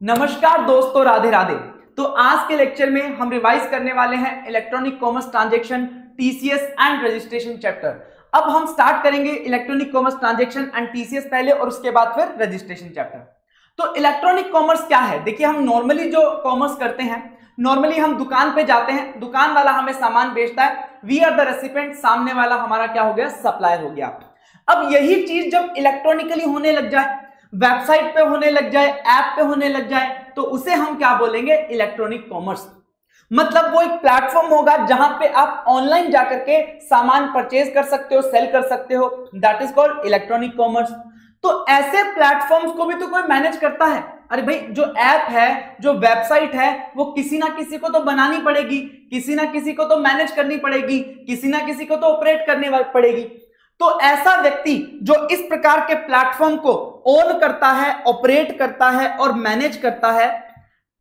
नमस्कार दोस्तों, राधे राधे। तो आज के लेक्चर में हम रिवाइज करने वाले हैं electronic commerce transaction, TCS and registration chapter. अब हम स्टार्ट करेंगे electronic commerce transaction and TCS पहले और उसके बाद फिर रजिस्ट्रेशन चैप्टर। तो इलेक्ट्रॉनिक कॉमर्स क्या है? देखिए, हम नॉर्मली जो कॉमर्स करते हैं, नॉर्मली हम दुकान पे जाते हैं, दुकान वाला हमें सामान बेचता है, वी आर द रेसिपिएंट, सामने वाला हमारा क्या हो गया? सप्लायर हो गया। अब यही चीज जब इलेक्ट्रॉनिकली होने लग जाए, वेबसाइट पे होने लग जाए, ऐप पे होने लग जाए, तो उसे हम क्या बोलेंगे? Electronic commerce. मतलब वो एक प्लेटफॉर्म होगा जहां पे आप ऑनलाइन जाकर के सामान परचेज कर सकते हो, सेल कर सकते हो, that is called electronic commerce. तो ऐसे प्लेटफॉर्म्स को भी तो कोई मैनेज करता है। अरे भाई, जो ऐप है, जो वेबसाइट है, वो किसी ना किसी को तो बनानी पड़ेगी, किसी ना किसी को तो मैनेज करनी पड़ेगी, किसी ना किसी को तो ऑपरेट करनी पड़ेगी। तो ऐसा व्यक्ति जो इस प्रकार के प्लेटफॉर्म को ओन करता है, ऑपरेट करता है और मैनेज करता है,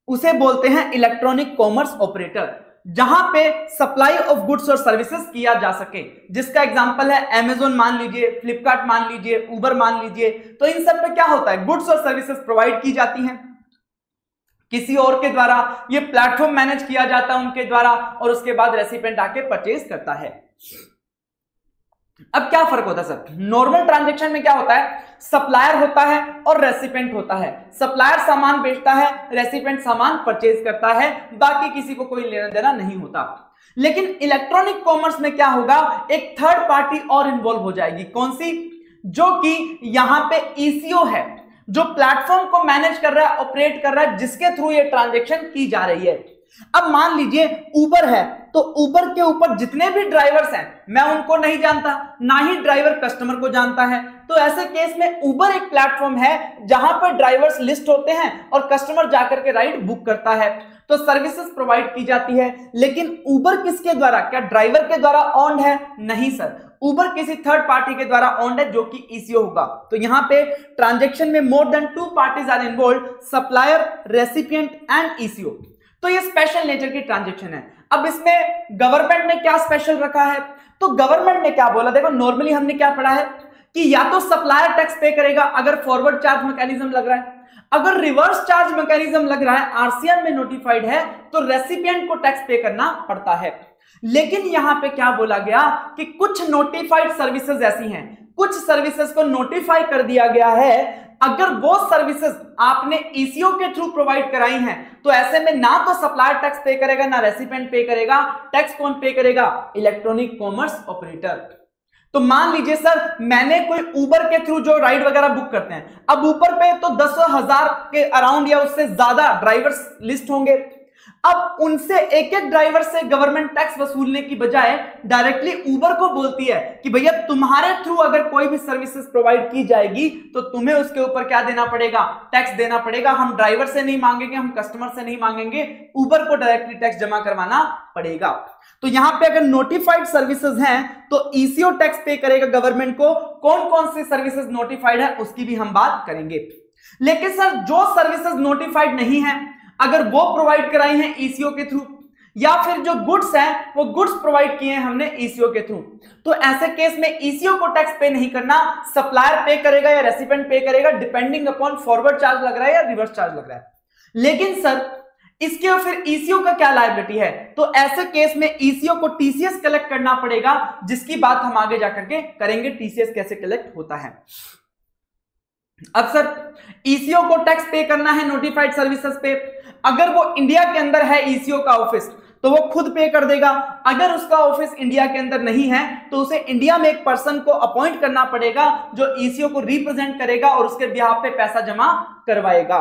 उसे बोलते हैं इलेक्ट्रॉनिक कॉमर्स ऑपरेटर, जहां पे सप्लाई ऑफ गुड्स और सर्विसेज किया जा सके। जिसका एग्जांपल है अमेज़न मान लीजिए, फ्लिपकार्ट मान लीजिए, उबर मान लीजिए। तो इन सब पे क्या होता है? गुड्स और सर्विसेज प्रोवाइड की जाती हैं किसी और के द्वारा, ये प्लेटफॉर्म मैनेज किया जाता है उनके द्वारा, और उसके बाद रेसिपिएंट आके परचेज करता है। अब क्या फर्क होता है सर? नॉर्मल ट्रांजैक्शन में क्या होता है? सप्लायर होता है और रेसिपिएंट होता है। सप्लायर सामान बेचता है, रेसिपिएंट सामान परचेज करता है, बाकी किसी को कोई लेना देना नहीं होता। लेकिन इलेक्ट्रॉनिक कॉमर्स में क्या होगा? एक थर्ड पार्टी और इन्वॉल्व हो जाएगी। कौन सी? जो कि यहां पे ईसीओ है, जो प्लेटफॉर्म को मैनेज कर रहा है, ऑपरेट कर रहा है, जिसके थ्रू ये ट्रांजैक्शन की जा रही है। अब मान लीजिए उबर है, तो उबर के ऊपर जितने भी ड्राइवर्स हैं, मैं उनको नहीं जानता, ना ही ड्राइवर कस्टमर को जानता है। तो ऐसे केस में उबर एक प्लेटफॉर्म है जहां पर ड्राइवर्स लिस्ट होते हैं और कस्टमर जाकर के राइड बुक करता है, तो सर्विसेज प्रोवाइड की जाती है। लेकिन उबर किसके द्वारा? क्या ड्राइवर के द्वारा ऑन्ड है? नहीं सर, उबर किसी थर्ड पार्टी के द्वारा ऑन्ड है, जो कि ईसीओ होगा। तो यहां पे ट्रांजैक्शन में more than 2 parties are involved, supplier, recipient and ECO. तो ये स्पेशल नेचर की ट्रांजैक्शन है। अब इसमें गवर्नमेंट ने क्या स्पेशल रखा है? तो गवर्नमेंट ने क्या बोला? देखो, नॉर्मली हमने क्या पढ़ा है कि या तो सप्लायर टैक्स पे करेगा अगर फॉरवर्ड चार्ज मैकेनिज्म लग रहा है, अगर रिवर्स चार्ज मैकेनिज्म लग रहा है, आरसीएम में नोटिफाइड है, तो रेसिपिएंट को टैक्स पे करना पड़ता है। लेकिन यहां पे क्या बोला गया कि कुछ नोटिफाइड सर्विसेज ऐसी हैं, कुछ सर्विसेज को नोटिफाई कर दिया गया है, अगर वो सर्विसेज आपने ईसीओ के थ्रू प्रोवाइड कराई हैं, तो ऐसे में ना तो सप्लायर टैक्स पे करेगा, ना रेसिपिएंट पे करेगा। टैक्स कौन पे करेगा? Electronic commerce operator. तो मान लीजिए सर, मैंने कोई उबर के थ्रू जो राइड वगैरह बुक करते हैं, अब ऊपर पे तो 10,000 के अराउंड या उससे ज्यादा ड्राइवर्स लिस्ट होंगे। अब उनसे एक एक ड्राइवर से गवर्नमेंट टैक्स वसूलने की बजाय डायरेक्टली उबर को बोलती है कि भैया, तुम्हारे थ्रू अगर कोई भी सर्विसेज प्रोवाइड की जाएगी तो तुम्हें उसके ऊपर क्या देना पड़ेगा? टैक्स देना पड़ेगा। हम ड्राइवर से नहीं मांगेंगे, हम कस्टमर से नहीं मांगेंगे, उबर को डायरेक्टली टैक्स जमा करवाना पड़ेगा। तो यहां पे अगर नोटिफाइड सर्विसेज हैं तो ईसीओ टैक्स पे करेगा गवर्नमेंट को। कौन कौन सी सर्विसेज नोटिफाइड है उसकी भी हम बात करेंगे। लेकिन सर, जो सर्विसेज नोटिफाइड नहीं है, अगर वो प्रोवाइड कराई हैं ईसीओ के थ्रू, या फिर जो गुड्स हैं वो गुड्स प्रोवाइड किए हैं हमने ईसीओ के थ्रू, तो ऐसे केस में ईसीओ को टैक्स पे नहीं करना, सप्लायर पे करेगा या रेसिपिएंट पे करेगा, डिपेंडिंग अपॉन फॉरवर्ड चार्ज लग रहा है या रिवर्स चार्ज लग रहा है। लेकिन सर, इसके फिर ईसीओ का क्या लायबिलिटी है? तो ऐसे केस में ईसीओ को टीसीएस कलेक्ट करना पड़ेगा, जिसकी बात हम आगे जाकर के करेंगे, टीसीएस कैसे कलेक्ट होता है। अब सर, ईसीओ को टैक्स पे करना है नोटिफाइड सर्विसेज पे। अगर वो इंडिया के अंदर है ईसीओ का ऑफिस, तो वो खुद पे कर देगा। अगर उसका ऑफिस इंडिया के अंदर नहीं है, तो उसे इंडिया में एक पर्सन को अपॉइंट करना पड़ेगा जो ईसीओ को रिप्रेजेंट करेगा और उसके बिहाफ पे पैसा जमा करवाएगा।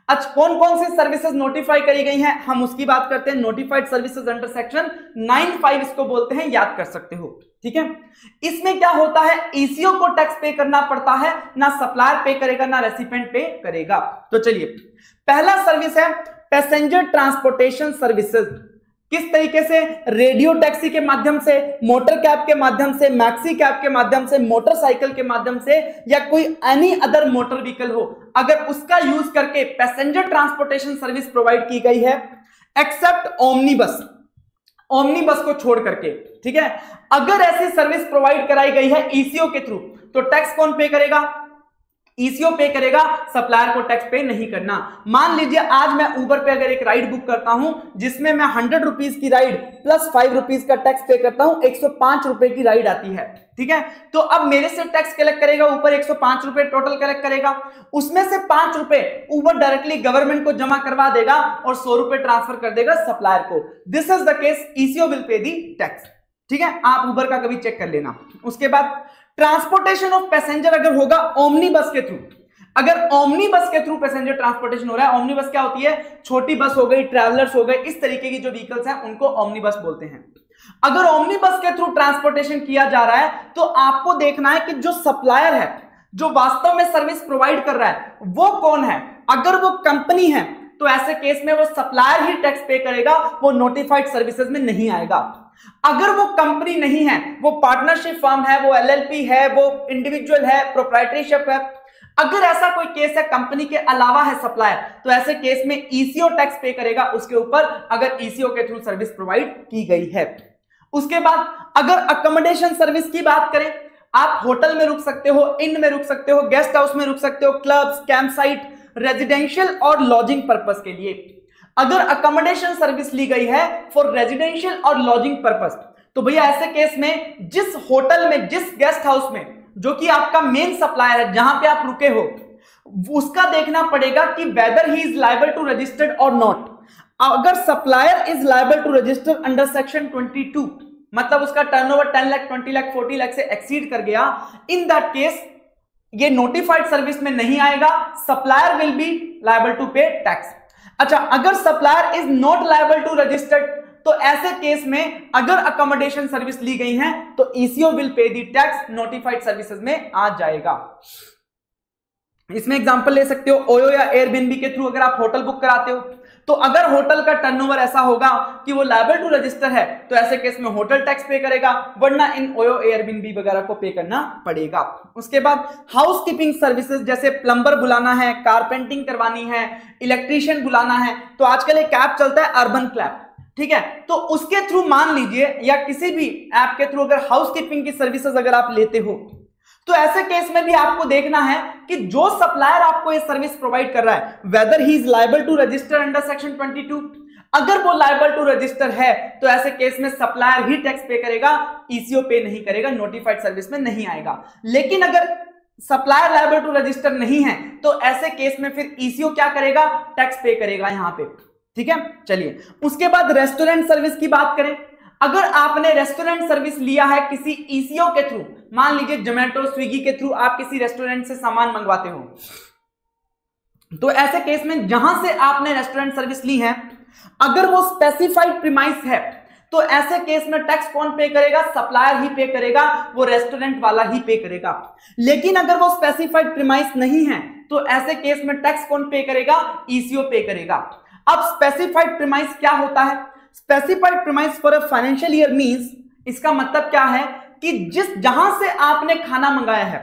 अच्छा, कौन कौन सी सर्विसेज नोटिफाई करी गई हैं, हम उसकी बात करते हैं। नोटिफाइड सर्विसेज अंडर सेक्शन 9(5) इसको बोलते हैं, याद कर सकते हो, ठीक है। इसमें क्या होता है? ईसीओ को टैक्स पे करना पड़ता है, ना सप्लायर पे करेगा, ना रेसिपिएंट पे करेगा। तो चलिए, पहला सर्विस है पैसेंजर ट्रांसपोर्टेशन सर्विसेज। किस तरीके से? रेडियो टैक्सी के माध्यम से, मोटर कैब के माध्यम से, मैक्सी कैब के माध्यम से, मोटरसाइकिल के माध्यम से, या कोई एनी अदर मोटर व्हीकल हो, अगर उसका यूज करके पैसेंजर ट्रांसपोर्टेशन सर्विस प्रोवाइड की गई है, एक्सेप्ट ओमनीबस, ओमनीबस को छोड़ करके, ठीक है। अगर ऐसी सर्विस प्रोवाइड कराई गई है ईसीओ के थ्रू, तो टैक्स कौन पे करेगा? ईसीओ पे करेगा, सप्लायर को टैक्स पे नहीं करना। मान लीजिए आज मैं उबर पे अगर एक राइड बुक करता हूं जिसमें मैं 100 रुपीज की राइड प्लस 5 रुपीज का टैक्स पे करता हूं, 105 रुपए की राइड आती है, ठीक है। तो अब मेरे से टैक्स कलेक्ट करेगा, ऊपर 105 रुपए टोटल कलेक्ट करेगा, उसमें से 5 रुपए उबर डायरेक्टली गवर्नमेंट को जमा करवा देगा और 100 रुपए ट्रांसफर कर देगा सप्लायर को। This is the case, eco will pay the tax, ठीक है। आप उबर का कभी चेक कर लेना। उसके बाद ट्रांसपोर्टेशन ऑफ पैसेंजर अगर होगा ओमनी बस के थ्रू, अगर ओमनी बस के थ्रू पैसेंजर ट्रांसपोर्टेशन हो रहा है, ओमनी बस क्या होती है, छोटी बस हो गई, ट्रैवलर्स हो गए, इस तरीके की जो व्हीकल्स हैं उनको ओमनी बस बोलते हैं। अगर ओमनी बस के थ्रू ट्रांसपोर्टेशन किया जा रहा है तो आपको देखना है कि जो सप्लायर है, जो वास्तव में सर्विस प्रोवाइड कर रहा है, वो कौन है। अगर वो कंपनी है तो ऐसे केस में वो सप्लायर ही टैक्स पे करेगा, वो नोटिफाइड सर्विसेज में नहीं आएगा। अगर वो कंपनी नहीं है, वो पार्टनरशिप फर्म है, वो एलएलपी है, वो इंडिविजुअल है, प्रोप्राइटरशिप है, अगर ऐसा कोई केस है कंपनी के अलावा है सप्लायर, तो ऐसे केस में ईसीओ टैक्स पे करेगा उसके ऊपर, अगर ईसीओ के थ्रू सर्विस प्रोवाइड की गई है। उसके बाद अगर अकोमोडेशन सर्विस की बात करें, आप होटल में रुक सकते हो, इन में रुक सकते हो, गेस्ट हाउस में रुक सकते हो, क्लब्स, कैंप साइट, रेजिडेंशियल और लॉजिंग पर्पस के लिए। अगर अकोमोडेशन सर्विस ली गई है फॉर रेजिडेंशियल और लॉजिंग पर्पस, तो भैया ऐसे केस में जिस होटल में, जिस गेस्ट हाउस में, जो कि आपका मेन सप्लायर है, जहां पे आप रुके हो, उसका देखना पड़ेगा कि whether he is liable to registered और नॉट। अगर supplier is liable to register under section 22, मतलब उसका टर्नओवर 10 लाख, 20 लाख, 40 लाख से एक्सीड कर गया, इन दैट केस ये नोटिफाइड सर्विस में नहीं आएगा, supplier will be liable to pay tax. अच्छा, अगर supplier is not liable to registered, तो ऐसे केस में अगर अकोमोडेशन सर्विस ली गई है तो eco will pay the tax, notified services में आ जाएगा। इसमें एग्जांपल ले सकते हो, ओयो या एयरबीएनबी के थ्रू अगर आप होटल बुक कराते हो, तो अगर होटल का टर्नओवर ऐसा होगा कि वो लायबल टू रजिस्टर है, तो ऐसे केस में होटल टैक्स पे करेगा, वरना इन ओयो एयरबीएनबी वगैरह को पे करना पड़ेगा। उसके बाद हाउस कीपिंग सर्विसेज, जैसे प्लम्बर बुलाना है, कारपेंटिंग करवानी है, इलेक्ट्रीशियन बुलाना है, तो आजकल एक ऐप चलता है अर्बन क्लैप, ठीक है। तो उसके थ्रू मान लीजिए, या किसी भी ऐप के थ्रू अगर हाउस कीपिंग की सर्विसेज अगर आप लेते हो, तो ऐसे केस में भी आपको देखना है कि जो सप्लायर आपको ये सर्विस प्रोवाइड कर रहा है, whether he is liable to register under section 22। अगर वो लायबल टू रजिस्टर है तो ऐसे केस में सप्लायर ही टैक्स पे करेगा, ईसीओ पे नहीं करेगा, नोटिफाइड सर्विस में नहीं आएगा। लेकिन अगर सप्लायर लायबल टू रजिस्टर नहीं है तो ऐसे केस में फिर ईसीओ क्या करेगा, टैक्स पे करेगा यहां पे, ठीक है। चलिए, उसके बाद रेस्टोरेंट सर्विस की बात करें। अगर आपने रेस्टोरेंट सर्विस लिया है किसी ईसीओ के थ्रू, मान लीजिए जोमेटो, स्विगी के थ्रू आप किसी रेस्टोरेंट से सामान मंगवाते हो, तो ऐसे केस में जहां से आपने रेस्टोरेंट सर्विस ली है, अगर वो स्पेसिफाइड प्रीमाइस है, तो ऐसे केस में टैक्स कौन पे करेगा, सप्लायर ही पे करेगा, वो रेस्टोरेंट वाला ही पे करेगा। लेकिन अगर वो स्पेसिफाइड प्रीमाइस नहीं है तो ऐसे केस में टैक्स कौन पे करेगा, ईसीओ पे करेगा। अब स्पेसिफाइड प्रीमाइस क्या होता है, specified premise for a financial year means, इसका मतलब क्या है कि जहां से आपने खाना मंगाया है,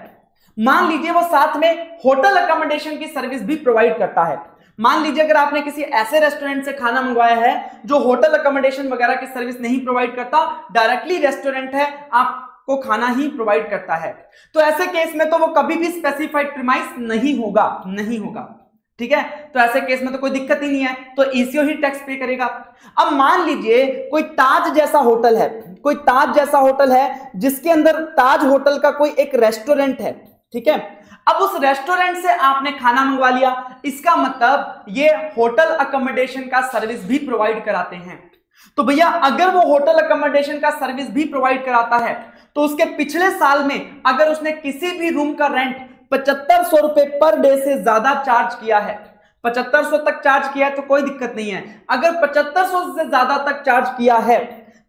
मान लीजिए वो साथ में होटल अकोमोडेशन की सर्विस भी प्रोवाइड करता है। मान लीजिए अगर आपने किसी ऐसे रेस्टोरेंट से खाना मंगवाया है जो होटल अकोमोडेशन वगैरह की सर्विस नहीं प्रोवाइड करता, डायरेक्टली रेस्टोरेंट है, आपको खाना ही प्रोवाइड करता है, तो ऐसे केस में तो वो कभी भी स्पेसिफाइड प्रीमाइस नहीं होगा, ठीक है। तो ऐसे केस में तो कोई दिक्कत ही नहीं है, तो ईसीओ ही टैक्स पे करेगा। अब मान लीजिए कोई ताज जैसा होटल है, जिसके अंदर ताज होटल का कोई एक रेस्टोरेंट है, ठीक है। अब उस रेस्टोरेंट से आपने खाना मंगवा लिया, इसका मतलब ये होटल अकोमोडेशन का सर्विस भी प्रोवाइड कराते हैं। तो भैया अगर वो होटल अकोमोडेशन का सर्विस भी प्रोवाइड कराता है, तो उसके पिछले साल में अगर उसने किसी भी रूम का रेंट 7500 रुपए पर डे से ज्यादा चार्ज किया है, 7500 तक चार्ज किया है तो कोई दिक्कत नहीं है। अगर 7500 से ज्यादा तक चार्ज किया है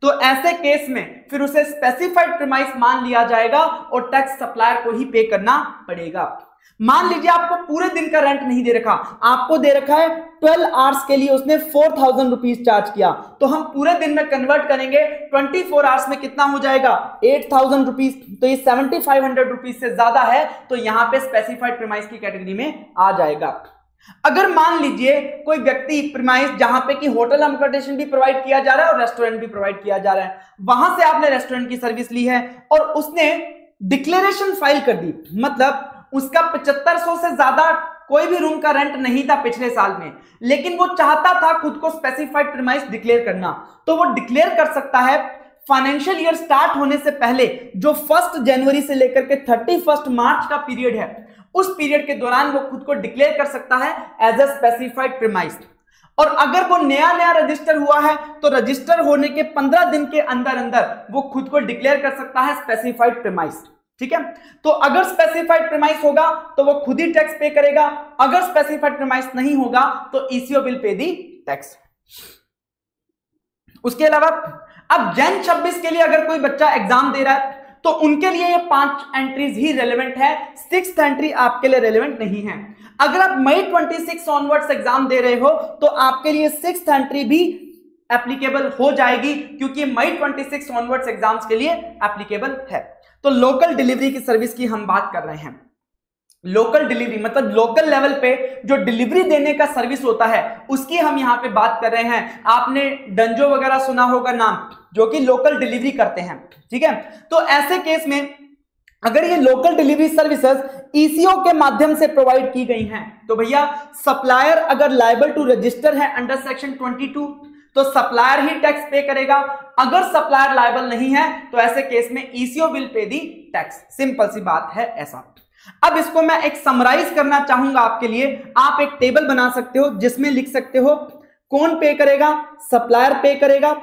तो ऐसे केस में फिर उसे स्पेसिफाइड प्रीमाइस मान लिया जाएगा और टैक्स सप्लायर को ही पे करना पड़ेगा। मान लीजिए आपको पूरे दिन का रेंट नहीं दे रखा, आपको दे रखा है 12 आवर्स के लिए, उसने 4000 रुपीज चार्ज किया, तो हम पूरे दिन में कन्वर्ट करेंगे 24 आवर्स में कितना हो जाएगा, 8000 रुपीज। तो ये 7500 रुपीज से ज्यादा है, तो यहां पे स्पेसिफाइड प्रीमाइस की कैटेगरी में आ जाएगा। अगर मान लीजिए कोई व्यक्ति प्रीमाइस जहां पे कि होटल अकोमोडेशन भी प्रोवाइड किया जा रहा है और रेस्टोरेंट भी प्रोवाइड किया जा रहा है, वहां से आपने रेस्टोरेंट की सर्विस ली है और उसने डिक्लेरेशन फाइल कर दी, मतलब उसका 7500 से ज्यादा कोई भी रूम का रेंट नहीं था पिछले साल में, लेकिन वो चाहता था खुद को स्पेसिफाइड प्रीमाइस डिक्लेयर करना, तो वो डिक्लेयर कर सकता है फाइनेंशियल ईयर स्टार्ट होने से पहले, जो 1 जनवरी से लेकर के 31 मार्च का पीरियड है, उस पीरियड के दौरान वो खुद को डिक्लेयर कर सकता है एज अ स्पेसिफाइड प्रीमाइस। और अगर वो नया रजिस्टर हुआ है तो रजिस्टर होने के 15 दिन के अंदर अंदर वो खुद को डिक्लेयर कर सकता है स्पेसिफाइड प्रीमाइस। ठीक है, तो अगर स्पेसिफाइड प्रीमाइस होगा तो वो खुद ही टैक्स पे करेगा, अगर स्पेसिफाइड प्रीमाइस नहीं होगा तो eco will pay the tax. उसके अलावा अब जैन 26 के लिए अगर कोई बच्चा एग्जाम दे रहा है तो उनके लिए ये 5 एंट्रीज ही रेलेवेंट है, 6th एंट्री आपके लिए रेलेवेंट नहीं है। अगर आप मई 26 ऑनवर्ड्स एग्जाम दे रहे हो तो आपके लिए 6th एंट्री भी एप्लीकेबल हो जाएगी, क्योंकि मई 26 ऑनवर्ड्स एग्जाम्स के लिए एप्लीकेबल है। तो लोकल डिलीवरी की सर्विस की हम बात कर रहे हैं। लोकल डिलीवरी मतलब लोकल लेवल पे जो डिलीवरी देने का सर्विस होता है उसकी हम यहां पे बात कर रहे हैं। आपने डंजो वगैरह सुना होगा नाम, जो कि लोकल डिलीवरी करते हैं। ठीक है, तो ऐसे केस में अगर ये लोकल डिलीवरी सर्विसेज ईसीओ के माध्यम से प्रोवाइड की गई हैं तो भैया सप्लायर अगर लायबल टू रजिस्टर है अंडर सेक्शन 22 तो सप्लायर ही टैक्स पे करेगा। अगर सप्लायर लायबल नहीं है तो ऐसे केस में eco will pay the tax. Simple सी बात है ऐसा। अब इसको मैं एक समराइज करना चाहूंगा आपके लिए। आप एक टेबल बना सकते हो जिसमें लिख सकते हो कौन पे करेगा, सप्लायर पे करेगा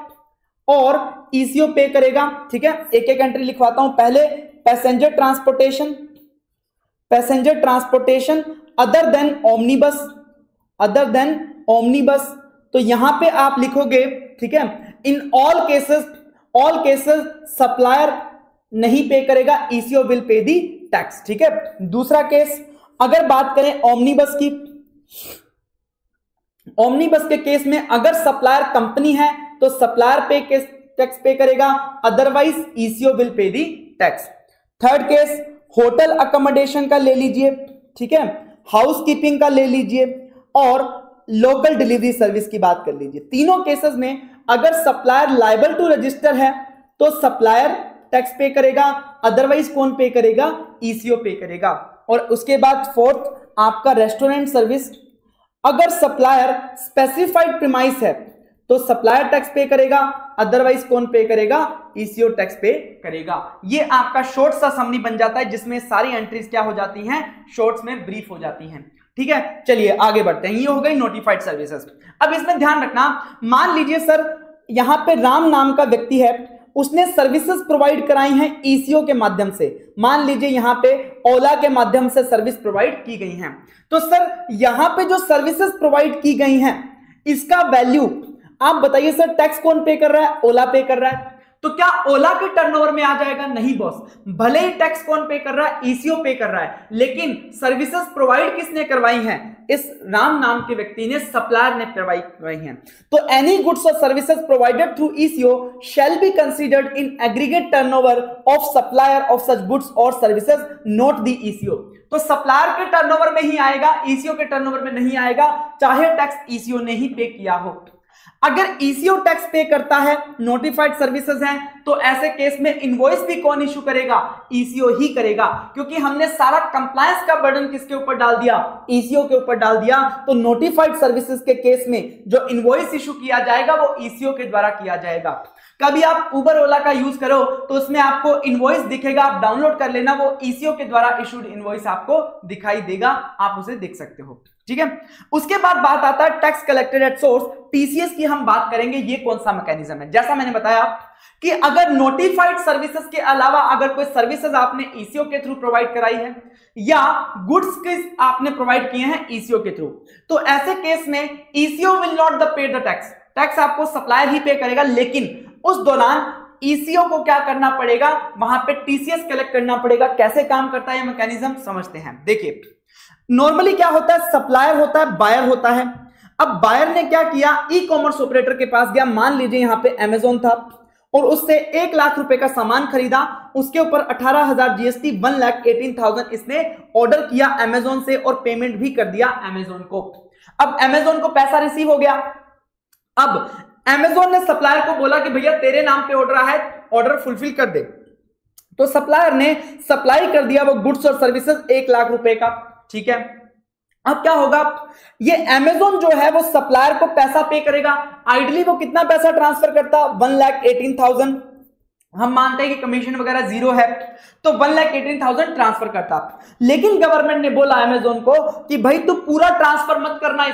और ईसीओ पे करेगा। ठीक है, एक एक एंट्री लिखवाता हूं। पहले passenger transportation other than omnibus, तो यहां पे आप लिखोगे, ठीक है, इन ऑल केसेस सप्लायर नहीं पे करेगा, eco will pay the tax. ठीक है, दूसरा केस अगर बात करें ओमनीबस की, ओमनीबस के केस में अगर सप्लायर कंपनी है तो सप्लायर पे टैक्स पे करेगा, otherwise eco will pay the tax. Third case hotel accommodation का ले लीजिए, ठीक है, हाउसकीपिंग का ले लीजिए और लोकल डिलीवरी सर्विस की बात कर लीजिए। तीनों केसेस में अगर सप्लायर लायबल टू रजिस्टर है तो सप्लायर टैक्स पे करेगा, अदरवाइज कौन पे करेगा, ईसीओ पे करेगा। और उसके बाद फोर्थ आपका रेस्टोरेंट सर्विस, अगर सप्लायर स्पेसिफाइड प्रीमाइस है तो सप्लायर टैक्स पे करेगा, अदरवाइज कौन पे करेगा, ईसीओ टैक्स पे करेगा। ये आपका शॉर्ट सा समरी बन जाता है जिसमें सारी एंट्रीज क्या हो जाती हैं, शॉर्ट्स में ब्रीफ हो जाती हैं। ठीक है, चलिए आगे बढ़ते हैं। ये हो गई नोटिफाइड सर्विसेज। अब इसमें ध्यान रखना, मान लीजिए सर यहां पे राम नाम का व्यक्ति है, उसने सर्विसेज प्रोवाइड कराई हैं ईसीओ के माध्यम से। मान लीजिए यहां पे ओला के माध्यम से सर्विस प्रोवाइड की गई हैं, तो सर यहां पे जो सर्विसेज प्रोवाइड की गई हैं इसका वैल्यू आप बताइए सर, टैक्स कौन पे कर रहा है, ओला पे कर रहा है, तो क्या ओला के टर्नओवर में आ जाएगा? नहीं बॉस, भले ही टैक्स कौन पे कर रहा है, ईसीओ पे कर रहा है, लेकिन सर्विसेज प्रोवाइड किसने करवाई हैं, इस राम नाम के व्यक्ति ने, सप्लायर ने प्रोवाइड करवाई हैं। तो एनी गुड्स और services provided through eco shall be considered in aggregate turnover of supplier of such goods और सर्विसेज नॉट द ईसीओ। तो सप्लायर के टर्नओवर में ही आएगा, ईसीओ के टर्नओवर में नहीं आएगा, चाहे टैक्स ईसीओ ने ही पे किया हो। अगर ईसीओ टैक्स पे करता है, नोटिफाइड सर्विसेज हैं, तो ऐसे केस में इनवॉइस भी कौन इशू करेगा, ईसीओ ही करेगा, क्योंकि हमने सारा कंप्लायंस का बर्डन किसके ऊपर डाल दिया, ईसीओ के ऊपर डाल दिया। तो नोटिफाइड सर्विसेज के केस में जो इनवॉइस इशू किया जाएगा वो ईसीओ के द्वारा किया जाएगा। कभी आप उबर ओला का यूज करो तो उसमें आपको इनवॉइस दिखेगा, आप डाउनलोड कर लेना, वो ईसीओ के द्वारा इशूड इनवॉइस आपको दिखाई देगा, आप उसे देख सकते हो। ठीक है, उसके बाद बात आता है tax collected at source, TCS की हम बात करेंगे। ये कौन सा मैकेनिज्म है? जैसा मैंने बताया कि अगर नोटिफाइड सर्विसेज के अलावा अगर कोई सर्विसेज आपने ईसीओ के थ्रू प्रोवाइड कराई है या गुड्स के आपने प्रोवाइड किए हैं ईसीओ के थ्रू, तो ऐसे केस में eco will not the pay the tax, tax आपको सप्लायर ही पे करेगा, लेकिन उस दौरान ईसीओ को क्या करना पड़ेगा, वहां पे टीसीएस कलेक्ट करना पड़ेगा। कैसे काम करता है ये मैकेनिज्म समझते हैं। देखिए नॉर्मली क्या होता है, सप्लायर होता है, बायर होता है। अब बायर ने क्या किया, ई कॉमर्स ऑपरेटर के पास गया, मान लीजिए यहां पे अमेजोन था और उससे 1 लाख रुपए का सामान खरीदा, उसके ऊपर 18,000 जीएसटी 1,18,000 इसने ऑर्डर किया अमेजोन से और पेमेंट भी कर दिया अमेजोन को। अब अमेजोन को पैसा रिसीव हो गया। अब अमेजोन ने सप्लायर को बोला कि भैया तेरे नाम पे ऑर्डर है, ऑर्डर फुलफिल कर दे। तो सप्लायर ने सप्लाई कर दिया वो गुड्स और सर्विसेज 1 लाख रुपए का, ठीक है। अब क्या होगा, ये अमेज़न जो है वो सप्लायर को पैसा पे करेगा। आइडली वो कितना पैसा ट्रांसफर करता, 1,18,000। हम मानते हैं कि कमीशन वगैरह जीरो है, तो 1,18,000 ट्रांसफर करता। लेकिन गवर्नमेंट ने बोला अमेज़न को कि भाई तू पूरा ट्रांसफर मत करना,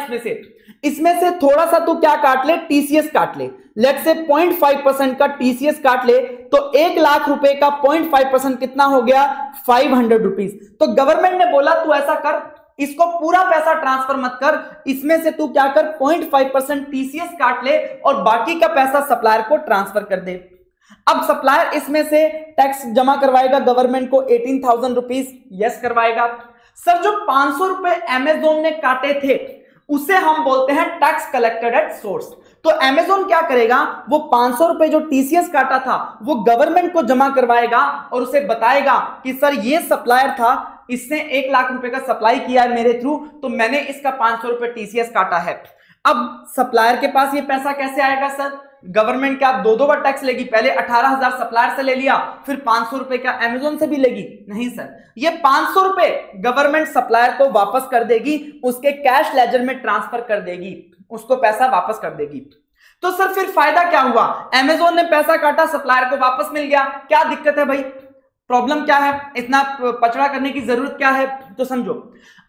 इसमें से थोड़ा सा तू क्या काट ले, टीसीएस काट ले। लेट्स से 0.5% का टीसीएस काट ले, तो 1 लाख रुपए का 0.5% कितना हो गया, 500 रुपीज। तो गवर्नमेंट ने बोला तू ऐसा कर, इसको पूरा पैसा ट्रांसफर मत कर, इसमें से तू क्या कर, 0.5% टीसीएस काट ले और बाकी का पैसा सप्लायर को ट्रांसफर कर दे। अब सप्लायर इसमें से टैक्स जमा करवाएगा गवर्नमेंट को 18,000 रुपीज, यस करवाएगा। सर जो 500 रुपए अमेज़न ने काटे थे उसे हम बोलते हैं टैक्स कलेक्टेड एट सोर्स। तो अमेज़न क्या करेगा, वो 500 रुपए जो टीसीएस काटा था वो गवर्नमेंट को जमा करवाएगा और उसे बताएगा कि सर ये सप्लायर था, इसने 1 लाख रुपए का सप्लाई किया है मेरे थ्रू, तो मैंने इसका 500 रुपए टीसीएस काटा है। अब सप्लायर के पास ये पैसा कैसे आएगा सर, गवर्नमेंट क्या 2 बार टैक्स लेगी, पहले 18,000 सप्लायर से ले लिया, फिर 500 रुपए का अमेज़न से भी लेगी, नहीं सर, ये 500 रुपए गवर्नमेंट सप्लायर को वापस कर देगी, उसके कैश लेजर में ट्रांसफर कर देगी, उसको पैसा वापस कर देगी। तो सर फिर फायदा क्या हुआ, अमेज़न ने पैसा काटा, सप्लायर को वापस मिल गया, क्या दिक्कत है भाई, प्रॉब्लम क्या है, इतना पचड़ा करने की जरूरत क्या है। तो समझो,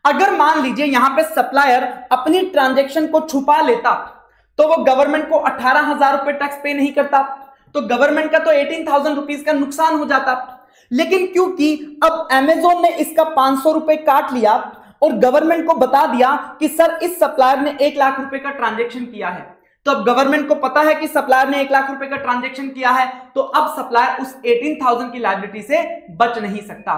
अगर मान लीजिए यहां पे सप्लायर अपनी ट्रांजैक्शन को छुपा लेता तो वो गवर्नमेंट को 18,000 रुपए टैक्स पे नहीं करता, तो गवर्नमेंट का तो 18,000 रुपीज का नुकसान हो जाता। लेकिन क्योंकि अब अमेज़न ने इसका 500 रुपए काट लिया और गवर्नमेंट को बता दिया कि सर इस सप्लायर ने 1 लाख रुपए का ट्रांजैक्शन किया है, तो अब गवर्नमेंट को पता है कि सप्लायर ने 1 लाख रुपए का ट्रांजैक्शन किया है, तो अब सप्लायर उस 18,000 की लायबिलिटी से बच नहीं सकता।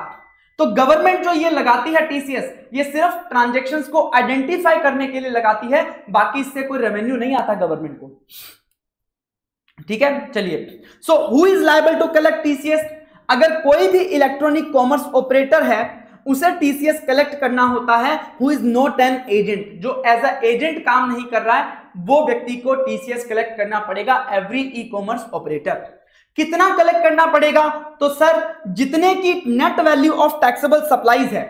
तो गवर्नमेंट जो ये लगाती है टीसीएस, ये सिर्फ ट्रांजैक्शंस को आइडेंटिफाई करने के लिए लगाती है, बाकी इससे कोई रेवेन्यू नहीं आता गवर्नमेंट को, ठीक है। चलिए, so who is liable to collect TCS, अगर कोई भी इलेक्ट्रॉनिक कॉमर्स ऑपरेटर है उसे टीसीएस कलेक्ट करना होता है, who is not an agent, जो एज अ एजेंट काम नहीं कर रहा है वो व्यक्ति को टीसीएस कलेक्ट करना पड़ेगा, एवरी ई कॉमर्स ऑपरेटर। कितना कलेक्ट करना पड़ेगा, तो सर जितने की net value of taxable supplies है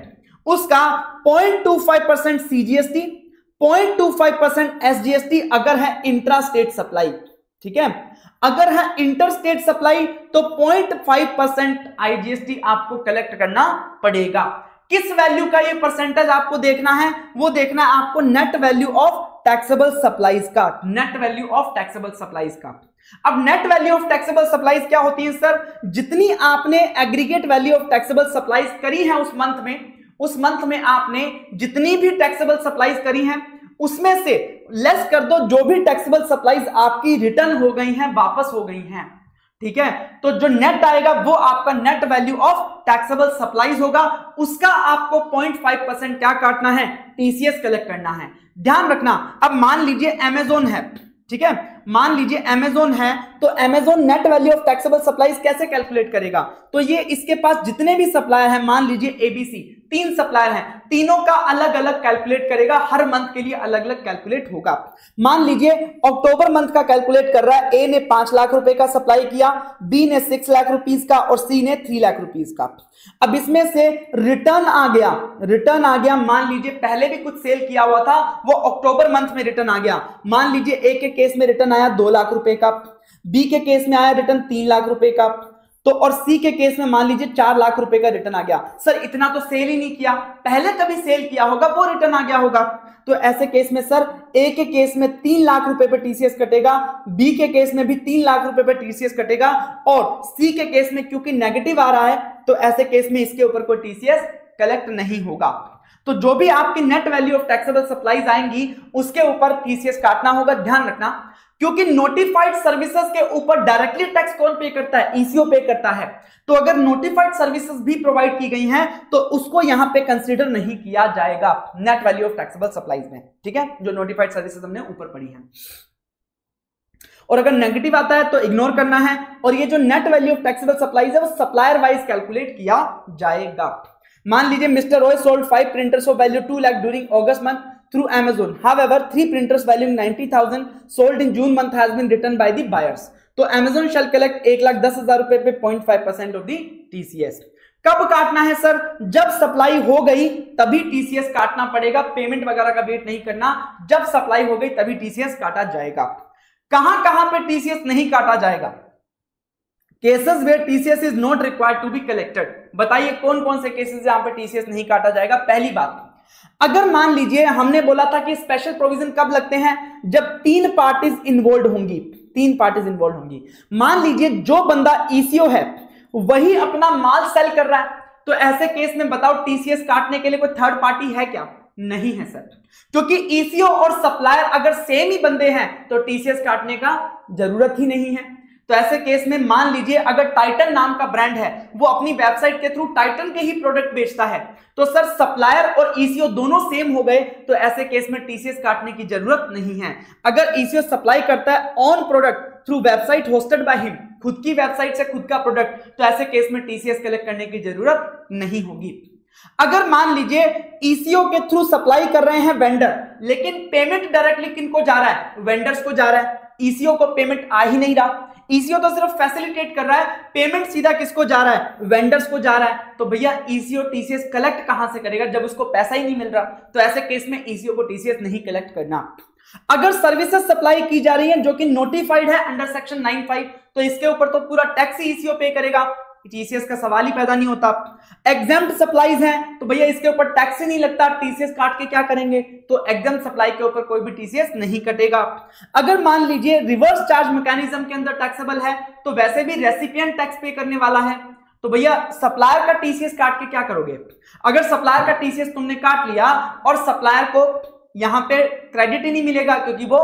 उसका 0.25% सीजीएसटी, 0.25% एसजीएसटी अगर है इंट्रा स्टेट सप्लाई, ठीक है। अगर है इंटर स्टेट सप्लाई तो 0.5% आईजीएसटी आपको कलेक्ट करना पड़ेगा। किस वैल्यू का ये परसेंटेज आपको देखना है, वो देखना है आपको net value of taxable supplies का, net value of taxable supplies का। अब net value of taxable supplies क्या होती है सर, जितनी आपने aggregate value of taxable supplies करी है उस मंथ में आपने जितनी भी टैक्सेबल सप्लाईज करी हैं उसमें से लेस कर दो जो भी टैक्सेबल सप्लाईज आपकी रिटर्न हो गई हैं, वापस हो गई हैं, ठीक है। तो जो नेट आएगा वो आपका net value of taxable supplies होगा, उसका आपको 0.5% क्या काटना है, टीसीएस कलेक्ट करना है। ध्यान रखना, अब मान लीजिए अमेज़न है, ठीक है, मान लीजिए अमेज़न है, तो Amazon net value of taxable supplies कैसे कैलकुलेट करेगा, तो ये इसके पास जितने भी सप्लायर हैं, मान लीजिए एबीसी 3 सप्लायर हैं, तीनों का अलग अलग कैलकुलेट करेगा, हर मंथ के लिए अलग अलग कैलकुलेट होगा। मान लीजिए अक्टूबर मंथ का कैलकुलेट कर रहा है, ए ने 5 लाख रुपए का सप्लाई किया, बी ने 6 लाख रुपीस का और सी ने 3 लाख रुपीस का। अब इसमें से रिटर्न आ गया, मान लीजिए पहले भी कुछ सेल किया हुआ था वो अक्टूबर मंथ में रिटर्न आ गया, मान लीजिए ए के केस में रिटर्न आया 2 लाख रुपए का, बी के केस में आया रिटर्न 3 लाख रुपए का, तो और सी के केस में मान लीजिए 4 लाख रुपए का रिटर्न आ गया। सर इतना तो सेल ही नहीं किया, पहले कभी सेल किया होगा वो रिटर्न आ गया होगा, तो ऐसे केस में सर ए के केस में 3 लाख रुपए पे टीसीएस कटेगा, बी के केस में भी 3 लाख रुपए पे टीसीएस कटेगा, और सी के केस में क्योंकि नेगेटिव आ रहा है तो ऐसे केस में इसके ऊपर कोई टीसीएस कलेक्ट नहीं होगा। तो जो भी आपकी net value of taxable supplies आएंगी उसके ऊपर टीसीएस काटना होगा। ध्यान रखना, क्योंकि नोटिफाइड सर्विसेज के ऊपर डायरेक्टली टैक्स कौन पे करता है, ईसीओ पे करता है, तो अगर नोटिफाइड सर्विसेज भी प्रोवाइड की गई हैं तो उसको यहां पे कंसीडर नहीं किया जाएगा net value of taxable supplies में, ठीक है, जो नोटिफाइड सर्विसेज हमने ऊपर पढ़ी है। और अगर नेगेटिव आता है तो इग्नोर करना है, और ये जो net value of taxable supplies है वो सप्लायर वाइज कैलकुलेट किया जाएगा। मान लीजिए mister Roy sold 5 printers of value 2 lakh during August month through Amazon. However, 3 printers valuing 90,000 sold in June month has been returned by the buyers. तो Amazon shall collect 1,10,000 रुपए पे 0.5% of the TCS। कब काटना है सर? जब सप्लाई हो गई तभी TCS काटना पड़ेगा, पेमेंट वगैरह का वेट नहीं करना, जब सप्लाई हो गई तभी TCS काटा जाएगा। कहां कहां पे TCS नहीं काटा जाएगा? Cases where TCS is not required to be collected. बताइए कौन कौन से केसेस जहां पे TCS नहीं काटा जाएगा? पहली बात, अगर मान लीजिए हमने बोला था कि स्पेशल प्रोविजन कब लगते हैं? जब 3 पार्टीज इन्वॉल्व होंगी, 3 पार्टीज इन्वॉल्व होंगी। मान लीजिए जो बंदा ECO है वही अपना माल सेल कर रहा है, तो ऐसे केस में बताओ TCS काटने के लिए कोई थर्ड पार्टी है क्या? नहीं है सर, क्योंकि ECO और सप्लायर अगर सेम ही बंदे हैं तो TCS काटने का जरूरत ही नहीं है। तो ऐसे केस में मान लीजिए अगर टाइटन नाम का ब्रांड है, वो अपनी वेबसाइट के थ्रू टाइटन के ही प्रोडक्ट बेचता है, तो सर सप्लायर और ECO दोनों सेम हो गए, तो ऐसे केस में TCS काटने की जरूरत नहीं है। अगर ECO सप्लाई करता है on product through website hosted by him, खुद की वेबसाइट से खुद का प्रोडक्ट, तो ऐसे केस में TCS कलेक्ट करने की जरूरत नहीं होगी। अगर मान लीजिए ECO के थ्रू सप्लाई कर रहे हैं वेंडर, लेकिन पेमेंट डायरेक्टली किनको जा रहा है? वेंडर्स को जा रहा है, ECO को पेमेंट आ ही नहीं रहा, ECO तो सिर्फ फैसिलिटेट कर रहा है, पेमेंट सीधा किसको जा रहा है? वेंडर्स को जा रहा है। तो भैया ECO TCS कलेक्ट कहां से करेगा जब उसको पैसा ही नहीं मिल रहा? तो ऐसे केस में ECO को TCS नहीं कलेक्ट करना। अगर सर्विसेज सप्लाई की जा रही है जो कि नोटिफाइड है अंडर सेक्शन 95, तो इसके ऊपर तो पूरा टैक्स ही ECO पे करेगा, TCS का सवाल ही पैदा नहीं होता। एग्जाम्प्ट सप्लाईज हैं तो भैया इसके ऊपर टैक्स ही नहीं लगता, TCS काट के क्या करेंगे? तो एग्जाम्प्ट सप्लाई के ऊपर कोई भी TCS नहीं कटेगा। अगर मान लीजिए रिवर्स चार्ज मैकेनिज्म के अंदर टैक्सेबल है, तो वैसे भी रेसिपिएंट टैक्स पे करने वाला है, तो भैया सप्लायर का TCS काट के क्या करोगे? अगर सप्लायर का TCS तुमने काट लिया और सप्लायर को यहां पे क्रेडिट ही नहीं मिलेगा, क्योंकि वो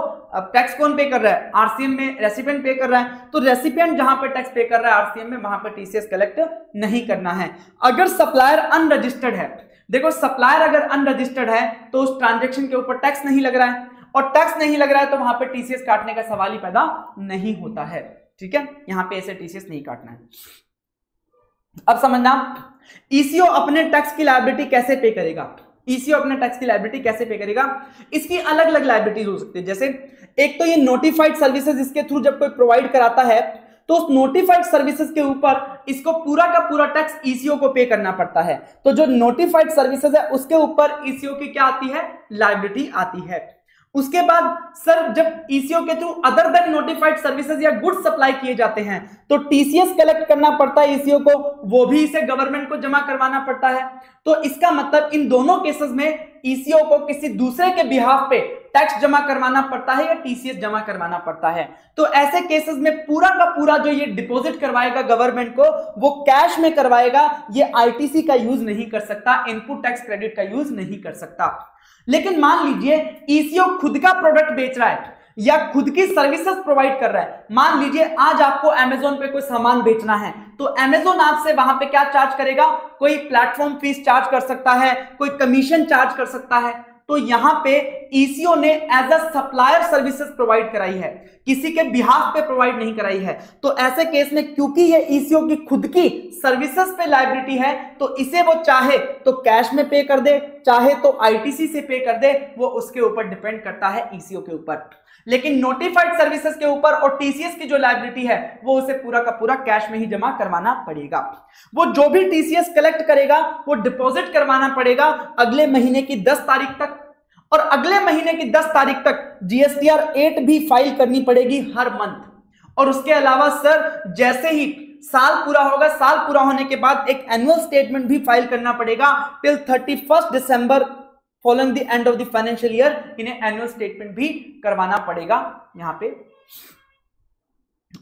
टैक्स कौन पे कर रहा है? RCM में रेसिपिएंट पे कर रहा है, तो रेसिपिएंट जहां पे टैक्स पे कर रहा है RCM में, वहां पे TCS कलेक्ट नहीं करना है। अगर सप्लायर अनरजिस्टर्ड है, देखो सप्लायर अगर अनरजिस्टर्ड है तो उस ट्रांजेक्शन के ऊपर टैक्स नहीं लग रहा है, और टैक्स नहीं लग रहा है तो वहां पे TCS काटने का सवाल ही पैदा नहीं होता है। ठीक है, यहां पे ऐसे TCS नहीं काटना है। अब समझना, ECO अपने टैक्स की लायबिलिटी कैसे पे करेगा? ECO अपने टैक्स की लायबिलिटी कैसे पे करेगा? इसकी अलग अलग लायबिलिटीज हो सकती है। जैसे एक तो ये नोटिफाइड सर्विसेज, इसके थ्रू जब कोई प्रोवाइड कराता है तो उस नोटिफाइड सर्विसेज के ऊपर इसको पूरा का पूरा टैक्स ECO को पे करना पड़ता है। तो जो नोटिफाइड सर्विसेज है उसके ऊपर ECO की क्या आती है? लायबिलिटी आती है। उसके बाद सर जब ECO के through other than notified services या गुड्स सप्लाई किए जाते हैं तो TCS कलेक्ट करना पड़ता है ECO को, वो भी इसे गवर्नमेंट को जमा करवाना पड़ता है। तो इसका मतलब इन दोनों केसेस में ECO को किसी दूसरे के बिहाफ पे टैक्स जमा करवाना पड़ता है या TCS जमा करवाना पड़ता है। तो ऐसे केसेस में पूरा का पूरा जो ये डिपॉजिट करवाएगा गवर्नमेंट को, वो कैश में करवाएगा, ये ITC का यूज नहीं कर सकता, इनपुट टैक्स क्रेडिट का यूज नहीं कर सकता। लेकिन मान लीजिए ECO खुद का प्रोडक्ट बेच रहा है या खुद की सर्विसेज प्रोवाइड कर रहा है। मान लीजिए आज आपको Amazon पे कोई सामान बेचना है, तो Amazon आपसे वहां पे क्या चार्ज करेगा? कोई प्लेटफॉर्म फीस चार्ज कर सकता है, कोई कमीशन चार्ज कर सकता है। तो यहां पे ECO ने as a supplier services provide कराई है, किसी के बिहाफ पे प्रोवाइड नहीं कराई है। तो ऐसे केस में क्योंकि ये ECO की खुद की सर्विसेज पे लायबिलिटी है, तो इसे वो चाहे तो कैश में पे कर दे, चाहे तो ITC से पे कर दे, वो उसके ऊपर डिपेंड करता है ECO के ऊपर। लेकिन नोटिफाइड सर्विसेज के ऊपर और TCS की जो लायबिलिटी है वो उसे पूरा का पूरा कैश में ही जमा करवाना पड़ेगा। वो जो भी TCS कलेक्ट करेगा वो डिपॉजिट करवाना पड़ेगा अगले महीने की 10 तारीख तक, और अगले महीने की 10 तारीख तक GSTR 8 भी फाइल करनी पड़ेगी हर मंथ। और उसके अलावा सर जैसे ही साल पूरा होगा, साल पूरा होने के बाद एक एनुअल स्टेटमेंट भी फाइल करना पड़ेगा till 31 December following the end of the financial year. इन्हें एनुअल स्टेटमेंट भी करवाना पड़ेगा यहां पे।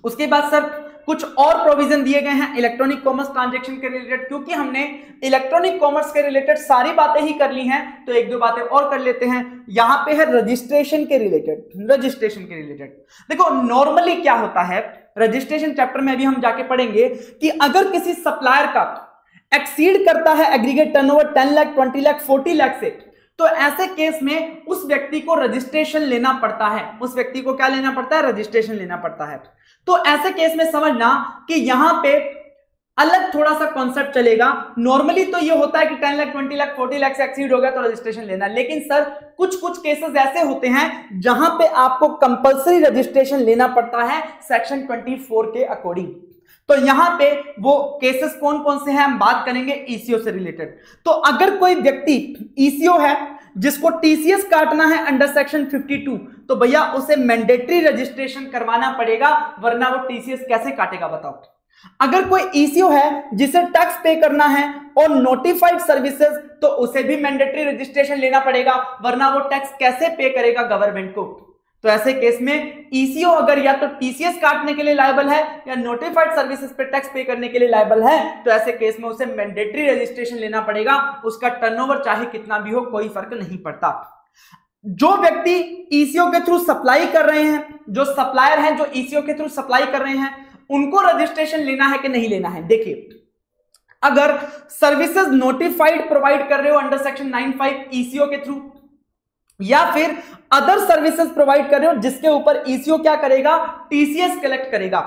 उसके बाद सर कुछ और प्रोविजन दिए गए हैं इलेक्ट्रॉनिक कॉमर्स ट्रांजैक्शन के रिलेटेड। क्योंकि हमने इलेक्ट्रॉनिक कॉमर्स के रिलेटेड सारी बातें ही कर ली हैं, तो एक दो बातें और कर लेते हैं। यहां पे है रजिस्ट्रेशन के रिलेटेड। रजिस्ट्रेशन के रिलेटेड देखो नॉर्मली क्या होता है, रजिस्ट्रेशन चैप्टर में भी हम जाके पढ़ेंगे कि अगर किसी सप्लायर का एक्सीड करता है एग्रीगेट टर्नओवर 10 लाख, 20 लाख, 40 लाख से, तो ऐसे केस में उस व्यक्ति को रजिस्ट्रेशन लेना पड़ता है। उस व्यक्ति को क्या लेना पड़ता है? रजिस्ट्रेशन लेना पड़ता है। तो ऐसे केस में समझना कि यहां पे अलग थोड़ा सा कॉन्सेप्ट चलेगा। नॉर्मली तो ये होता है कि 10 लाख 20 लाख 40 लाख से एक्सीड हो गया तो रजिस्ट्रेशन लेना, लेकिन सर कुछ कुछ केसेस ऐसे होते हैं जहां पे आपको कंपलसरी रजिस्ट्रेशन लेना पड़ता है सेक्शन 24 के अकॉर्डिंग। तो यहां पे वो केसेस कौन कौन से हैं हम बात करेंगे ईसीओ से रिलेटेड। तो अगर कोई व्यक्ति ईसीओ है जिसको टीसीएस काटना है अंडर सेक्शन 52, तो भैया उसे मैंडेटरी रजिस्ट्रेशन करवाना पड़ेगा, वरना वो टीसीएस कैसे काटेगा बताओ। अगर कोई ईसीओ है जिसे टैक्स पे करना है और नोटिफाइड सर्विसेज, तो उसे भी मैंडेटरी रजिस्ट्रेशन लेना पड़ेगा, वरना वो टैक्स कैसे पे करेगा गवर्नमेंट को। तो ऐसे केस में ईसीओ अगर या तो टीसीएस काटने के लिए लायबल है या नोटिफाइड सर्विसेज पे टैक्स पे करने के लिए लायबल है, तो ऐसे केस में उसे मैंडेटरी रजिस्ट्रेशन लेना पड़ेगा। उसका टर्नओवर चाहे कितना भी हो कोई फर्क नहीं पड़ता। जो व्यक्ति ईसीओ के थ्रू सप्लाई कर रहे हैं, जो सप्लायर हैं जो ईसीओ के थ्रू सप्लाई कर रहे हैं, उनको रजिस्ट्रेशन लेना है कि नहीं लेना है। देखिए, अगर सर्विसेज नोटिफाइड प्रोवाइड कर रहे हो अंडर सेक्शन 95 ईसीओ के थ्रू, या फिर अदर सर्विसेज प्रोवाइड कर रहे हो जिसके ऊपर ईसीओ क्या करेगा, टीसीएस कलेक्ट करेगा,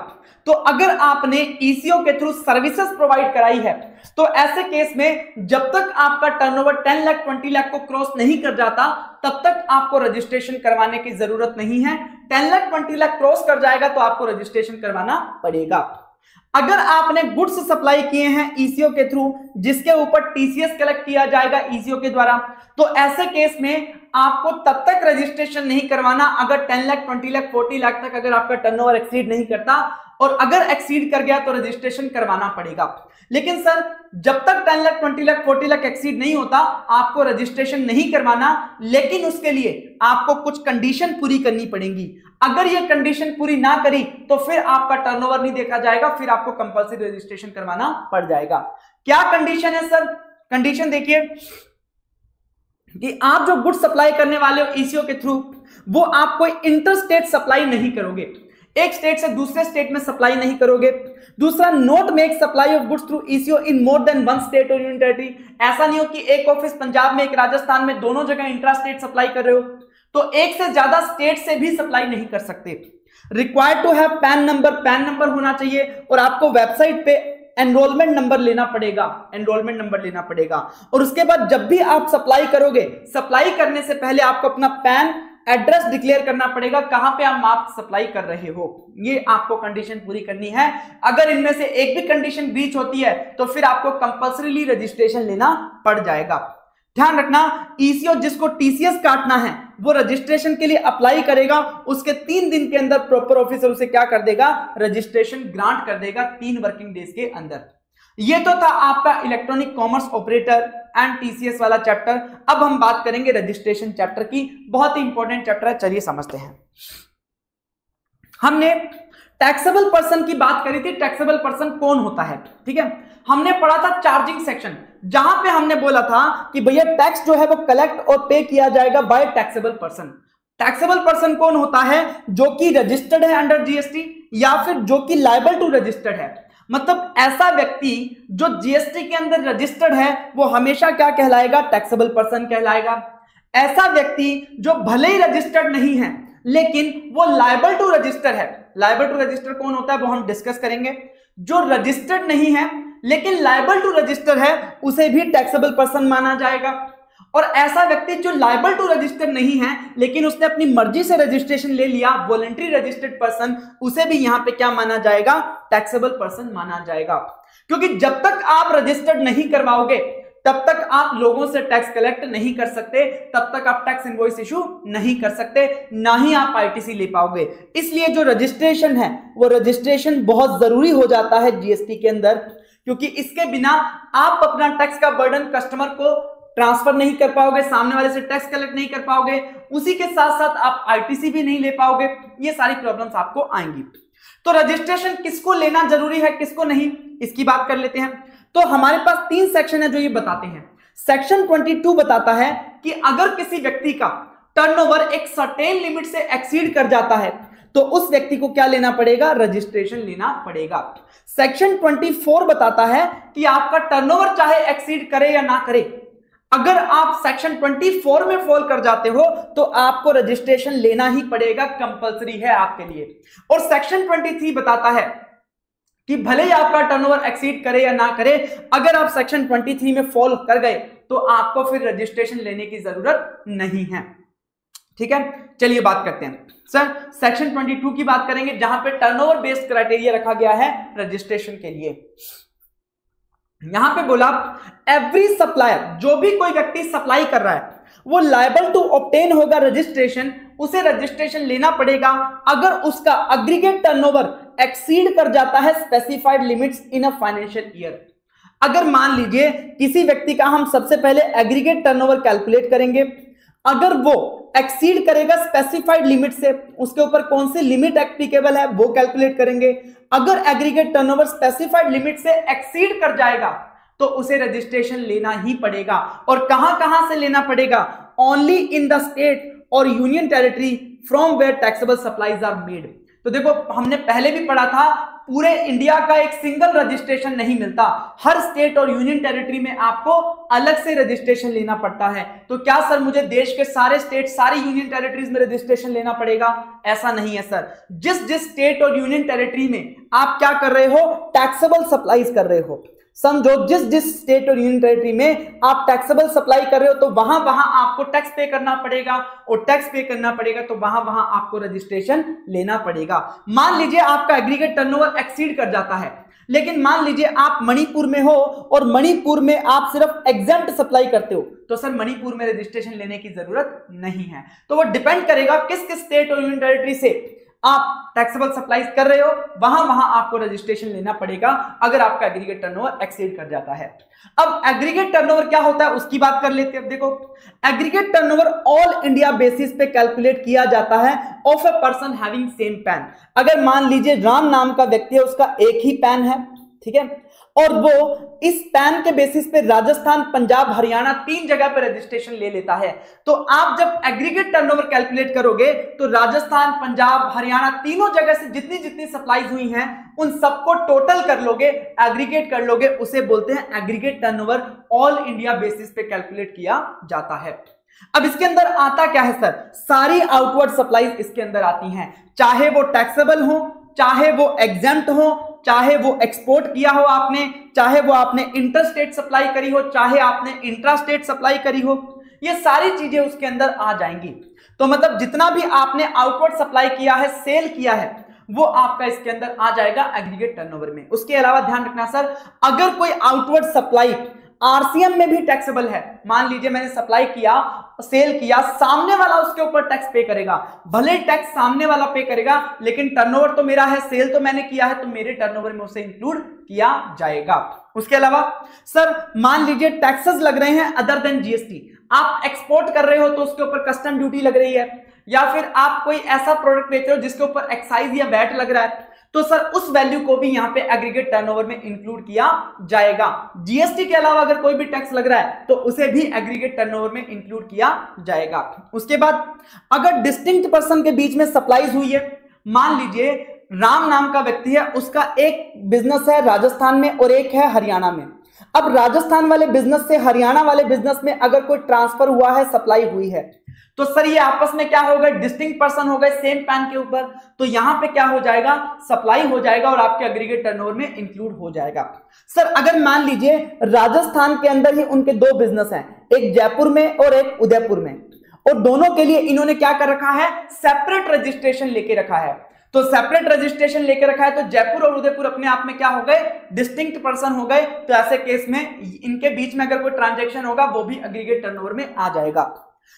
तो अगर आपने ईसीओ के थ्रू सर्विसेज प्रोवाइड कराई है, तो ऐसे केस में जब तक आपका टर्नओवर 10 लाख 20 लाख को क्रॉस नहीं कर जाता, तब तक आपको रजिस्ट्रेशन करवाने की जरूरत नहीं है। 10 लाख 20 लाख क्रॉस कर जाएगा तो आपको रजिस्ट्रेशन करवाना पड़ेगा। अगर आपने गुड्स सप्लाई किए हैं ईसीओ के थ्रू जिसके ऊपर टीसीएस कलेक्ट किया जाएगा ईसीओ के द्वारा, तो ऐसे केस में आपको तब तक रजिस्ट्रेशन नहीं करवाना अगर 10 लाख 20 लाख 40 लाख तक अगर आपका टर्नओवर एक्सीड नहीं करता, और अगर एक्सीड कर गया तो रजिस्ट्रेशन करवाना पड़ेगा। लेकिन सर जब तक 10 लाख 20 लाख 40 लाख एक्सीड नहीं होता आपको रजिस्ट्रेशन नहीं करवाना, लेकिन उसके लिए आपको कुछ कंडीशन पूरी करनी पड़ेगी। अगर ये कंडीशन पूरी ना करी तो फिर आपका टर्नओवर नहीं देखा जाएगा, फिर आपको कंपल्सरी रजिस्ट्रेशन करवाना पड़ जाएगा। क्या कंडीशन है सर? कंडीशन देखिए कि आप जो गुड्स सप्लाई करने वाले हो ईसीओ के थ्रू, वो आप कोई इंटर स्टेट सप्लाई नहीं करोगे, एक स्टेट से दूसरे स्टेट में सप्लाई नहीं करोगे। दूसरा, note make supply of goods through eco in more than one state और यूनियन टेरिटरी। ऐसा नहीं हो कि एक ऑफिस पंजाब में एक राजस्थान में, दोनों जगह इंट्रा स्टेट सप्लाई कर रहे हो, तो एक से ज्यादा स्टेट से भी सप्लाई नहीं कर सकते। Required to have PAN number, PAN number होना चाहिए, और आपको वेबसाइट पे एनरोलमेंट नंबर लेना पड़ेगा, एनरोलमेंट नंबर लेना पड़ेगा। और उसके बाद जब भी आप सप्लाई करोगे, सप्लाई करने से पहले आपको अपना पैन एड्रेस डिक्लेयर करना पड़ेगा, कहां पे आप माप सप्लाई कर रहे हो। ये आपको कंडीशन पूरी करनी है। अगर इनमें से एक भी कंडीशन ब्रीच होती है तो फिर आपको कंपल्सरीली रजिस्ट्रेशन लेना पड़ जाएगा। ध्यान रखना, ईसीओ जिसको टीसीएस काटना है वो रजिस्ट्रेशन के लिए अप्लाई करेगा, उसके 3 दिन के अंदर प्रॉपर ऑफिसर उसे क्या कर देगा, रजिस्ट्रेशन ग्रांट कर देगा 3 वर्किंग डेज के अंदर। ये तो था आपका electronic commerce operator and TCS वाला चैप्टर। अब हम बात करेंगे रजिस्ट्रेशन चैप्टर की, बहुत ही इंपॉर्टेंट चैप्टर है, चलिए समझते हैं। हमने टैक्सेबल पर्सन की बात करी थी, टैक्सेबल पर्सन कौन होता है, ठीक है। हमने पढ़ा था चार्जिंग सेक्शन, जहां पे हमने बोला था कि भैया टैक्स जो है वो कलेक्ट और पे किया जाएगा by taxable person. Taxable person कौन होता है? जो कि रजिस्टर्ड है अंडर जीएसटी, या फिर जो कि लायबल टू रजिस्टर्ड है। मतलब ऐसा व्यक्ति जो जीएसटी के अंदर रजिस्टर्ड है वो हमेशा क्या कहलाएगा, टैक्सेबल पर्सन कहलाएगा। ऐसा व्यक्ति जो भले ही रजिस्टर्ड नहीं है लेकिन वो लायबल टू रजिस्टर है। लायबल टू रजिस्टर कौन होता है वो हम डिस्कस करेंगे। जो रजिस्टर्ड नहीं है लेकिन लायबल टू रजिस्टर है उसे भी टैक्सेबल पर्सन माना जाएगा। और ऐसा व्यक्ति जो लायबल टू रजिस्टर नहीं है लेकिन उसने अपनी मर्जी से रजिस्ट्रेशन ले लिया, वॉलंटरी रजिस्टर्ड पर्सन, उसे भी यहां पे क्या माना जाएगा, टैक्सेबल पर्सन माना जाएगा। क्योंकि जब तक आप रजिस्टर्ड नहीं करवाओगे तब तक आप लोगों से टैक्स कलेक्ट नहीं कर सकते, तब तक आप टैक्स इनवॉइस इशू नहीं कर सकते, ना ही आप आईटीसी ले पाओगे। इसलिए जो रजिस्ट्रेशन है वो रजिस्ट्रेशन बहुत जरूरी हो जाता है जीएसटी के अंदर, क्योंकि इसके बिना आप अपना टैक्स का बर्डन कस्टमर को ट्रांसफर नहीं कर पाओगे, सामने वाले से टैक्स कलेक्ट नहीं कर पाओगे, उसी के साथ साथ आप आईटीसी भी नहीं ले पाओगे। ये सारी प्रॉब्लम्स आपको आएंगी। तो रजिस्ट्रेशन किसको लेना जरूरी है, किसको नहीं, इसकी बात कर लेते हैं। तो हमारे पास 3 सेक्शन है जो ये बताते हैं। सेक्शन 22 बताता है कि अगर किसी व्यक्ति का टर्नओवर एक सर्टेन लिमिट से एक्सीड कर जाता है तो उस व्यक्ति को क्या लेना पड़ेगा, रजिस्ट्रेशन लेना पड़ेगा। सेक्शन 24 बताता है कि आपका टर्नओवर चाहे एक्सीड करे या ना करे, अगर आप सेक्शन 24 में फॉल कर जाते हो तो आपको रजिस्ट्रेशन लेना ही पड़ेगा, कंपलसरी है आपके लिए। और सेक्शन 23 बताता है कि भले ही आपका टर्नओवर एक्सीड करे या ना करे, अगर आप सेक्शन 23 में फॉल कर गए तो आपको फिर रजिस्ट्रेशन लेने की जरूरत नहीं है। ठीक है, चलिए बात करते हैं सर सेक्शन 22 की बात करेंगे, जहां पे टर्नओवर बेस्ड क्राइटेरिया रखा गया है रजिस्ट्रेशन के लिए। यहां पे बोला एवरी सप्लायर, जो भी कोई व्यक्ति सप्लाई कर रहा है वो लायबल टू ऑब्टेन होगा रजिस्ट्रेशन, उसे रजिस्ट्रेशन लेना पड़ेगा अगर उसका एग्रीगेट टर्नओवर एक्सीड कर जाता है specified limits in a financial year. अगर मान लीजिए किसी व्यक्ति का हम सबसे पहले एग्रीगेट टर्नओवर कैलकुलेट करेंगे, अगर वो एक्सीड करेगा स्पेसिफाइड लिमिट से, उसके ऊपर कौन सी लिमिट एप्लीकेबल है वो कैलकुलेट करेंगे। अगर एग्रीगेट टर्नओवर स्पेसिफाइड लिमिट से एक्सीड कर जाएगा तो उसे रजिस्ट्रेशन लेना ही पड़ेगा। और कहां कहां से लेना पड़ेगा? ओनली इन द स्टेट और union territory from where taxable supplies are made. तो देखो हमने पहले भी पढ़ा था, पूरे इंडिया का एक सिंगल रजिस्ट्रेशन नहीं मिलता, हर स्टेट और यूनियन टेरिटरी में आपको अलग से रजिस्ट्रेशन लेना पड़ता है। तो क्या सर मुझे देश के सारे स्टेट सारी यूनियन टेरिटरीज में रजिस्ट्रेशन लेना पड़ेगा? ऐसा नहीं है सर। जिस जिस स्टेट और यूनियन टेरिटरी में आप क्या कर रहे हो, टैक्सेबल सप्लाईज कर रहे हो, समझो जिस जिस स्टेट और यूनियन टेरिटरी में आप टैक्सेबल सप्लाई कर रहे हो तो वहां वहां आपको टैक्स पे करना पड़ेगा, और टैक्स पे करना पड़ेगा तो वहां वहां आपको रजिस्ट्रेशन लेना पड़ेगा। मान लीजिए आपका एग्रीगेट टर्नओवर एक्सीड कर जाता है, लेकिन मान लीजिए आप मणिपुर में हो और मणिपुर में आप सिर्फ एग्जेम्प्ट सप्लाई करते हो, तो सर मणिपुर में रजिस्ट्रेशन लेने की जरूरत नहीं है। तो वो डिपेंड करेगा किस किस स्टेट और यूनियन टेरिटरी से आप टैक्सेबल सप्लाईज कर रहे हो, वहां वहां आपको रजिस्ट्रेशन लेना पड़ेगा अगर आपका एग्रीगेट टर्नओवर एक्सीड कर जाता है। अब एग्रीगेट टर्नओवर क्या होता है उसकी बात कर लेते हैं। अब देखो aggregate turnover all India basis पे कैलकुलेट किया जाता है of a person having same pan. अगर मान लीजिए राम नाम का व्यक्ति है, उसका एक ही पैन है, ठीक है, और वो इस पैन के बेसिस पे राजस्थान, पंजाब, हरियाणा 3 जगह पे रजिस्ट्रेशन ले लेता है, तो आप जब एग्रीगेट टर्नओवर कैलकुलेट करोगे तो राजस्थान, पंजाब, हरियाणा तीनों जगह से जितनी जितनी सप्लाईज हुई हैं उन सबको टोटल कर लोगे, एग्रीगेट कर लोगे, उसे बोलते हैं aggregate turnover all India basis पे कैलकुलेट किया जाता है। अब इसके अंदर आता क्या है सर? सारी आउटवर्ड सप्लाईज इसके अंदर आती हैं, चाहे वो टैक्सेबल हो, चाहे वो एग्जेम्प्ट हो, चाहे वो एक्सपोर्ट किया हो आपने, चाहे वो आपने इंटर स्टेट सप्लाई करी हो, चाहे आपने इंट्रा स्टेट सप्लाई करी हो, ये सारी चीजें उसके अंदर आ जाएंगी। तो मतलब जितना भी आपने आउटवर्ड सप्लाई किया है, सेल किया है, वो आपका इसके अंदर आ जाएगा एग्रीगेट टर्नओवर में। उसके अलावा ध्यान रखना सर, अगर कोई आउटवर्ड सप्लाई आरसीएम में भी टैक्सेबल है, मान लीजिए मैंने सप्लाई किया, सेल किया, सामने वाला उसके ऊपर टैक्स पे करेगा, भले टैक्स सामने वाला पे करेगा लेकिन टर्नओवर तो मेरा है, सेल तो मैंने किया है, तो मेरे टर्नओवर में उसे इंक्लूड किया जाएगा। उसके अलावा सर मान लीजिए टैक्सेस लग रहे हैं अदर देन जीएसटी, आप एक्सपोर्ट कर रहे हो तो उसके ऊपर कस्टम ड्यूटी लग रही है, या फिर आप कोई ऐसा प्रोडक्ट बेच रहे हो जिसके ऊपर एक्साइज या वैट लग रहा है, तो सर उस वैल्यू को भी यहां पे एग्रीगेट टर्नओवर में इंक्लूड किया जाएगा। जीएसटी के अलावा अगर कोई भी टैक्स लग रहा है तो उसे भी एग्रीगेट टर्नओवर में इंक्लूड किया जाएगा। उसके बाद अगर डिस्टिंक्ट पर्सन के बीच में सप्लाईज हुई है, मान लीजिए राम नाम का व्यक्ति है, उसका एक बिजनेस है राजस्थान में और एक है हरियाणा में। अब राजस्थान वाले बिजनेस से हरियाणा वाले बिजनेस में अगर कोई ट्रांसफर हुआ है, सप्लाई हुई है, तो सर ये आपस में क्या हो गए, डिस्टिंक्ट पर्सन हो गए सेम पैन के ऊपर, तो यहां पे क्या हो जाएगा, सप्लाई हो जाएगा और आपके एग्रीगेट टर्नओवर में इंक्लूड हो जाएगा। सर अगर मान लीजिए राजस्थान के अंदर ही उनके 2 बिजनेस हैं, एक जयपुर में और एक उदयपुर में, और दोनों के लिए इन्होंने क्या कर रखा है, सेपरेट रजिस्ट्रेशन लेके रखा है। तो सेपरेट रजिस्ट्रेशन लेके रखा है तो जयपुर और उदयपुर अपने आप में क्या हो गए, डिस्टिंक्ट पर्सन हो गए। तो ऐसे केस में इनके बीच में अगर कोई ट्रांजैक्शन होगा वो भी एग्रीगेट टर्नओवर में आ जाएगा।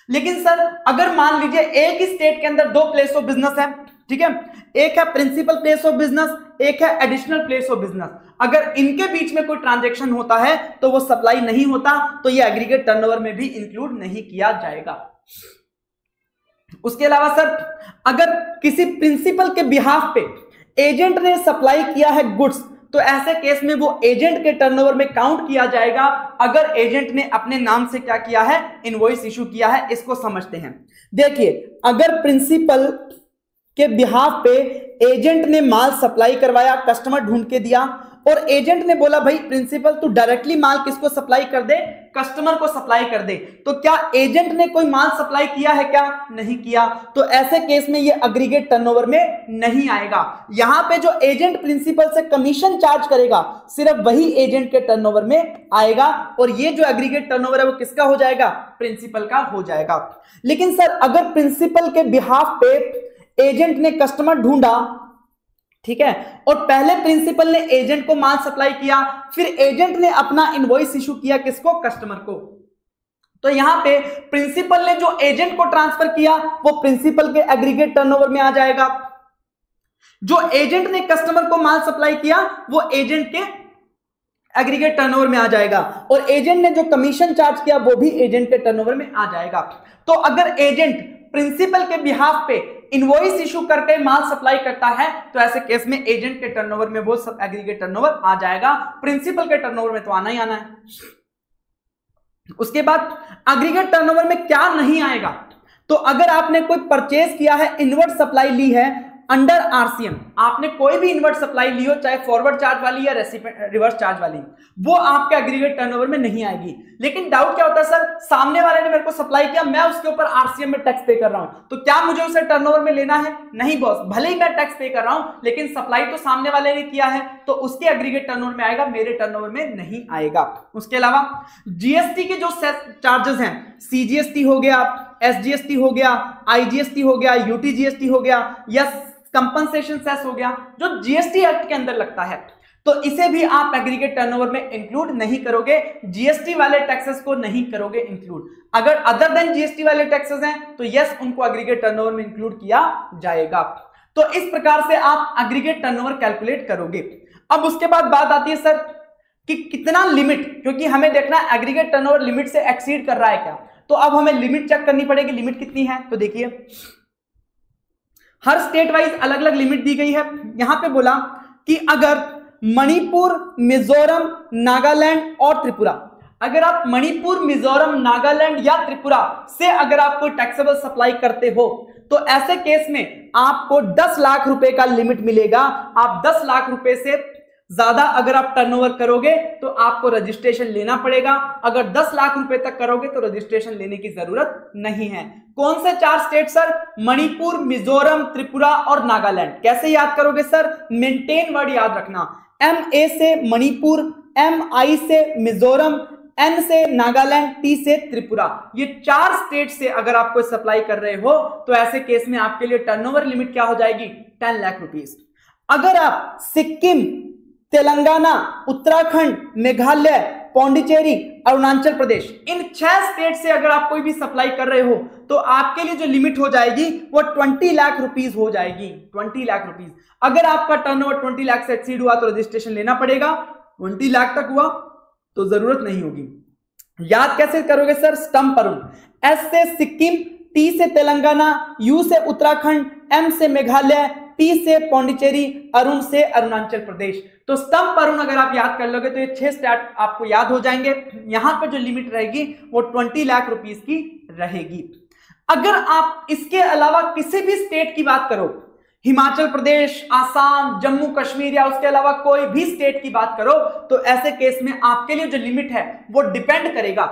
लेकिन सर अगर मान लीजिए एक ही स्टेट के अंदर 2 प्लेस ऑफ बिजनेस है, ठीक है, एक है प्रिंसिपल प्लेस ऑफ बिजनेस, एक है एडिशनल प्लेस ऑफ बिजनेस, अगर इनके बीच में कोई ट्रांजैक्शन होता है तो वो सप्लाई नहीं होता, तो ये एग्रीगेट टर्नओवर में भी इंक्लूड नहीं किया जाएगा। उसके अलावा सर अगर किसी प्रिंसिपल के बिहाफ पे एजेंट ने सप्लाई किया है गुड्स, तो ऐसे केस में वो एजेंट के टर्नओवर में काउंट किया जाएगा अगर एजेंट ने अपने नाम से क्या किया है, इनवॉइस इशू किया है। इसको समझते हैं। देखिए अगर प्रिंसिपल के बिहाफ पे एजेंट ने माल सप्लाई करवाया, कस्टमर ढूंढ के दिया, और एजेंट ने बोला भाई प्रिंसिपल तू डायरेक्टली माल किसको सप्लाई कर दे, कस्टमर को सप्लाई कर दे। तो क्या एजेंट ने कोई माल सप्लाई किया है क्या? नहीं किया। तो ऐसे केस में ये एग्रीगेट टर्नओवर में नहीं आएगा। यहां पे जो एजेंट प्रिंसिपल से कमीशन चार्ज करेगा सिर्फ वही एजेंट के टर्नओवर में आएगा, और ये जो एग्रीगेट टर्नओवर है वो किसका हो जाएगा? प्रिंसिपल का हो जाएगा। लेकिन सर अगर प्रिंसिपल के बिहाफ पे एजेंट ने कस्टमर ढूंढा, ठीक है, और पहले प्रिंसिपल ने एजेंट को माल सप्लाई किया, फिर एजेंट ने अपना इनवॉइस इशू किया किसको? कस्टमर को। तो यहां पे प्रिंसिपल ने जो एजेंट को ट्रांसफर किया वो प्रिंसिपल के एग्रीगेट टर्नओवर में आ जाएगा। जो एजेंट ने कस्टमर को माल सप्लाई किया वो एजेंट के एग्रीगेट टर्नओवर में आ जाएगा, और एजेंट ने जो कमीशन चार्ज किया वो भी एजेंट के टर्नओवर में आ जाएगा। तो अगर एजेंट प्रिंसिपल के बिहाफ पे इनवॉइस इशू करके माल सप्लाई करता है तो ऐसे केस में एजेंट के टर्नओवर में वो सब एग्रीगेट टर्नओवर आ जाएगा, प्रिंसिपल के टर्नओवर में तो आना ही आना है। उसके बाद एग्रीगेट टर्नओवर में क्या नहीं आएगा? तो अगर आपने कोई परचेज किया है, इनवर्ट सप्लाई ली है अंडर आरसीएम, आपने कोई भी इनवर्ट सप्लाई ली हो, चाहे फॉरवर्ड चार्ज वाली या रिवर्स चार्ज वाली, वो आपके एग्रीगेट टर्नओवर में नहीं आएगी। लेकिन डाउट क्या होता है सर, सामने वाले ने मेरे को सप्लाई किया, मैं उसके ऊपर आरसीएम में टैक्स पे कर रहा हूं, तो क्या मुझे उसे टर्नओवर में लेना है? नहीं बॉस, भले ही मैं टैक्स पे कर रहा हूं लेकिन सप्लाई तो सामने वाले ने किया है, तो उसके एग्रीगेट टर्नओवर में आएगा, मेरे टर्नओवर में नहीं आएगा। उसके अलावा जीएसटी के जो चार्जेस हैं, सीजीएसटी हो गया, एसजीएसटी हो गया, आईजीएसटी हो गया, यूटीजीएसटी हो गया, या कंपनसेशन सेस हो गया, जो जीएसटी एक्ट के अंदर लगता है, तो इसे भी आप एग्रीगेट टर्नओवर में इंक्लूड नहीं करोगे, जीएसटी वाले टैक्सेस को नहीं करोगे इंक्लूड। अगर अदर देन जीएसटी वाले टैक्सेस हैं तो यस, उनको एग्रीगेट टर्नओवर में इंक्लूड किया जाएगा। तो इस प्रकार से आप एग्रीगेट टर्नओवर कैलकुलेट करोगे। अब उसके बाद बात आती है सर कि कितना लिमिट, क्योंकि हमें देखना है एग्रीगेट टर्नओवर लिमिट से एक्सीड कर रहा है क्या, तो अब हमें लिमिट चेक करनी पड़ेगी, लिमिट कितनी है। तो देखिए हर स्टेट वाइज अलग अलग लिमिट दी गई है। यहां पे बोला कि अगर मणिपुर, मिजोरम, नागालैंड और त्रिपुरा, अगर आप मणिपुर, मिजोरम, नागालैंड या त्रिपुरा से अगर आप कोई टैक्सेबल सप्लाई करते हो तो ऐसे केस में आपको 10 लाख रुपए का लिमिट मिलेगा। आप 10 लाख रुपए से ज्यादा अगर आप टर्नओवर करोगे तो आपको रजिस्ट्रेशन लेना पड़ेगा। अगर 10 लाख रुपए तक करोगे तो रजिस्ट्रेशन लेने की जरूरत नहीं है। कौन से 4 स्टेट सर? मणिपुर, मिजोरम, त्रिपुरा और नागालैंड। कैसे याद करोगे सर? मेंटेन वर्ड याद रखना, MA से मणिपुर, MI से मिजोरम, N से नागालैंड, T से त्रिपुरा। ये 4 स्टेट से अगर आप कोई सप्लाई कर रहे हो तो ऐसे केस में आपके लिए टर्नओवर लिमिट क्या हो जाएगी? 10 लाख रुपीस। अगर आप सिक्किम, तेलंगाना, उत्तराखंड, मेघालय, पौंडीचेरी, अरुणाचल प्रदेश, इन 6 स्टेट से अगर आप कोई भी सप्लाई कर रहे हो तो आपके लिए जो लिमिट हो जाएगी वो 20 लाख रुपीस हो जाएगी। 20 लाख रुपीस। अगर आपका टर्नओवर 20 लाख से एक्सीड हुआ तो रजिस्ट्रेशन लेना पड़ेगा, 20 लाख तक हुआ तो जरूरत नहीं होगी। याद कैसे करोगे सर? स्टंप अरुण, S से सिक्किम, T से तेलंगाना, U से उत्तराखंड, M से मेघालय, P से पौंडीचेरी, अरुण से अरुणाचल प्रदेश। तो स्टंप अरुण अगर आप याद कर लोगे तो ये 6 स्टेट आपको याद हो जाएंगे। यहां पर जो लिमिट रहेगी वो 20 लाख रुपीस की रहेगी। अगर आप इसके अलावा किसी भी स्टेट की बात करो, हिमाचल प्रदेश, आसाम, जम्मू कश्मीर या उसके अलावा कोई भी स्टेट की बात करो, तो ऐसे केस में आपके लिए जो लिमिट है वो डिपेंड करेगा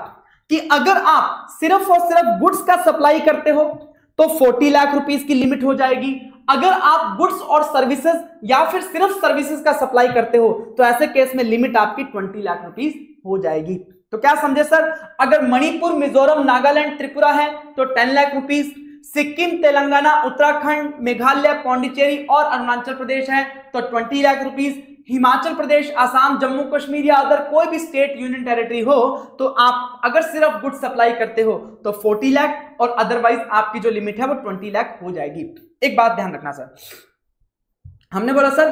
कि अगर आप सिर्फ और सिर्फ गुड्स का सप्लाई करते हो तो 40 लाख रुपीस की लिमिट हो जाएगी। अगर आप गुड्स और सर्विसेज या फिर सिर्फ सर्विसेज का सप्लाई करते हो तो ऐसे केस में लिमिट आपकी 20 लाख रुपीस हो जाएगी। तो क्या समझे सर? अगर मणिपुर, मिजोरम, नागालैंड, त्रिपुरा है तो 10 लाख रुपीस, सिक्किम, तेलंगाना, उत्तराखंड, मेघालय, पौंडीचेरी और अरुणाचल प्रदेश है तो 20 लाख रुपीस, हिमाचल प्रदेश, आसाम, जम्मू कश्मीर या अदर कोई भी स्टेट यूनियन टेरिटरी हो तो आप अगर सिर्फ गुड्स सप्लाई करते हो तो 40 लाख और अदरवाइज आपकी जो लिमिट है वो 20 लाख हो जाएगी। एक बात ध्यान रखना सर, हमने बोला सर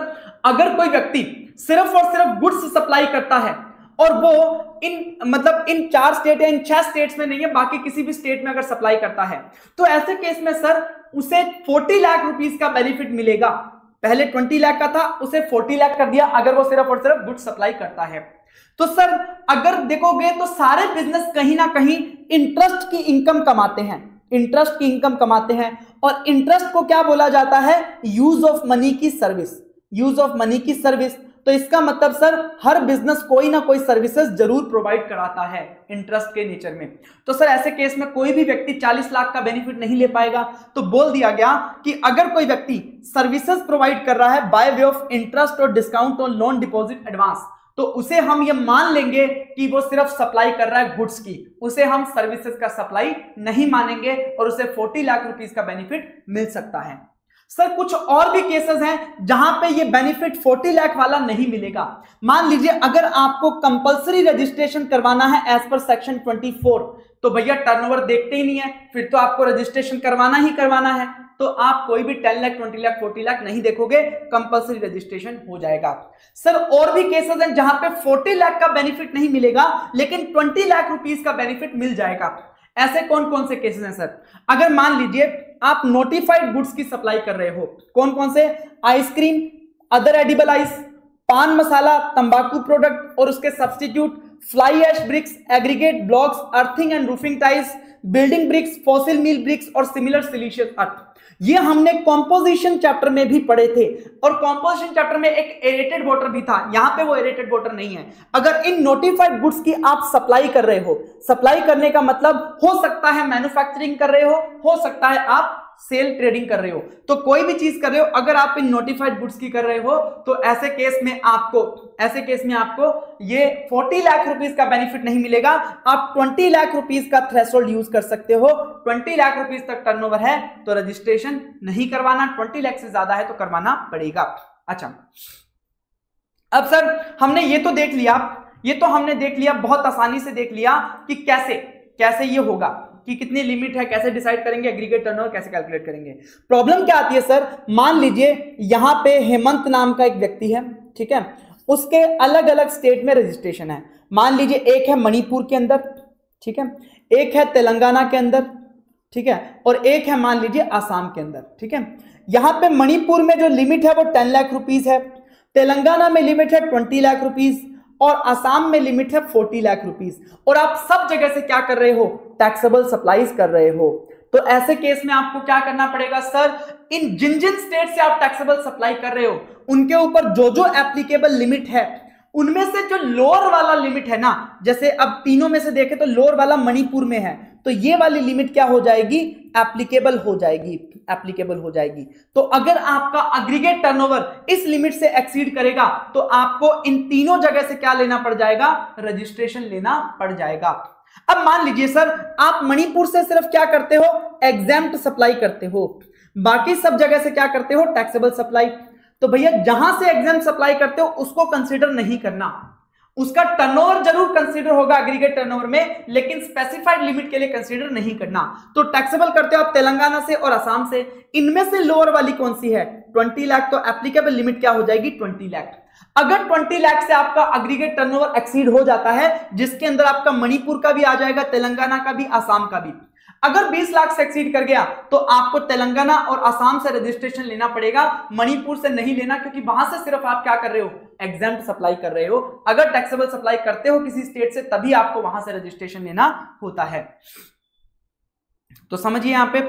अगर कोई व्यक्ति सिर्फ और सिर्फ गुड्स सप्लाई करता है और वो इन 4 स्टेट या इन 6 स्टेट्स में नहीं है, बाकी किसी भी स्टेट में अगर सप्लाई करता है तो ऐसे केस में सर उसे 40 लाख रुपीस का बेनिफिट मिलेगा। पहले 20 लाख का था, उसे 40 लाख कर दिया अगर वो सिर्फ और सिर्फ गुड्स सप्लाई करता है। तो सर अगर देखोगे तो सारे बिजनेस कहीं ना कहीं इंटरेस्ट की इनकम कमाते हैं, इंटरेस्ट की इनकम कमाते हैं, और इंटरेस्ट को क्या बोला जाता है? यूज ऑफ मनी की सर्विस, यूज ऑफ मनी की सर्विस। तो इसका मतलब सर हर बिजनेस कोई ना कोई सर्विसेज जरूर प्रोवाइड कराता है इंटरेस्ट के नेचर में। तो सर ऐसे केस में कोई भी व्यक्ति 40 लाख का बेनिफिट नहीं ले पाएगा। तो बोल दिया गया कि अगर कोई व्यक्ति सर्विसेज प्रोवाइड कर रहा है बाय वे ऑफ इंटरेस्ट और discount on loan deposit advance, तो उसे हम ये मान लेंगे कि वो सिर्फ सप्लाई कर रहा है गुड्स की, उसे हम सर्विसेज का सप्लाई नहीं मानेंगे और उसे 40 लाख रुपीस का बेनिफिट मिल सकता है। सर कुछ और भी केसेस हैं जहां पे ये बेनिफिट 40 लाख वाला नहीं मिलेगा। मान लीजिए अगर आपको कंपलसरी रजिस्ट्रेशन करवाना है एज पर सेक्शन 24, तो भैया टर्नओवर देखते ही नहीं है, फिर तो आपको रजिस्ट्रेशन करवाना ही करवाना है, तो आप कोई भी 10 लाख 20 लाख 40 लाख नहीं देखोगे, कंपलसरी रजिस्ट्रेशन हो जाएगा। सर और भी केसेस हैं जहां पे 40 लाख का बेनिफिट नहीं मिलेगा लेकिन 20 लाख रुपीस का बेनिफिट मिल जाएगा। ऐसे कौन कौन से केसेस हैं सर? अगर मान लीजिए आप नोटिफाइड गुड्स की सप्लाई कर रहे हो, कौन कौन से? आइसक्रीम, अदर एडिबल आइस, पान मसाला, तंबाकू प्रोडक्ट और उसके substitute, fly ash bricks, aggregate blocks, earthing and roofing tiles, building bricks, fossil meal bricks और सिमिलर सिलिशियस अर्थ। ये हमने कॉम्पोजिशन चैप्टर में भी पढ़े थे और कॉम्पोजिशन चैप्टर में एक एरेटेड वाटर भी था, यहां पे वो एरेटेड वाटर नहीं है। अगर इन नोटिफाइड गुड्स की आप सप्लाई कर रहे हो, सप्लाई करने का मतलब हो सकता है मैन्युफैक्चरिंग कर रहे हो सकता है आप सेल ट्रेडिंग कर रहे हो, तो कोई भी चीज कर रहे हो, अगर आप इन नोटिफाइड गुड्स की कर रहे हो तो ऐसे केस में आपको ये 40 लाख रुपीस का बेनिफिट नहीं मिलेगा। आप 20 लाख रुपीस का थ्रेशोल्ड यूज कर सकते हो। 20 लाख रुपीस तक टर्नओवर है तो रजिस्ट्रेशन नहीं करवाना, 20 लाख से ज्यादा है तो करवाना पड़ेगा। अच्छा, अब सर हमने ये तो देख लिया, बहुत आसानी से देख लिया कि कैसे ये होगा, कि कितनी लिमिट है, कैसे डिसाइड करेंगे, एग्रीगेट टर्नओवर कैसे कैलकुलेट करेंगे। प्रॉब्लम क्या आती है सर? मान लीजिए यहां पे हेमंत नाम का एक व्यक्ति है, ठीक है, उसके अलग अलग स्टेट में रजिस्ट्रेशन है। मान लीजिए एक है मणिपुर के अंदर, ठीक है, एक है तेलंगाना के अंदर, ठीक है, और एक है मान लीजिए आसाम के अंदर, ठीक है। यहां पे मणिपुर में जो लिमिट है वो 10 लाख रुपीस है, तेलंगाना में लिमिट है 20 लाख रुपीस और आसाम में लिमिट है 40 लाख रुपीस। और आप सब जगह से क्या कर रहे हो? टैक्सेबल सप्लाईज कर रहे हो। तो ऐसे केस में आपको क्या करना पड़ेगा सर? इन जिन स्टेट से आप टैक्सेबल सप्लाई कर रहे हो उनके ऊपर जो एप्लीकेबल लिमिट है, उनमें से जो लोअर वाला लिमिट है ना, जैसे अब तीनों में से देखें तो लोअर वाला मणिपुर में है, तो ये वाली लिमिट क्या हो जाएगी? एप्लीकेबल हो जाएगी। तो अगर आपका एग्रीगेट टर्नओवर इस लिमिट से एक्सीड करेगा तो आपको इन तीनों जगह से क्या लेना पड़ जाएगा? रजिस्ट्रेशन लेना पड़ जाएगा। अब मान लीजिए सर आप मणिपुर से सिर्फ क्या करते हो? एग्जेम्प्ट सप्लाई करते हो, बाकी सब जगह से क्या करते हो? Taxable supply. तो भैया जहां से एग्जेम्प्ट सप्लाई करते हो उसको कंसीडर नहीं करना, उसका टर्नओवर जरूर कंसीडर होगा एग्रीगेट टर्नओवर में, लेकिन स्पेसिफाइड लिमिट के लिए कंसीडर नहीं करना। तो टैक्सेबल करते हो आप तेलंगाना से और असम से, इनमें से लोअर वाली कौन सी है? 20 लाख। तो एप्लीकेबल लिमिट क्या हो जाएगी? 20 लाख। अगर 20 लाख से आपका एग्रीगेट टर्नओवर एक्सीड हो जाता है, जिसके अंदर आपका मणिपुर का भी आ जाएगा, तेलंगाना का भी, असम का भी, अगर 20 लाख से एक्सीड कर गया तो आपको तेलंगाना और असम से रजिस्ट्रेशन लेना पड़ेगा, मणिपुर से नहीं लेना, क्योंकि वहां से सिर्फ आप क्या कर रहे हो? एग्जेम्प्ट सप्लाई कर रहे हो। अगर टैक्सेबल सप्लाई करते हो किसी स्टेट से तभी आपको वहां से रजिस्ट्रेशन लेना होता है। तो समझिए यहां पे,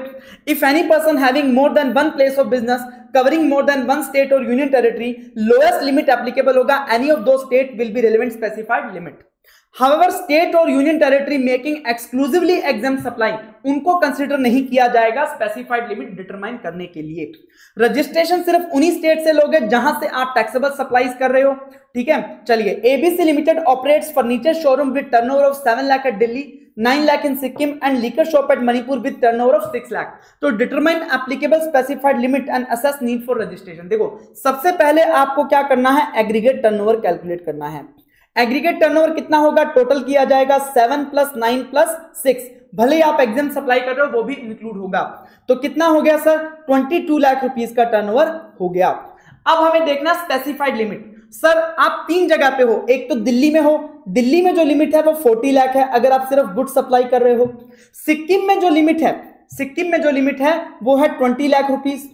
if any person having more than one place of business covering more than one state और union territory, lowest limit applicable होगा एनी ऑफ दो state will be relevant specified limit. However, state और union territory making exclusively exempt supply, उनको consider नहीं किया जाएगा specified limit determine करने के लिए। रजिस्ट्रेशन सिर्फ उन्हीं स्टेट से लोगे जहां से आप टैक्सेबल सप्लाईज कर रहे हो, ठीक है। चलिए, ABC limited operates furniture showroom with turnover of 7 lakh at Delhi, 9 lakh in Sikkim and liquor shop at Manipur with turnover of 6 lakh. तो determine applicable specified limit and assess need for registration. देखो, सबसे पहले आपको क्या करना है? एग्रीगेट टर्नओवर कैलकुलेट करना है। एग्रीगेट टर्नओवर कितना होगा? टोटल किया जाएगा 7 + 9 + 6, भले ही आप एग्जाम सप्लाई कर रहे हो वो भी इंक्लूड होगा। तो कितना हो गया सर? 22 लाख रुपीस का टर्नओवर हो गया। अब हमें देखना स्पेसिफाइड लिमिट। सर आप 3 जगह पे हो, एक तो दिल्ली में हो, दिल्ली में जो लिमिट है वो 40 लाख है अगर आप सिर्फ गुड सप्लाई कर रहे हो। सिक्किम में जो लिमिट है वो है 20 लाख रुपीस,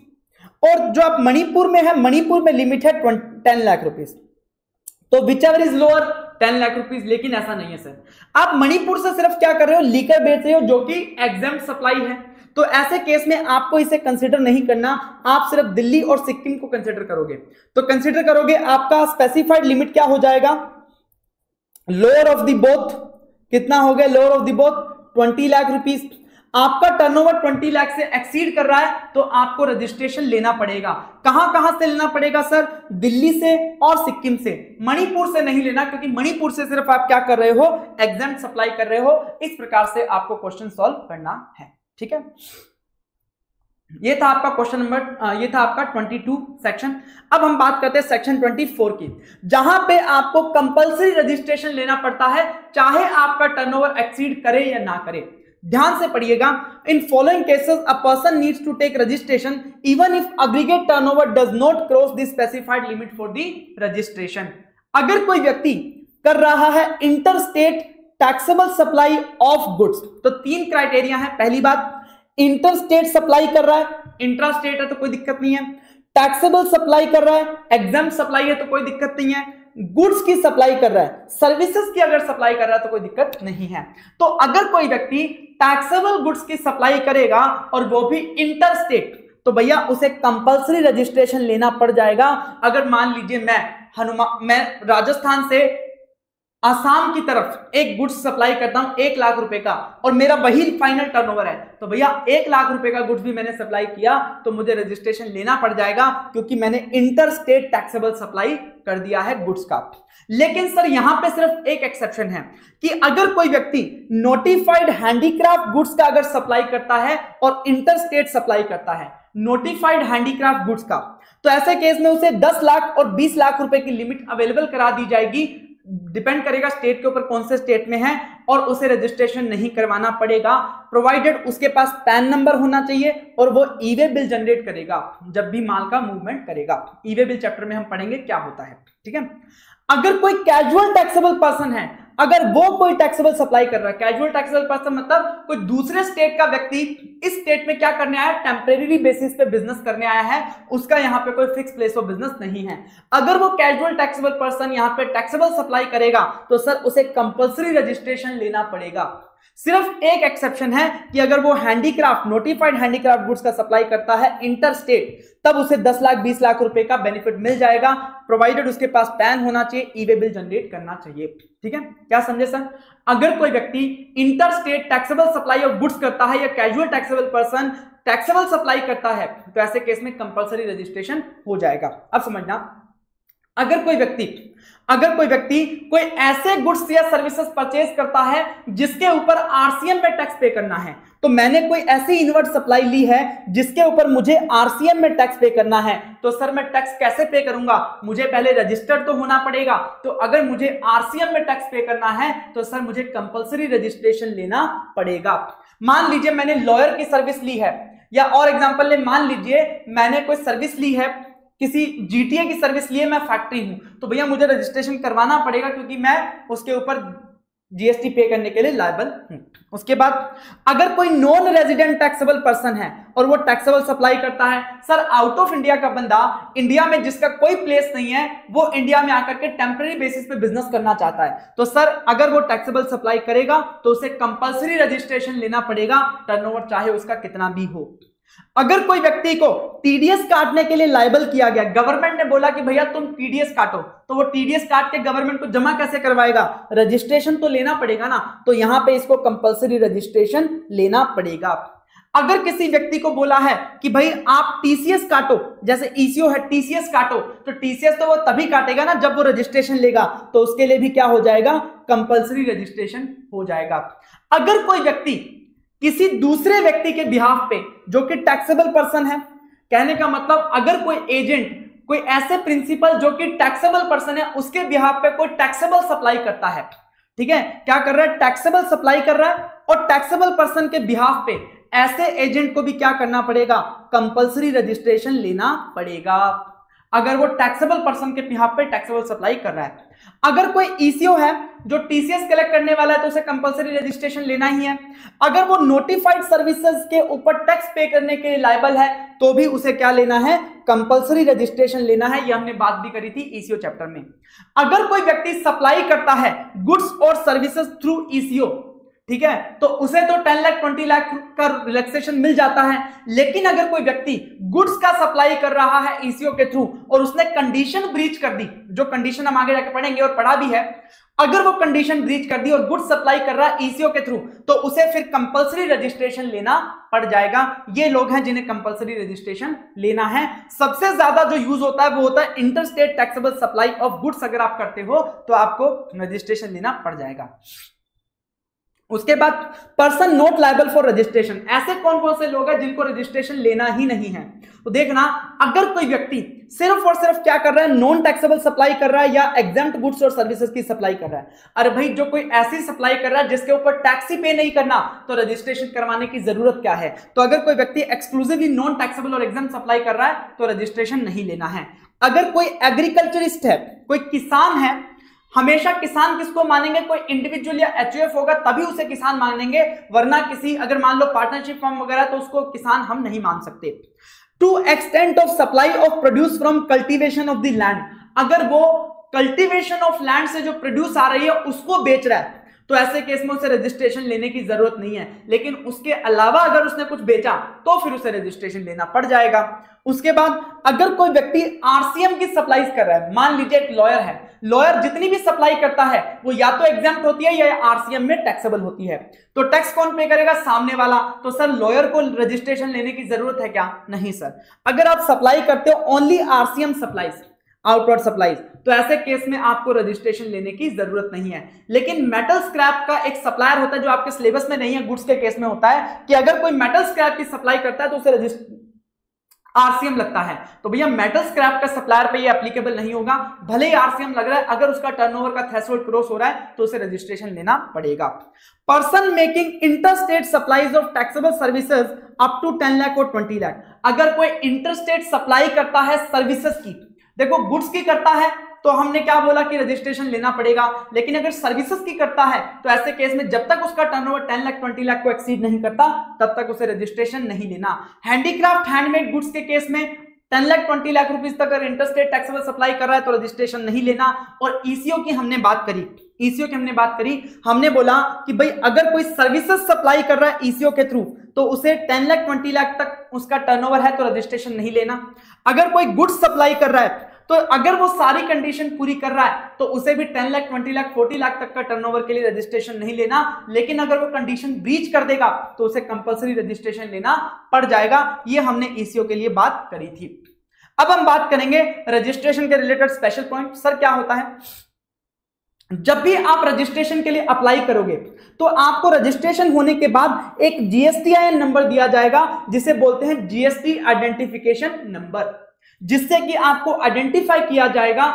और जो आप मणिपुर में है, मणिपुर में लिमिट है 10 लाख रुपीस। तो whichever is lower 10 lakh rupees, लेकिन ऐसा नहीं है सर। आप मणिपुर से सिर्फ क्या कर रहे हो? लीकर बेच रहे हो जो कि एग्जेम्प्ट सप्लाई है। तो ऐसे केस में आपको इसे कंसिडर नहीं करना, आप सिर्फ दिल्ली और सिक्किम को कंसिडर करोगे। तो कंसिडर करोगे आपका स्पेसिफाइड लिमिट क्या हो जाएगा, लोअर ऑफ द बोथ कितना हो गया, lower of the both 20 lakh rupees. आपका टर्नओवर 20 लाख से एक्सीड कर रहा है तो आपको रजिस्ट्रेशन लेना पड़ेगा। कहां से लेना पड़ेगा सर, दिल्ली से और सिक्किम से, मणिपुर से नहीं लेना, क्योंकि मणिपुर से सिर्फ आप क्या कर रहे हो, एग्जाम सप्लाई कर रहे हो। इस प्रकार से आपको क्वेश्चन सॉल्व करना है, ठीक है। ये था आपका क्वेश्चन नंबर, ये था आपका 22 सेक्शन। अब हम बात करते हैं सेक्शन 24 की, जहां पे आपको कंपल्सरी रजिस्ट्रेशन लेना पड़ता है, चाहे आपका टर्नओवर एक्सीड करे या ना करे। ध्यान से पढ़िएगा, in following cases a person needs to take registration even if aggregate turnover does not cross the specified limit for the registration. अगर कोई व्यक्ति कर रहा है inter state taxable supply of goods, तो 3 क्राइटेरिया है। पहली बात, इंटर स्टेट सप्लाई कर रहा है, इंट्रा स्टेट है तो कोई दिक्कत नहीं है, टैक्सेबल सप्लाई कर रहा है, एग्जाम सप्लाई है तो कोई दिक्कत नहीं है, गुड्स की सप्लाई कर रहा है, सर्विसेज की अगर सप्लाई कर रहा है तो कोई दिक्कत नहीं है। तो अगर कोई व्यक्ति टैक्सेबल गुड्स की सप्लाई करेगा और वो भी इंटर स्टेट, तो भैया उसे कंपल्सरी रजिस्ट्रेशन लेना पड़ जाएगा। अगर मान लीजिए मैं राजस्थान से आसाम की तरफ एक गुड्स सप्लाई करता हूं 1 लाख रुपए का, और मेरा वही फाइनल टर्नओवर है, तो भैया 1 लाख रुपए का गुड्स भी मैंने सप्लाई किया तो मुझे रजिस्ट्रेशन लेना पड़ जाएगा, क्योंकि मैंने इंटर स्टेट टैक्सेबल सप्लाई कर दिया है गुड्स का। लेकिन सर यहां पे सिर्फ एक एक्सेप्शन है कि अगर कोई व्यक्ति नोटिफाइड हैंडीक्राफ्ट गुड्स का अगर सप्लाई करता है और इंटर स्टेट सप्लाई करता है नोटिफाइड हैंडीक्राफ्ट गुड्स का, तो ऐसे केस में उसे 10 लाख और 20 लाख रुपए की लिमिट अवेलेबल करा दी जाएगी। डिपेंड करेगा स्टेट के ऊपर कौन से स्टेट में है, और उसे रजिस्ट्रेशन नहीं करवाना पड़ेगा, प्रोवाइडेड उसके पास पैन नंबर होना चाहिए और वो ई वे बिल जनरेट करेगा जब भी माल का मूवमेंट करेगा। ई वे बिल चैप्टर में हम पढ़ेंगे क्या होता है, ठीक है। अगर कोई कैजुअल टैक्सेबल पर्सन है, अगर वो कोई टैक्सेबल सप्लाई कर रहा है, कैजुअल टैक्सेबल पर्सन मतलब कोई दूसरे स्टेट का व्यक्ति इस स्टेट में क्या करने आया है, टेम्परेरी बेसिस पे बिजनेस करने आया है, उसका यहाँ पे कोई फिक्स प्लेस ऑफ बिजनेस नहीं है। अगर वो कैजुअल टैक्सेबल पर्सन यहाँ पे टैक्सेबल सप्लाई करेगा तो सर उसे कंपल्सरी रजिस्ट्रेशन लेना पड़ेगा। सिर्फ एक एक्सेप्शन है कि अगर वो हैंडीक्राफ्ट नोटिफाइड हैंडीक्राफ्ट गुड्स का सप्लाई करता है इंटर स्टेट, तब उसे 10 लाख 20 लाख रुपए का बेनिफिट मिल जाएगा, प्रोवाइडेड उसके पास पैन होना चाहिए, ई वे बिल जनरेट करना चाहिए, ठीक है। क्या समझे सर? अगर कोई व्यक्ति inter state taxable supply of goods करता है या casual taxable person taxable supply करता है तो ऐसे केस में कंपल्सरी रजिस्ट्रेशन हो जाएगा। अब समझना, अगर कोई व्यक्ति कोई ऐसे गुड्स या सर्विसेज परचेज करता है जिसके ऊपर आरसीएम में टैक्स पे करना है, तो मैंने कोई ऐसी इनवर्ट सप्लाई ली है जिसके ऊपर मुझे आरसीएम में टैक्स पे करना है, तो सर मैं टैक्स कैसे पे करूंगा? मुझे पहले रजिस्टर्ड तो होना पड़ेगा। तो अगर मुझे आरसीएम में टैक्स पे करना है तो सर मुझे कंपल्सरी रजिस्ट्रेशन लेना पड़ेगा। मान लीजिए मैंने लॉयर की सर्विस ली है, या और एग्जांपल ले, मान लीजिए मैंने कोई सर्विस ली है, किसी जीटीए की सर्विस लिए, मैं फैक्ट्री हूं, तो भैया मुझे रजिस्ट्रेशन करवाना पड़ेगा क्योंकि मैं उसके ऊपर जीएसटी पे करने के लिए लायबल हूं। उसके बाद अगर कोई नॉन रेजिडेंट टैक्सेबल पर्सन है और वो टैक्सेबल सप्लाई करता है, सर आउट ऑफ इंडिया का बंदा, इंडिया में जिसका कोई प्लेस नहीं है, वो इंडिया में आकर के टेम्परेरी बेसिस पे बिजनेस करना चाहता है, तो सर अगर वो टैक्सेबल सप्लाई करेगा तो उसे कंपल्सरी रजिस्ट्रेशन लेना पड़ेगा, टर्नओवर चाहे उसका कितना भी हो। अगर कोई व्यक्ति को टीडीएस काटने के लिए लायबल किया गया, गवर्नमेंट ने बोला कि भैया तुम टीडीएस काटो, तो वो टीडीएस काट के गवर्नमेंट को जमा कैसे करवाएगा? रजिस्ट्रेशन तो लेना पड़ेगा ना, तो यहां पे इसको कंपल्सरी रजिस्ट्रेशन लेना पड़ेगा। अगर किसी व्यक्ति को बोला है कि भाई आप टीसीएस काटो, जैसे ईसीओ है टीसीएस काटो, तो टीसीएस तो वो तभी काटेगा ना जब वो रजिस्ट्रेशन लेगा, तो उसके लिए भी क्या हो जाएगा? कंपल्सरी रजिस्ट्रेशन हो जाएगा। अगर कोई व्यक्ति किसी दूसरे व्यक्ति के बिहाफ पे जो कि टैक्सेबल पर्सन है, कहने का मतलब अगर कोई एजेंट, कोई ऐसे प्रिंसिपल जो कि टैक्सेबल पर्सन है, उसके बिहाफ पे कोई टैक्सेबल सप्लाई करता है, ठीक है, क्या कर रहा है? टैक्सेबल सप्लाई कर रहा है, और टैक्सेबल पर्सन के बिहाफ पे ऐसे एजेंट को भी क्या करना पड़ेगा? कंपल्सरी रजिस्ट्रेशन लेना पड़ेगा, अगर वो टैक्सेबल पर्सन के बिहाफ पे टैक्सेबल सप्लाई कर रहा है। अगर कोई ईसीओ है जो टीसीएस कलेक्ट करने वाला है, तो उसे कंपल्सरी रजिस्ट्रेशन लेना ही है। अगर वो नोटिफाइड सर्विसेज के ऊपर टैक्स पे करने के लिए लायबल है, तो भी उसे क्या लेना है? कंपल्सरी रजिस्ट्रेशन लेना है। ये हमने बात भी करी थी ईसीओ चैप्टर में। अगर कोई व्यक्ति सप्लाई करता है गुड्स और सर्विसेज थ्रू ईसीओ, ठीक है, तो उसे तो 10 लाख 20 लाख का रिलैक्सेशन मिल जाता है। लेकिन अगर कोई व्यक्ति गुड्स का सप्लाई कर रहा है ईसीओ के थ्रू और उसने कंडीशन ब्रीच कर दी, जो कंडीशन हम आगे जाकर पढ़ेंगे और पढ़ा भी है, अगर वो कंडीशन ब्रीच कर दी और गुड्स सप्लाई कर रहा है ईसीओ के थ्रू, तो उसे फिर कंपलसरी रजिस्ट्रेशन लेना पड़ जाएगा। ये लोग हैं जिन्हें कंपलसरी रजिस्ट्रेशन लेना है। सबसे ज्यादा जो यूज होता है वो होता है interstate taxable supply of goods. अगर आप करते हो तो आपको रजिस्ट्रेशन लेना पड़ जाएगा। उसके बाद person not liable for registration, ऐसे कौन कौन से लोग हैं जिनको रजिस्ट्रेशन लेना ही नहीं है। तो देखना, अगर कोई व्यक्ति सिर्फ और सिर्फ क्या कर रहा है, नॉन टैक्सेबल सप्लाई कर रहा है या एग्जम्प्ट गुड्स और सर्विसेज की सप्लाई कर रहा है। अरे भाई, जो कोई ऐसी सप्लाई कर रहा है जिसके ऊपर टैक्स ही पे नहीं करना, तो रजिस्ट्रेशन करवाने की जरूरत क्या है। तो अगर कोई व्यक्ति एक्सक्लूसिवली नॉन टैक्सेबल और एग्जम्प्ट सप्लाई कर रहा है तो रजिस्ट्रेशन नहीं लेना है। अगर कोई एग्रीकल्चरिस्ट है, कोई किसान है, हमेशा किसान किसको मानेंगे, कोई इंडिविजुअल या एचयूएफ होगा तभी उसे किसान मानेंगे, वरना किसी अगर मान लो पार्टनरशिप फर्म वगैरह तो उसको किसान हम नहीं मान सकते। To extent of supply of produce from cultivation of the land, अगर वो कल्टीवेशन ऑफ लैंड से जो प्रोड्यूस आ रही है उसको बेच रहा है तो ऐसे केस में उसे रजिस्ट्रेशन लेने की जरूरत नहीं है। लेकिन उसके अलावा अगर उसने कुछ बेचा तो फिर उसे रजिस्ट्रेशन लेना पड़ जाएगा। उसके बाद अगर कोई व्यक्ति आरसीएम की सप्लाई कर रहा है, मान लीजिए एक लॉयर है, लॉयर जितनी भी सप्लाई करता है वो या तो एग्जम्प्ट होती है या आरसीएम में टैक्सेबल होती है, तो टैक्स कौन पे करेगा, सामने वाला। तो सर लॉयर को रजिस्ट्रेशन लेने की जरूरत है क्या, नहीं सर। अगर आप सप्लाई करते हो only RCM supplies, outward supplies, तो ऐसे केस में आपको रजिस्ट्रेशन लेने की जरूरत नहीं है। लेकिन मेटल स्क्रैप का एक सप्लायर होता है जो आपके सिलेबस में नहीं है, गुड्स के केस में होता है कि अगर कोई मेटल स्क्रैप की सप्लाई करता है तो उसे आरसीएम लगता है। तो भैया मेटल स्क्रैप का सप्लायर पे ये एप्लीकेबल नहीं होगा, भले ही आरसीएम लग रहा है, अगर उसका टर्नओवर का थ्रेशोल्ड क्रॉस हो रहा है तो उसे रजिस्ट्रेशन लेना पड़ेगा। Person making interstate supplies of taxable services up to 10 lakh और 20 लाख, अगर कोई इंटरस्टेट सप्लाई करता है सर्विसेज की, देखो गुड्स की करता है तो हमने क्या बोला कि रजिस्ट्रेशन लेना पड़ेगा, लेकिन अगर सर्विसेज की करता है तो ऐसे केस में जब तक उसका टर्नओवर 10 लाख 20 लाख को एक्सीड नहीं करता तब तक उसे रजिस्ट्रेशन नहीं लेना। हैंडीक्राफ्ट हैंडमेड गुड्स के केस में 10 लाख 20 लाख रुपीस तक अगर इंटरस्टेट टैक्सेबल सप्लाई कर रहा है तो रजिस्ट्रेशन नहीं लेना। और ईसीओ की हमने बात करी, ईसीओ की हमने बात करी, हमने बोला कि भाई अगर कोई सर्विसेज सप्लाई कर रहा है ईसीओ के थ्रू तो उसे 10 लाख 20 लाख तक उसका टर्नओवर है तो रजिस्ट्रेशन नहीं लेना। अगर कोई गुड्स सप्लाई कर रहा है तो अगर वो सारी कंडीशन पूरी कर रहा है तो उसे भी 10 लाख 20 लाख 40 लाख तक का टर्नओवर के लिए रजिस्ट्रेशन नहीं लेना। लेकिन अगर वो कंडीशन ब्रीच कर देगा तो उसे कंपलसरी रजिस्ट्रेशन लेना पड़ जाएगा। ये हमने ईसीओ के लिए बात करी थी। अब हम बात करेंगे रजिस्ट्रेशन के रिलेटेड स्पेशल पॉइंट। सर क्या होता है, जब भी आप रजिस्ट्रेशन के लिए अप्लाई करोगे तो आपको रजिस्ट्रेशन होने के बाद एक जीएसटीआईएन नंबर दिया जाएगा जिसे बोलते हैं जीएसटी आइडेंटिफिकेशन नंबर, जिससे कि आपको आइडेंटिफाई किया जाएगा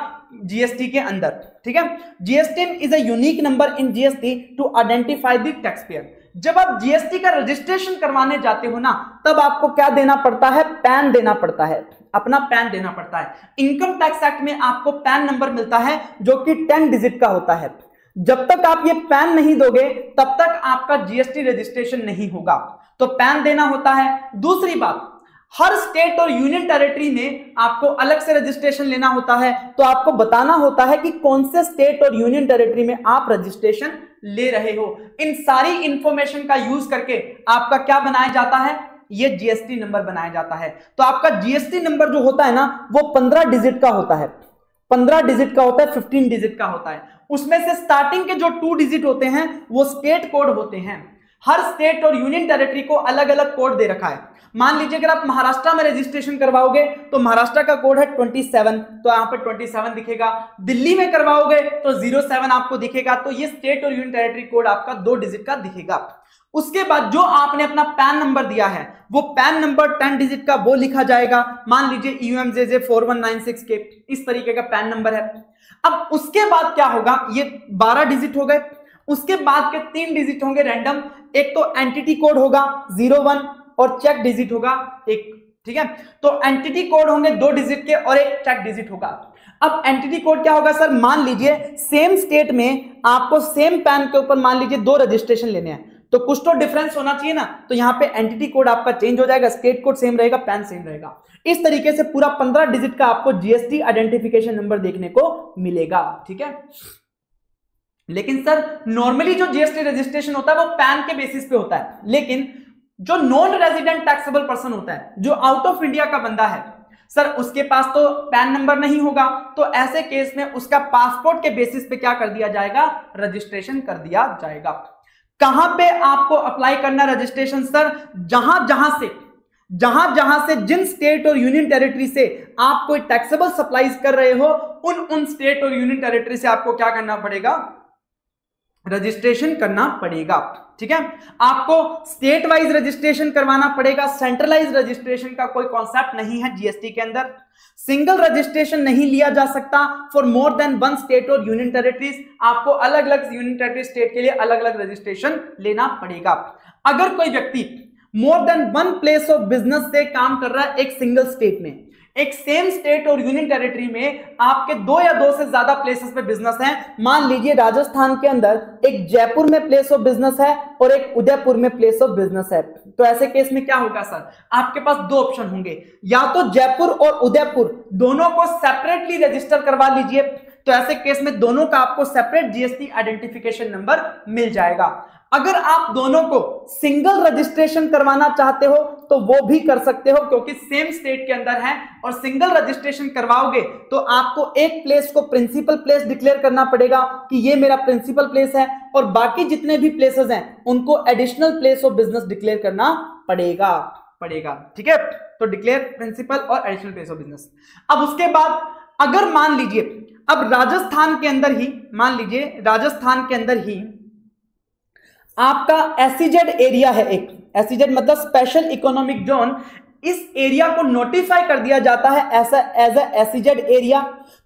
जीएसटी के अंदर। ठीक है, GST is a unique number in GST to identify the tax payer. जब आप जीएसटी का रजिस्ट्रेशन करवाने जाते हो ना तब आपको क्या देना पड़ता है, पैन देना पड़ता है, अपना पैन देना पड़ता है। इनकम टैक्स एक्ट में आपको पैन नंबर मिलता है जो कि 10 डिजिट का होता है। जब तक आप ये पैन नहीं दोगे तब तक आपका जीएसटी रजिस्ट्रेशन नहीं होगा, तो पैन देना होता है। दूसरी बात, हर स्टेट और यूनियन टेरिटरी में आपको अलग से रजिस्ट्रेशन लेना होता है, तो आपको बताना होता है कि कौन से स्टेट और यूनियन टेरिटरी में आप रजिस्ट्रेशन ले रहे हो। इन सारी इंफॉर्मेशन का यूज करके आपका क्या बनाया जाता है, ये जीएसटी नंबर बनाया जाता है। तो आपका जीएसटी नंबर जो होता है ना वो 15 डिजिट का होता है, 15 डिजिट का होता है, 15 डिजिट का होता है। उसमें से स्टार्टिंग के जो 2 डिजिट होते हैं वो स्टेट कोड होते हैं। हर स्टेट और यूनियन टेरिटरी को अलग अलग कोड दे रखा है। मान लीजिए अगर आप महाराष्ट्र में रजिस्ट्रेशन करवाओगे तो महाराष्ट्र का कोड है 27, तो यहाँ पर 27 दिखेगा। दिल्ली में करवाओगे तो 07 आपको दिखेगा। तो ये स्टेट और यूनियन टेरिटरी कोड आपका 2 डिजिट का दिखेगा। उसके बाद जो आपने अपना पैन नंबर दिया है वो पैन नंबर 10 डिजिट का वो लिखा जाएगा। मान लीजिए यूएमजेजे 4196 के इस तरीके का पैन नंबर है। अब उसके बाद क्या होगा, ये 12 डिजिट हो गए। उसके बाद के 3 डिजिट होंगे रैंडम, एक तो एंटिटी कोड होगा 01 और चेक डिजिट होगा 1। ठीक है, तो एंटिटी कोड होंगे 2 डिजिट के और एक चेक डिजिट होगा। अब एंटिटी कोड क्या होगा सर, मान लीजिए सेम स्टेट में आपको सेम पैन के ऊपर मान लीजिए 2 रजिस्ट्रेशन लेने हैं तो कुछ तो डिफरेंस होना चाहिए ना, तो यहाँ पे एंटिटी कोड आपका चेंज हो जाएगा, स्टेट कोड सेम रहेगा, पैन सेम रहेगा। इस तरीके से पूरा 15 डिजिट का आपको जीएसटी आइडेंटिफिकेशन नंबर देखने को मिलेगा। ठीक है, लेकिन सर नॉर्मली जो जीएसटी रजिस्ट्रेशन होता है वो पैन के बेसिस पे होता है, लेकिन जो नॉन रेजिडेंट टैक्सेबल पर्सन होता है, जो आउट ऑफ इंडिया का बंदा है सर, उसके पास तो पैन नंबर नहीं होगा, तो ऐसे केस में उसका पासपोर्ट के बेसिस पे क्या कर दिया जाएगा, रजिस्ट्रेशन कर दिया जाएगा। कहां पे आपको अप्लाई करना रजिस्ट्रेशन सर, जहां जहां से जिन स्टेट और यूनियन टेरिटरी से आप कोई टैक्सेबल सप्लाईज कर रहे हो, उन स्टेट और यूनियन टेरिटरी से आपको क्या करना पड़ेगा, रजिस्ट्रेशन करना पड़ेगा। ठीक है, आपको स्टेट वाइज रजिस्ट्रेशन करवाना पड़ेगा, सेंट्रलाइज रजिस्ट्रेशन का कोई कॉन्सेप्ट नहीं है जीएसटी के अंदर। सिंगल रजिस्ट्रेशन नहीं लिया जा सकता for more than one state और यूनियन टेरिटरीज, आपको अलग अलग यूनियन टेरिटरी स्टेट के लिए अलग अलग रजिस्ट्रेशन लेना पड़ेगा। अगर कोई व्यक्ति मोर than one place of business से काम कर रहा है एक सिंगल स्टेट में, एक सेम स्टेट और यूनियन टेरिटरी में आपके दो या दो से ज्यादा प्लेसेस पे बिजनेस है, मान लीजिए राजस्थान के अंदर एक जयपुर में प्लेस ऑफ बिजनेस है और एक उदयपुर में प्लेस ऑफ बिजनेस है, तो ऐसे केस में क्या होगा सर, आपके पास दो ऑप्शन होंगे, या तो जयपुर और उदयपुर दोनों को सेपरेटली रजिस्टर करवा लीजिए, तो ऐसे केस में दोनों का आपको सेपरेट जीएसटी आइडेंटिफिकेशन नंबर मिल जाएगा। अगर आप दोनों को सिंगल रजिस्ट्रेशन करवाना चाहते हो तो वो भी कर सकते हो, क्योंकि सेम स्टेट के अंदर है, और सिंगल रजिस्ट्रेशन करवाओगे तो आपको एक प्लेस को प्रिंसिपल प्लेस डिक्लेयर करना पड़ेगा कि ये मेरा प्रिंसिपल प्लेस है, और बाकी जितने भी प्लेसेस हैं उनको additional place of business declare करना पड़ेगा। ठीक है, तो डिक्लेयर प्रिंसिपल और एडिशनल प्लेस ऑफ बिजनेस। अब उसके बाद अगर मान लीजिए अब राजस्थान के अंदर ही, मान लीजिए राजस्थान के अंदर ही आपका एसईजेड एरिया है, एक एसईजेड मतलब स्पेशल इकोनॉमिक जोन, इस एरिया को नोटिफाई कर दिया जाता है ऐसा एज अ एसईजेड एरिया,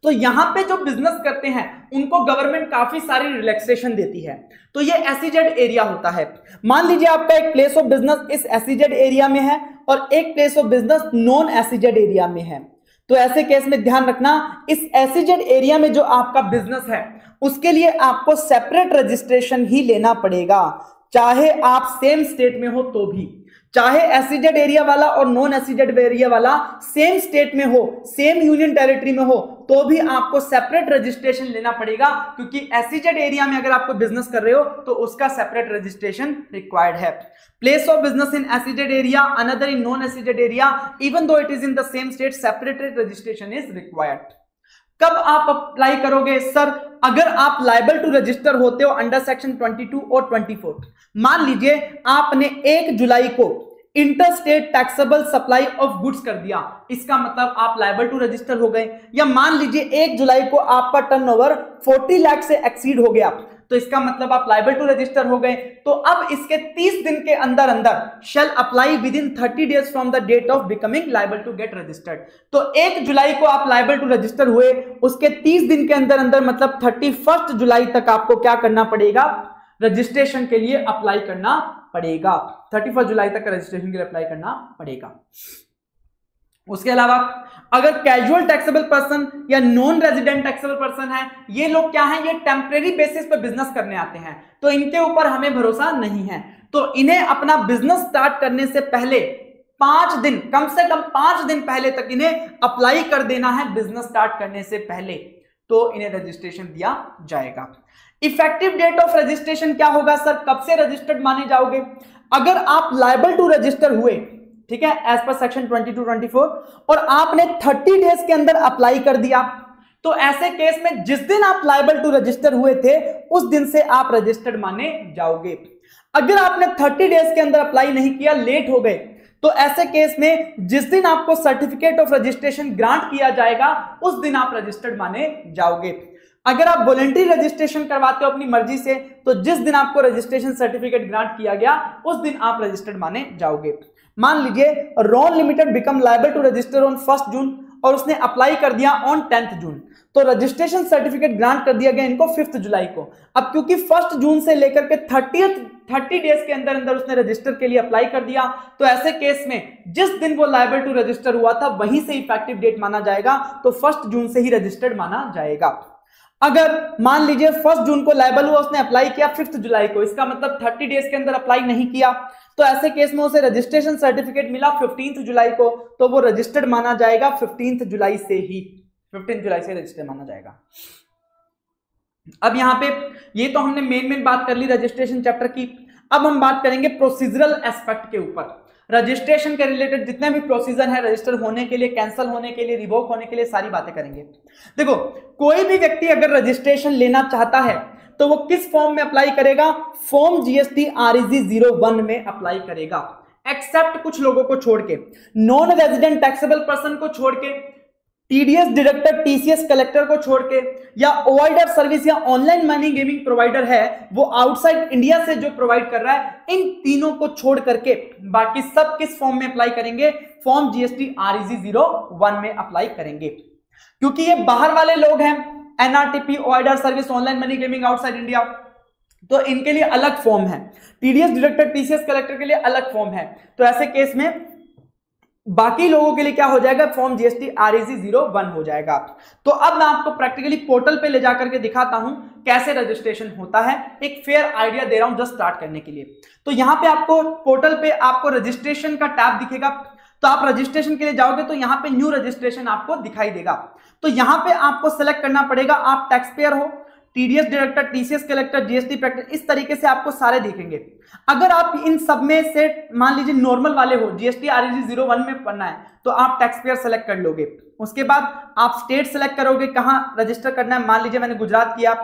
तो यहां पे जो बिजनेस करते हैं उनको गवर्नमेंट काफी सारी रिलैक्सेशन देती है, तो ये एसईजेड एरिया होता है। मान लीजिए आपका एक प्लेस ऑफ बिजनेस इस एसईजेड एरिया में है और एक place of business non SEZ area में है, तो ऐसे केस में ध्यान रखना, इस एसईजेड एरिया में जो आपका बिजनेस है उसके लिए आपको सेपरेट रजिस्ट्रेशन ही लेना पड़ेगा, चाहे आप सेम स्टेट में हो तो भी, चाहे एसईजेड एरिया वाला और नॉन एसईजेड एरिया वाला सेम स्टेट में हो, सेम यूनियन टेरिटरी में हो, तो भी आपको सेपरेट रजिस्ट्रेशन लेना पड़ेगा, क्योंकि एसईजेड एरिया में अगर आपको बिजनेस कर रहे हो तो उसका सेपरेट रजिस्ट्रेशन रिक्वायर्ड है। Place of business in SEZ area, another in non SEZ area, even though it is in the same state, separated registration is required. कब आप अप्लाई करोगे सर, अगर आप लायबल टू रजिस्टर होते हो under section 22 और 24, मान लीजिए आपने 1 जुलाई को interstate taxable supply of goods कर दिया, इसका मतलब आप लायबल टू रजिस्टर हो गए, या मान लीजिए 1 जुलाई को आपका टर्नओवर 40 लाख से एक्सीड हो गया, तो इसका मतलब आप लायबल टू रजिस्टर हो गए। तो अब इसके 30 दिन के अंदर अंदर shall apply within 30 days from the date of becoming liable to get registered, तो 1 जुलाई को आप लायबल टू रजिस्टर हुए, उसके 30 दिन के अंदर अंदर मतलब 31 जुलाई तक आपको क्या करना पड़ेगा, रजिस्ट्रेशन के लिए अप्लाई करना पड़ेगा, 31 जुलाई तक रजिस्ट्रेशन के लिए अप्लाई करना पड़ेगा। उसके अलावा अगर कैजुअल टैक्सेबल पर्सन या नॉन रेजिडेंट टैक्सेबल पर्सन है, ये लोग क्या हैं, ये टेम्परेरी बेसिस पे बिजनेस करने आते हैं, तो इनके ऊपर हमें भरोसा नहीं है, तो इन्हें अपना बिजनेस स्टार्ट करने से पहले 5 दिन, कम से कम 5 दिन पहले तक इन्हें अप्लाई कर देना है, बिजनेस स्टार्ट करने से पहले, तो इन्हें रजिस्ट्रेशन दिया जाएगा। इफेक्टिव डेट ऑफ रजिस्ट्रेशन क्या होगा सर, कब से रजिस्टर्ड माने जाओगे, अगर आप लायबल टू रजिस्टर हुए, ठीक है, एज पर सेक्शन 22-24, और आपने 30 डेज के अंदर अप्लाई कर दिया, तो ऐसे केस में जिस दिन आप लायबल टू रजिस्टर हुए थे उस दिन से आप रजिस्टर्ड माने जाओगे। अगर आपने 30 डेज के अंदर अप्लाई नहीं किया, लेट हो गए, तो ऐसे केस में जिस दिन आपको सर्टिफिकेट ऑफ रजिस्ट्रेशन ग्रांट किया जाएगा उस दिन आप रजिस्टर्ड माने जाओगे। अगर आप वॉलंटरी रजिस्ट्रेशन करवाते हो अपनी मर्जी से, तो जिस दिन आपको रजिस्ट्रेशन सर्टिफिकेट ग्रांट किया गया उस दिन आप रजिस्टर्ड माने जाओगे। मान लीजिए Ron limited become liable to register on 1 June और उसने अप्लाई कर दिया ऑन 10 जून, तो रजिस्ट्रेशन सर्टिफिकेट ग्रांट कर दिया गया इनको 5 जुलाई को। अब क्योंकि 1 जून से लेकर के 30 डेज के अंदर अंदर उसने रजिस्टर के लिए अप्लाई कर दिया, तो ऐसे केस में जिस दिन वो लायबल टू रजिस्टर हुआ था वहीं से इफेक्टिव डेट माना जाएगा, तो 1 जून से ही रजिस्टर्ड माना जाएगा। अगर मान लीजिए 1 जून को लायबल हुआ, उसने अप्लाई किया 5 जुलाई को, इसका मतलब 30 डेज के अंदर अप्लाई नहीं किया, तो ऐसे केस में उसे रजिस्ट्रेशन सर्टिफिकेट मिला 15 जुलाई को, तो वो रजिस्टर्ड माना जाएगा 15 जुलाई से ही, 15 जुलाई से रजिस्टर्ड माना जाएगा। अब यहाँ पे ये तो हमने मेन बात कर ली रजिस्ट्रेशन चैप्टर की। अब हम बात करेंगे प्रोसीजरल एस्पेक्ट के ऊपर। रजिस्ट्रेशन के रिलेटेड जितने भी प्रोसीजर है रजिस्टर होने के लिए, कैंसिल होने के लिए, रिवोक होने के लिए, सारी बातें करेंगे। देखो, कोई भी व्यक्ति अगर रजिस्ट्रेशन लेना चाहता है तो वो किस फॉर्म में अप्लाई करेगा? फॉर्म जीएसटी REG 01 में अप्लाई करेगा, एक्सेप्ट कुछ लोगों को छोड़ के, नॉन रेजिडेंट टैक्सेबल पर्सन को छोड़ के, टीडीएस डिडक्टर, टीसीएस कलेक्टर को छोड़ के, या ओवाइडर सर्विस या ऑनलाइन मनी गेमिंग प्रोवाइडर है वो आउटसाइड इंडिया से जो प्रोवाइड कर रहा है, इन तीनों को छोड़ करके बाकी सब किस फॉर्म में अप्लाई करेंगे? फॉर्म जीएसटी REG 01 में अप्लाई करेंगे। क्योंकि ये बाहर वाले लोग हैं, NRTP, OIDAR service, online money gaming outside India, तो इनके लिए अलग फॉर्म है। टीडीएस डिडक्टर, टीसीएस कलेक्टर के लिए अलग फॉर्म है। तो ऐसे केस में बाकी लोगों के लिए क्या हो जाएगा? फॉर्म जीएसटी REG 01 हो जाएगा। तो अब मैं आपको प्रैक्टिकली पोर्टल पे ले जाकर के दिखाता हूं कैसे रजिस्ट्रेशन होता है, एक फेयर आइडिया दे रहा हूं जस्ट स्टार्ट करने के लिए। तो यहां पे आपको पोर्टल पे आपको रजिस्ट्रेशन का टैब दिखेगा, तो आप रजिस्ट्रेशन के लिए जाओगे तो यहां पे न्यू रजिस्ट्रेशन आपको दिखाई देगा। तो यहां पे आपको सेलेक्ट करना पड़ेगा आप टैक्स पेयर हो, TDS deductor, TCS collector, GST practice, इस तरीके से आपको सारे दिखेंगे। अगर आप इन सब में से मान लीजिए नॉर्मल वाले हो, जीएसटी REG 01 में पढ़ना है, तो आप टैक्स पेयर सेलेक्ट कर लोगे। उसके बाद आप स्टेट सेलेक्ट करोगे कहां रजिस्टर करना है, मान लीजिए मैंने गुजरात किया।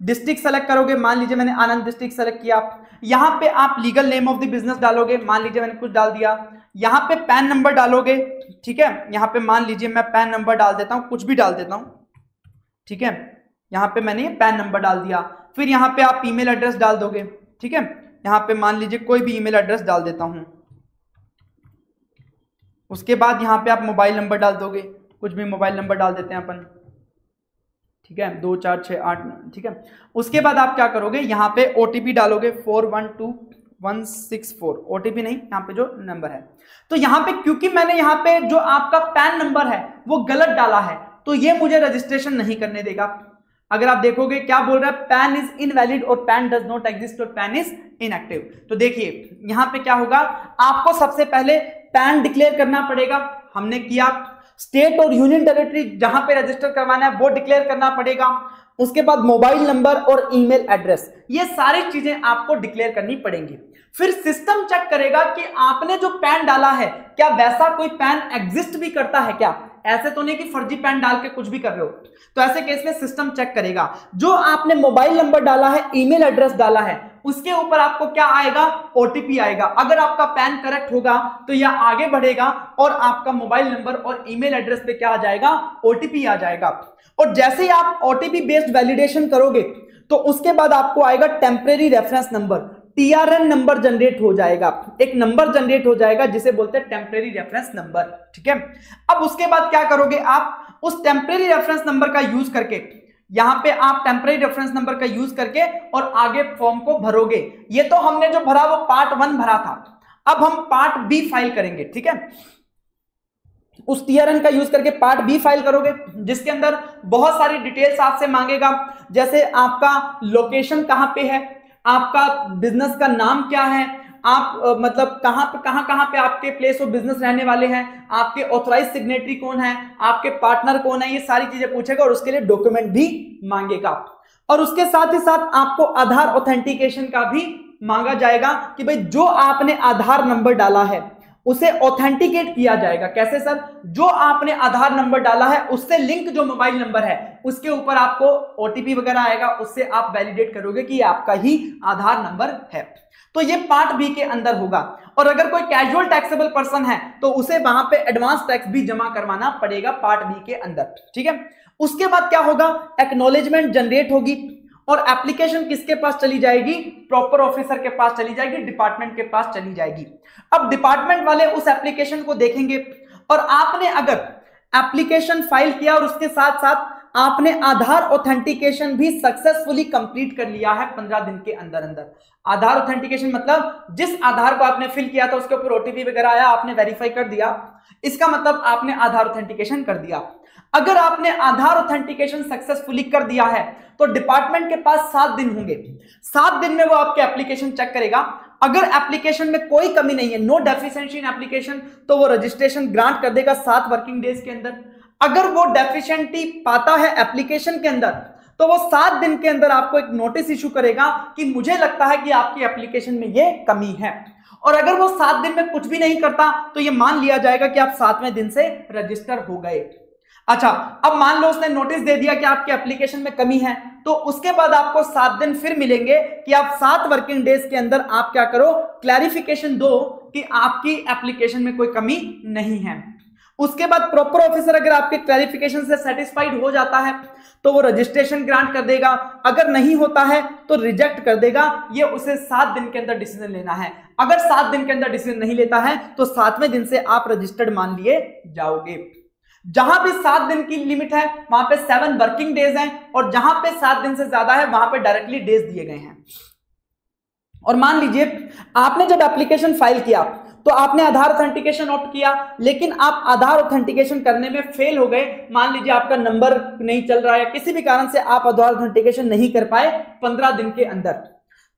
डिस्ट्रिक्ट सेलेक्ट करोगे, मान लीजिए मैंने आनंद डिस्ट्रिक्ट सेलेक्ट किया। यहां पे आप legal name of the business डालोगे, मान लीजिए मैंने कुछ डाल दिया। यहां पे पैन नंबर डालोगे, ठीक है, यहां पे मान लीजिए मैं पैन नंबर डाल देता हूं, कुछ भी डाल देता हूं, ठीक है, यहां पे मैंने पैन नंबर डाल दिया। फिर यहां पे आप ईमेल एड्रेस डाल दोगे, ठीक है, यहां पे मान लीजिए कोई भी ईमेल एड्रेस डाल देता हूं। उसके बाद यहां पे आप मोबाइल नंबर डाल दोगे, कुछ भी मोबाइल नंबर डाल देते हैं अपन, ठीक है, 24689, ठीक है। उसके बाद आप क्या करोगे, यहां पे ओटीपी डालोगे 412164, ओटीपी नहीं, यहां पे जो नंबर है। तो यहां पे क्योंकि मैंने यहां पे जो आपका पैन नंबर है वो गलत डाला है, तो ये मुझे रजिस्ट्रेशन नहीं करने देगा। अगर आप देखोगे क्या बोल रहा है, पैन इज इनवैलिड और पैन डज नॉट एग्जिस्ट और पैन इज इनएक्टिव। तो देखिए यहां पे क्या होगा, आपको सबसे पहले पैन डिक्लेयर करना पड़ेगा, हमने किया। स्टेट और यूनियन टेरिटरी जहां पे रजिस्टर करवाना है वो डिक्लेयर करना पड़ेगा। उसके बाद मोबाइल नंबर और ईमेल एड्रेस, ये सारी चीजें आपको डिक्लेयर करनी पड़ेंगी। फिर सिस्टम चेक करेगा कि आपने जो पैन डाला है क्या वैसा कोई पैन एग्जिस्ट भी करता है क्या, ऐसे तो नहीं कि फर्जी पैन डाल के कुछ भी कर रहे हो। तो ऐसे केस में सिस्टम चेक करेगा, जो आपने मोबाइल नंबर डाला है, ईमेल एड्रेस डाला है, उसके ऊपर आपको क्या आएगा, ओटीपी आएगा। अगर आपका पैन करेक्ट होगा तो यह आगे बढ़ेगा और आपका मोबाइल नंबर और ईमेल एड्रेस पे क्या आ जाएगा, ओटीपी आ जाएगा। और जैसे ही आप ओटीपी बेस्ड वैलिडेशन करोगे तो उसके बाद आपको आएगा temporary reference number, TRN number generate हो जाएगा, एक नंबर जनरेट हो जाएगा जिसे बोलते हैं टेम्परेरी रेफरेंस नंबर, ठीक है। अब उसके बाद क्या करोगे, आप उस टेम्परेरी रेफरेंस नंबर का यूज करके, यहां पे आप टेम्परेरी रेफरेंस नंबर का यूज करके और आगे फॉर्म को भरोगे। ये तो हमने जो भरा वो पार्ट 1 भरा था, अब हम पार्ट बी फाइल करेंगे, ठीक है। उस टीआरएन का यूज करके पार्ट बी फाइल करोगे, जिसके अंदर बहुत सारी डिटेल्स आपसे मांगेगा, जैसे आपका लोकेशन कहां पे है, आपका बिजनेस का नाम क्या है, आप मतलब कहां पे आपके प्लेस ऑफ बिजनेस रहने वाले हैं, आपके ऑथराइज सिग्नेटरी कौन है, आपके पार्टनर कौन है, ये सारी चीजें पूछेगा और उसके लिए डॉक्यूमेंट भी मांगेगा। और उसके साथ ही साथ आपको आधार ऑथेंटिकेशन का भी मांगा जाएगा कि भाई जो आपने आधार नंबर डाला है उसे ऑथेंटिकेट किया जाएगा। कैसे सर, जो आपने आधार नंबर डाला है उससे लिंक जो मोबाइल नंबर है उसके ऊपर आपको ओटीपी वगैरह आएगा, उससे आप वैलिडेट करोगे कि ये आपका ही आधार नंबर है। तो ये पार्ट बी के अंदर होगा। और अगर कोई कैजुअल टैक्सेबल पर्सन है तो उसे वहां पे एडवांस टैक्स भी जमा करवाना पड़ेगा पार्ट बी के अंदर, ठीक है। उसके बाद क्या होगा, एक्नॉलेजमेंट जनरेट होगी और एप्लीकेशन किसके पास चली जाएगी, प्रॉपर ऑफिसर के पास चली जाएगी, डिपार्टमेंट के पास चली जाएगी। अब डिपार्टमेंट वाले उस एप्लीकेशन को देखेंगे और आपने अगर एप्लीकेशन फाइल किया और उसके साथ साथ आपने आधार ऑथेंटिकेशन भी सक्सेसफुली कंप्लीट कर लिया है 15 दिन के अंदर अंदर। आधार ऑथेंटिकेशन मतलब जिस आधार को आपने फिल किया था उसके ऊपर ओटीपी वगैरह आया, आपने वेरीफाई कर दिया, इसका मतलब आपने आधार ऑथेंटिकेशन कर दिया। अगर आपने आधार ऑथेंटिकेशन सक्सेसफुली कर दिया है तो डिपार्टमेंट के पास 7 दिन होंगे, 7 दिन में वो आपके एप्लीकेशन चेक करेगा। अगर एप्लीकेशन में कोई कमी नहीं है, नो डेफिशिएंसी इन एप्लीकेशन, तो वो रजिस्ट्रेशन ग्रांट कर देगा 7 वर्किंग डेज के अंदर। अगर वो डेफिशिएंसी पाता है एप्लीकेशन के अंदर तो वो 7 दिन के अंदर आपको एक नोटिस इशू करेगा कि मुझे लगता है कि आपकी एप्लीकेशन में ये कमी है। और अगर वो 7 दिन में कुछ भी नहीं करता तो ये मान लिया जाएगा कि आप 7वें दिन से रजिस्टर हो गए। अच्छा, अब मान लो उसने नोटिस दे दिया कि आपके एप्लीकेशन में कमी है, तो उसके बाद आपको 7 दिन फिर मिलेंगे कि आप 7 वर्किंग डेज के अंदर आप क्या करो, क्लैरिफिकेशन दो कि आपकी एप्लीकेशन में कोई कमी नहीं है। उसके बाद प्रॉपर ऑफिसर अगर आपके क्लैरिफिकेशन से सेटिस्फाइड हो जाता है तो वो रजिस्ट्रेशन ग्रांट कर देगा, अगर नहीं होता है तो रिजेक्ट कर देगा। ये उसे 7 दिन के अंदर डिसीजन लेना है। अगर 7 दिन के अंदर डिसीजन नहीं लेता है तो 7वें दिन से आप रजिस्टर्ड मान लिए जाओगे। जहां पे 7 दिन की लिमिट है वहां पे 7 वर्किंग डेज हैं, और जहां पे 7 दिन से ज्यादा है वहां पे डायरेक्टली डेज दिए गए हैं। और मान लीजिए आपने जब एप्लीकेशन फाइल किया तो आपने आधार ऑथेंटिकेशन ऑप्ट किया, लेकिन आप आधार ऑथेंटिकेशन करने में फेल हो गए। मान लीजिए आपका नंबर नहीं चल रहा है, किसी भी कारण से आप आधार ऑथेंटिकेशन नहीं कर पाए 15 दिन के अंदर,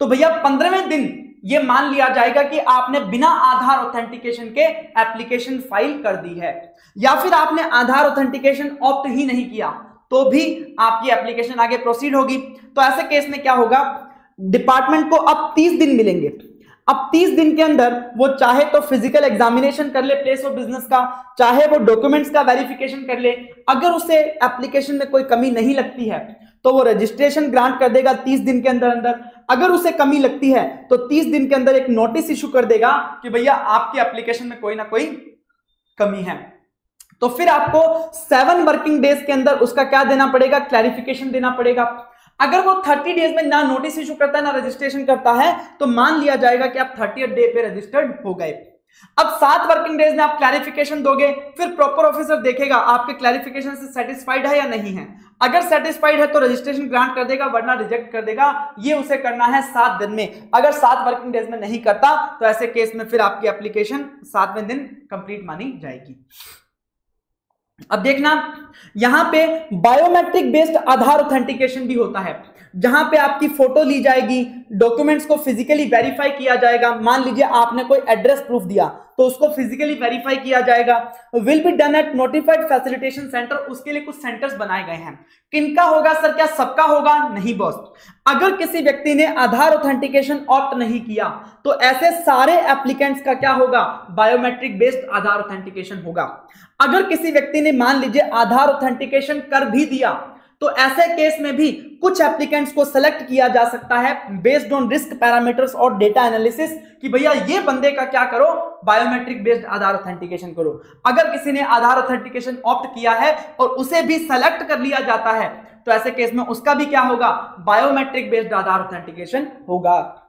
तो भैया 15वें दिन ये मान लिया जाएगा कि आपने बिना आधार ऑथेंटिकेशन के एप्लीकेशन फाइल कर दी है, या फिर आपने आधार ऑथेंटिकेशन ऑप्ट ही नहीं किया तो भी आपकी एप्लीकेशन आगे प्रोसीड होगी। तो ऐसे केस में क्या होगा, डिपार्टमेंट को अब 30 दिन मिलेंगे। अब 30 दिन के अंदर वो चाहे तो फिजिकल एग्जामिनेशन कर ले प्लेस ऑफ बिजनेस का, चाहे वो डॉक्यूमेंट्स का वेरिफिकेशन कर ले। अगर उसे एप्लीकेशन में कोई कमी नहीं लगती है तो वो रजिस्ट्रेशन ग्रांट कर देगा 30 दिन के अंदर अंदर। अगर उसे कमी लगती है तो 30 दिन के अंदर एक नोटिस इशू कर देगा कि भैया आपकी एप्लीकेशन में कोई ना कोई कमी है। तो फिर आपको 7 वर्किंग डेज के अंदर उसका क्या देना पड़ेगा, क्लैरिफिकेशन देना पड़ेगा। अगर वो 30 डेज में ना नोटिस इशू करता है ना रजिस्ट्रेशन करता है तो मान लिया जाएगा कि आप 30th डे पे रजिस्टर्ड हो गए। अब 7 वर्किंग डेज में आप क्लैरिफिकेशन दोगे, फिर प्रॉपर ऑफिसर देखेगा आपके क्लैरिफिकेशन से सेटिस्फाइड है या नहीं है। अगर सेटिस्फाइड है तो रजिस्ट्रेशन ग्रांट कर देगा, वरना रिजेक्ट कर देगा। ये उसे करना है 7 दिन में। अगर 7 वर्किंग डेज में नहीं करता तो ऐसे केस में फिर आपकी एप्लीकेशन 7वें दिन कंप्लीट मानी जाएगी। अब देखना, यहां पे बायोमेट्रिक बेस्ड आधार ऑथेंटिकेशन भी होता है, जहां पे आपकी फोटो ली जाएगी, डॉक्यूमेंट्स को फिजिकली वेरीफाई किया जाएगा। मान लीजिए आपने कोई एड्रेस प्रूफ दिया तो उसको फिजिकली वेरीफाई किया जाएगा। Will be done at notified facilitation centre, उसके लिए कुछ सेंटर्स बनाए गए हैं। किनका होगा सर, क्या सबका होगा? नहीं बॉस, अगर किसी व्यक्ति ने आधार ऑथेंटिकेशन ऑप्ट नहीं किया तो ऐसे सारे एप्लीकेंट्स का क्या होगा, बायोमेट्रिक बेस्ड आधार ऑथेंटिकेशन होगा। अगर किसी व्यक्ति ने मान लीजिए आधार ऑथेंटिकेशन कर भी दिया तो ऐसे केस में भी कुछ एप्लीकेंट्स को सेलेक्ट किया जा सकता है बेस्ड ऑन रिस्क पैरामीटर्स और डेटा एनालिसिस कि भैया ये बंदे का क्या करो, बायोमेट्रिक बेस्ड आधार ऑथेंटिकेशन करो। अगर किसी ने आधार ऑथेंटिकेशन ऑप्ट किया है और उसे भी सेलेक्ट कर लिया जाता है तो ऐसे केस में उसका भी क्या होगा, बायोमेट्रिक बेस्ड आधार ऑथेंटिकेशन होगा।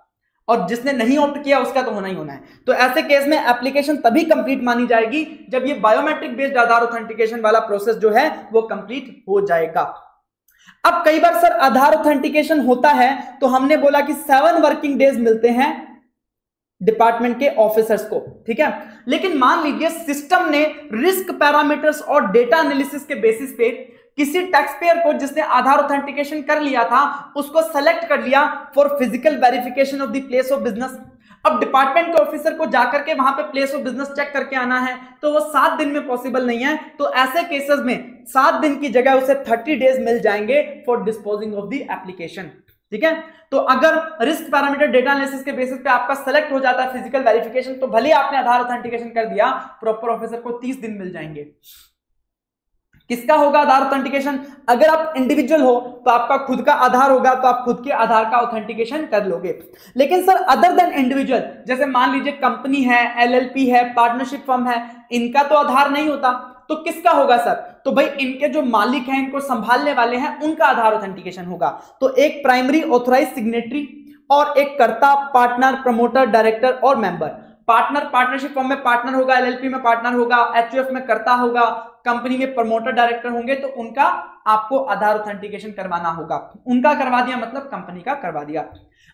और जिसने नहीं ऑप्ट किया उसका तो होना ही होना है। तो ऐसे केस में एप्लीकेशन तभी कंप्लीट मानी जाएगी जब ये बायोमेट्रिक बेस्ड आधार ऑथेंटिकेशन वाला प्रोसेस जो है वो कंप्लीट हो जाएगा। अब कई बार सर आधार ऑथेंटिकेशन होता है तो हमने बोला कि 7 वर्किंग डेज मिलते हैं डिपार्टमेंट के ऑफिसर्स को, ठीक है। लेकिन मान लीजिए सिस्टम ने रिस्क पैरामीटर्स और डेटा एनालिसिस के बेसिस पे किसी टैक्स पेयर को जिसने आधार ऑथेंटिकेशन कर लिया था उसको सेलेक्ट कर लिया for physical verification of the place of business. अब डिपार्टमेंट के ऑफिसर को जाकर के वहां पे प्लेस ऑफ बिजनेस चेक करके आना है तो वो 7 दिन में पॉसिबल नहीं है। तो ऐसे केसेस में 7 दिन की जगह उसे 30 डेज मिल जाएंगे for disposing of the application, ठीक है। तो अगर रिस्क पैरामीटर डेटा एनालिसिस के बेसिस पे आपका सेलेक्ट हो जाता है फिजिकल वेरिफिकेशन तो भले आपने आधार ऑथेंटिकेशन कर दिया, प्रॉपर ऑफिसर को 30 दिन मिल जाएंगे। किसका होगा आधार ऑथेंटिकेशन? अगर आप इंडिविजुअल हो तो आपका खुद का आधार होगा तो आप खुद के आधार का ऑथेंटिकेशन कर लोगे। लेकिन सर अदर देन इंडिविजुअल, जैसे मान लीजिए कंपनी है, एलएलपी है, पार्टनरशिप फर्म है, इनका तो आधार नहीं होता तो किसका होगा सर? तो भाई इनके जो मालिक हैं, इनको संभालने वाले हैं, उनका आधार ऑथेंटिकेशन होगा। तो एक प्राइमरी ऑथराइज सिग्नेटरी और एक कर्ता, पार्टनर, प्रमोटर, डायरेक्टर और मेंबर। पार्टनर पार्टनरशिप फॉर्म में पार्टनर होगा, एलएलपी में पार्टनर होगा, एचयूएफ में कर्ता होगा, कंपनी में प्रमोटर डायरेक्टर होंगे, तो उनका आपको आधार ऑथेंटिकेशन करवाना होगा। उनका करवा दिया मतलब कंपनी का करवा दिया।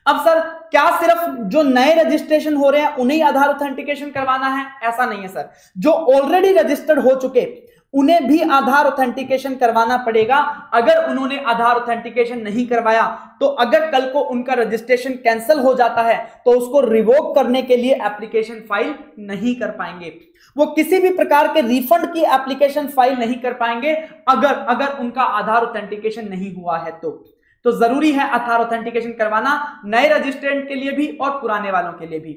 अब सर क्या सिर्फ जो नए रजिस्ट्रेशन हो रहे हैं उन्हें आधार ऑथेंटिकेशन करवाना है? ऐसा नहीं है सर, जो ऑलरेडी रजिस्टर्ड हो चुके उन्हें भी आधार ऑथेंटिकेशन करवाना पड़ेगा। अगर उन्होंने आधार ऑथेंटिकेशन नहीं करवाया तो अगर कल को उनका रजिस्ट्रेशन कैंसिल हो जाता है तो उसको रिवोक करने के लिए एप्लीकेशन फाइल नहीं कर पाएंगे। वो किसी भी प्रकार के रिफंड की एप्लीकेशन फाइल नहीं कर पाएंगे अगर उनका आधार ऑथेंटिकेशन नहीं हुआ है तो जरूरी है आधार ऑथेंटिकेशन करवाना, नए रजिस्ट्रेंट के लिए भी और पुराने वालों के लिए भी।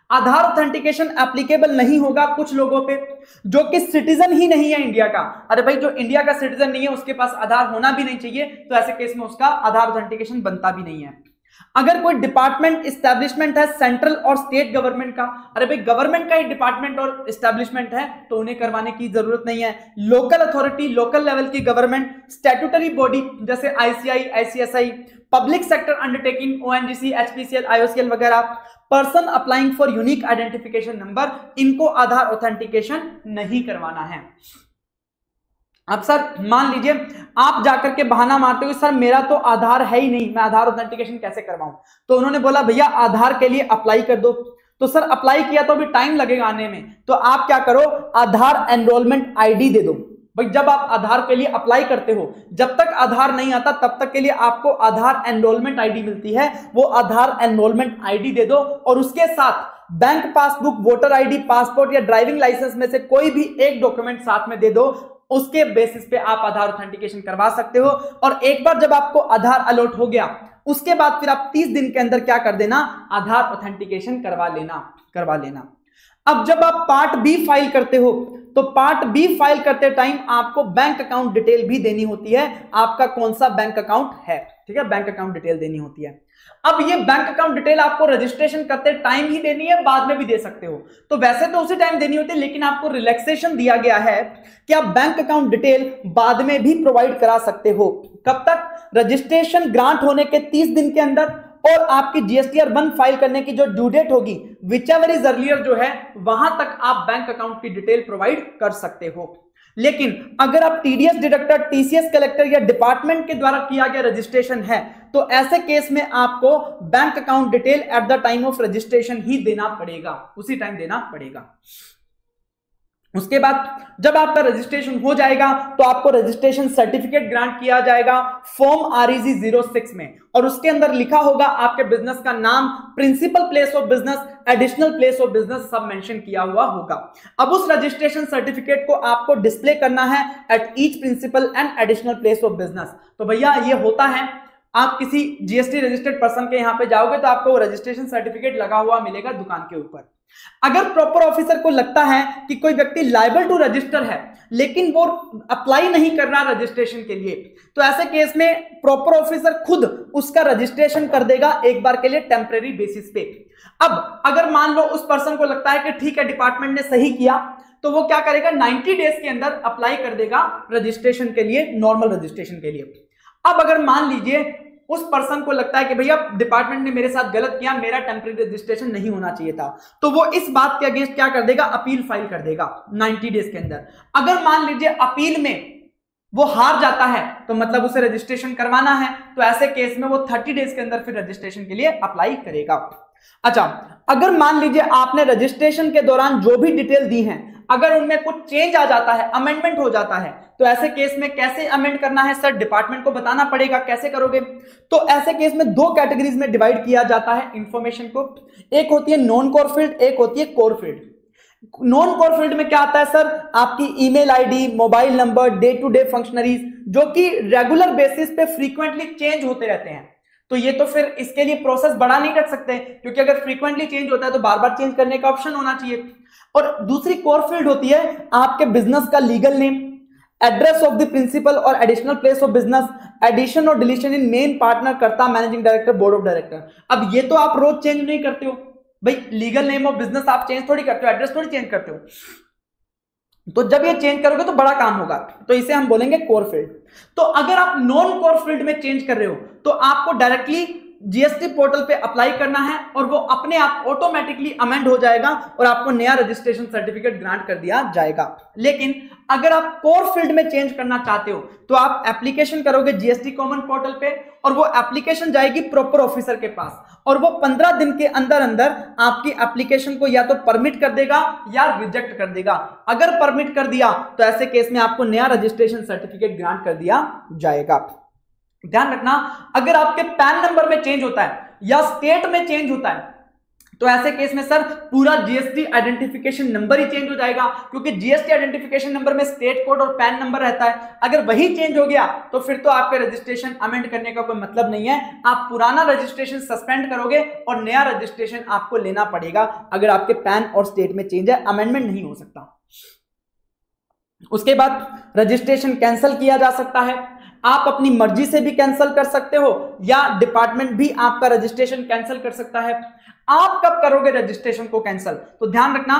आधार ऑथेंटिकेशन एप्लीकेबल नहीं होगा कुछ लोगों पे जो कि सिटीजन ही नहीं है इंडिया का। अरे भाई, जो इंडिया का सिटीजन नहीं है उसके पास आधार होना भी नहीं चाहिए, तो ऐसे केस में उसका आधार ऑथेंटिकेशन बनता भी नहीं है। अगर कोई डिपार्टमेंट एस्टैब्लिशमेंट है सेंट्रल और स्टेट गवर्नमेंट का, अरे भाई गवर्नमेंट का ही डिपार्टमेंट और एस्टैब्लिशमेंट है तो उन्हें करवाने की जरूरत नहीं है। लोकल अथॉरिटी, लोकल लेवल की गवर्नमेंट, स्टैट्यूटरी बॉडी जैसे ICI, ICSI, public sector undertaking, ONGC, HPCL, IOCL वगैरह, person applying for unique identification number, इनको आधार ऑथेंटिकेशन नहीं करवाना है। अब सर मान लीजिए आप जाकर के बहाना मारते हो सर मेरा तो आधार है ही नहीं, मैं आधार ऑथेंटिकेशन कैसे करवाऊं। तो उन्होंने बोला भैया आधार के लिए अप्लाई कर दो। तो सर अप्लाई किया तो अभी टाइम लगेगा आने में, तो आप क्या करो, आधार एनरोलमेंट आईडी दे दो। भाई जब आप आधार के लिए अप्लाई करते हो, जब तक आधार नहीं आता तब तक के लिए आपको आधार एनरोलमेंट आईडी मिलती है, वो आधार एनरोलमेंट आईडी दे दो और उसके साथ bank passbook, voter ID, passport या ड्राइविंग लाइसेंस में से कोई भी एक डॉक्यूमेंट साथ में दे दो। उसके बेसिस पे आप आधार ऑथेंटिकेशन करवा सकते हो। और एक बार जब आपको आधार अलॉट हो गया उसके बाद फिर आप 30 दिन के अंदर क्या कर देना, आधार ऑथेंटिकेशन करवा लेना। अब जब आप पार्ट बी फाइल करते हो तो पार्ट बी फाइल करते टाइम आपको बैंक अकाउंट डिटेल भी देनी होती है, आपका कौन सा बैंक अकाउंट है, ठीक है, बैंक अकाउंट डिटेल देनी होती है। अब ये बैंक अकाउंट डिटेल आपको रजिस्ट्रेशन करते टाइम ही देनी है, बाद में भी दे सकते हो। तो वैसे तो उसी टाइम देनी होती है, लेकिन आपको रिलैक्सेशन दिया गया है कि आप बैंक अकाउंट डिटेल बाद में भी प्रोवाइड करा सकते हो। कब तक, रजिस्ट्रेशन ग्रांट होने के 30 दिन के अंदर, और आपकी जीएसटीआर 1 फाइल करने की जो ड्यू डेट होगी व्हिचएवर इज अर्लियर जो है, वहां तक आप बैंक अकाउंट की डिटेल प्रोवाइड कर सकते हो। लेकिन अगर आप टीडीएस डिडक्टर, टीसीएस कलेक्टर या डिपार्टमेंट के द्वारा किया गया रजिस्ट्रेशन है तो ऐसे केस में आपको bank account detail at the time of registration ही देना पड़ेगा, उसी टाइम देना पड़ेगा। उसके बाद जब आपका रजिस्ट्रेशन हो जाएगा तो आपको रजिस्ट्रेशन सर्टिफिकेट ग्रांट किया जाएगा फॉर्म REG 06 में, और उसके अंदर लिखा होगा आपके बिजनेस का नाम, principal place of business, additional place of business सब मेंशन किया हुआ होगा। अब उस रजिस्ट्रेशन सर्टिफिकेट को आपको डिस्प्ले करना है at each principal and additional place of business. तो भैया ये होता है, आप किसी जीएसटी रजिस्टर्ड पर्सन के यहां पे जाओगे तो आपको रजिस्ट्रेशन सर्टिफिकेट लगा हुआ मिलेगा दुकान के ऊपर। अगर प्रॉपर ऑफिसर को लगता है कि कोई व्यक्ति लायबल टू रजिस्टर है लेकिन वो अप्लाई नहीं कर रहा रजिस्ट्रेशन के लिए, तो ऐसे केस में प्रॉपर ऑफिसर खुद उसका रजिस्ट्रेशन कर देगा एक बार के लिए टेम्परेरी बेसिस पे। अब अगर मान लो उस पर्सन को लगता है कि ठीक है डिपार्टमेंट ने सही किया, तो वो क्या करेगा, 90 डेज के अंदर अप्लाई कर देगा रजिस्ट्रेशन के लिए, नॉर्मल रजिस्ट्रेशन के लिए। अब अगर मान लीजिए उस पर्सन को लगता है कि भैया डिपार्टमेंट ने मेरे साथ गलत किया, मेरा टेम्परेरी रजिस्ट्रेशन नहीं होना चाहिए था, तो वो इस बात के अगेंस्ट क्या कर देगा, अपील फाइल कर देगा 90 डेज के अंदर। अगर मान लीजिए अपील में वो हार जाता है तो मतलब उसे रजिस्ट्रेशन करवाना है, तो ऐसे केस में वो 30 डेज के अंदर फिर रजिस्ट्रेशन के लिए अप्लाई करेगा। अच्छा, अगर मान लीजिए आपने रजिस्ट्रेशन के दौरान जो भी डिटेल दी है अगर उनमें कुछ चेंज आ जाता है, अमेंडमेंट हो जाता है, तो ऐसे केस में कैसे अमेंड करना है सर, डिपार्टमेंट को बताना पड़ेगा। कैसे करोगे, तो ऐसे केस में 2 कैटेगरीज में डिवाइड किया जाता है इंफॉर्मेशन को। एक होती है नॉन कोर फील्ड, एक होती है core field. Non core field में क्या आता है सर, आपकी email ID, mobile number, day to day functionaries जो कि रेगुलर बेसिस पे फ्रीक्वेंटली चेंज होते रहते हैं। तो ये तो फिर इसके लिए प्रोसेस बड़ा नहीं रख सकते, क्योंकि अगर फ्रीक्वेंटली चेंज होता है तो बार बार चेंज करने का ऑप्शन होना चाहिए। और दूसरी कोर फील्ड होती है आपके बिजनेस का legal name, address of the principal और additional place of business, addition और deletion in main partner, karta, managing director, board of director. अब ये तो आप रोज चेंज नहीं करते हो भाई, लीगल नेम ऑफ बिजनेस आप चेंज थोड़ी करते हो, एड्रेस थोड़ी चेंज करते हो। तो जब ये चेंज करोगे तो बड़ा काम होगा, तो इसे हम बोलेंगे कोर फील्ड। तो अगर आप नॉन कोर फील्ड में चेंज कर रहे हो तो आपको डायरेक्टली जीएसटी पोर्टल पे अप्लाई करना है और वो अपने आप ऑटोमेटिकली अमेंड हो जाएगा और आपको नया रजिस्ट्रेशन सर्टिफिकेट ग्रांट कर दिया जाएगा। लेकिन अगर आप कोर फील्ड में चेंज करना चाहते हो तो आप एप्लीकेशन करोगे जीएसटी कॉमन पोर्टल पे और वो एप्लीकेशन जाएगी प्रॉपर ऑफिसर के पास और वो 15 दिन के अंदर अंदर आपकी एप्लीकेशन को या तो परमिट कर देगा या रिजेक्ट कर देगा। अगर परमिट कर दिया तो ऐसे केस में आपको नया रजिस्ट्रेशन सर्टिफिकेट ग्रांट कर दिया जाएगा। ध्यान रखना, अगर आपके पैन नंबर में चेंज होता है या स्टेट में चेंज होता है तो ऐसे केस में सर पूरा जीएसटी आइडेंटिफिकेशन नंबर ही चेंज हो जाएगा, क्योंकि जीएसटी आइडेंटिफिकेशन नंबर में स्टेट कोड और पैन नंबर रहता है। अगर वही चेंज हो गया तो फिर तो आपके रजिस्ट्रेशन अमेंड करने का कोई मतलब नहीं है, आप पुराना रजिस्ट्रेशन सस्पेंड करोगे और नया रजिस्ट्रेशन आपको लेना पड़ेगा। अगर आपके पैन और स्टेट में चेंज है, अमेंडमेंट नहीं हो सकता। उसके बाद रजिस्ट्रेशन कैंसिल किया जा सकता है, आप अपनी मर्जी से भी कैंसिल कर सकते हो या डिपार्टमेंट भी आपका रजिस्ट्रेशन कैंसिल कर सकता है। आप कब करोगे रजिस्ट्रेशन को कैंसिल? तो ध्यान रखना,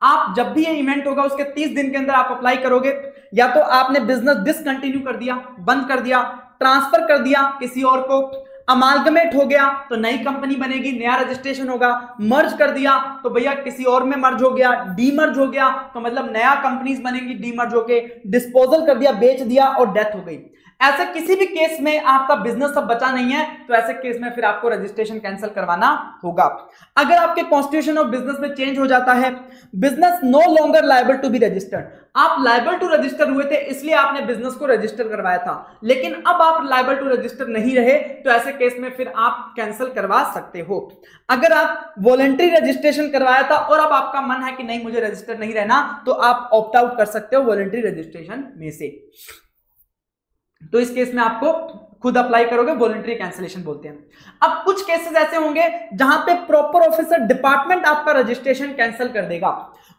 आप जब भी ये इवेंट होगा उसके 30 दिन के अंदर आप अप्लाई करोगे। या तो आपने बिजनेस डिसकंटिन्यू कर दिया, बंद कर दिया, ट्रांसफर कर दिया किसी और को, अमालगमेट हो गया तो नई कंपनी बनेगी, नया रजिस्ट्रेशन होगा, मर्ज कर दिया तो भैया किसी और में मर्ज हो गया, डीमर्ज हो गया तो मतलब नया कंपनीज बनेगी डीमर्ज होके, डिस्पोजल कर दिया, बेच दिया और डेथ हो गई। ऐसे किसी भी केस में आपका बिजनेस अब बचा नहीं है तो ऐसे केस में फिर आपको रजिस्ट्रेशन कैंसिल करवाना होगा। अगर आपके कॉन्स्टिट्यूशन ऑफ बिजनेस में चेंज हो जाता है, business no longer liable to be registered, आप लायबल टू रजिस्टर हुए थे इसलिए आपने बिजनेस को रजिस्टर करवाया था, लेकिन अब आप लायबल टू रजिस्टर नहीं रहे तो ऐसे केस में फिर आप कैंसिल करवा सकते हो। अगर आप वॉलंटरी रजिस्ट्रेशन करवाया था और अब आपका मन है कि नहीं मुझे रजिस्टर नहीं रहना, तो आप ऑप्ट आउट कर सकते हो वॉलंटरी रजिस्ट्रेशन में से। तो इस केस में आपको खुद अप्लाई करोगे, वॉलंटरी कैंसिलेशन बोलते हैं। अब कुछ केसेस ऐसे होंगे जहां पे प्रॉपर ऑफिसर डिपार्टमेंट आपका रजिस्ट्रेशन कैंसिल कर देगा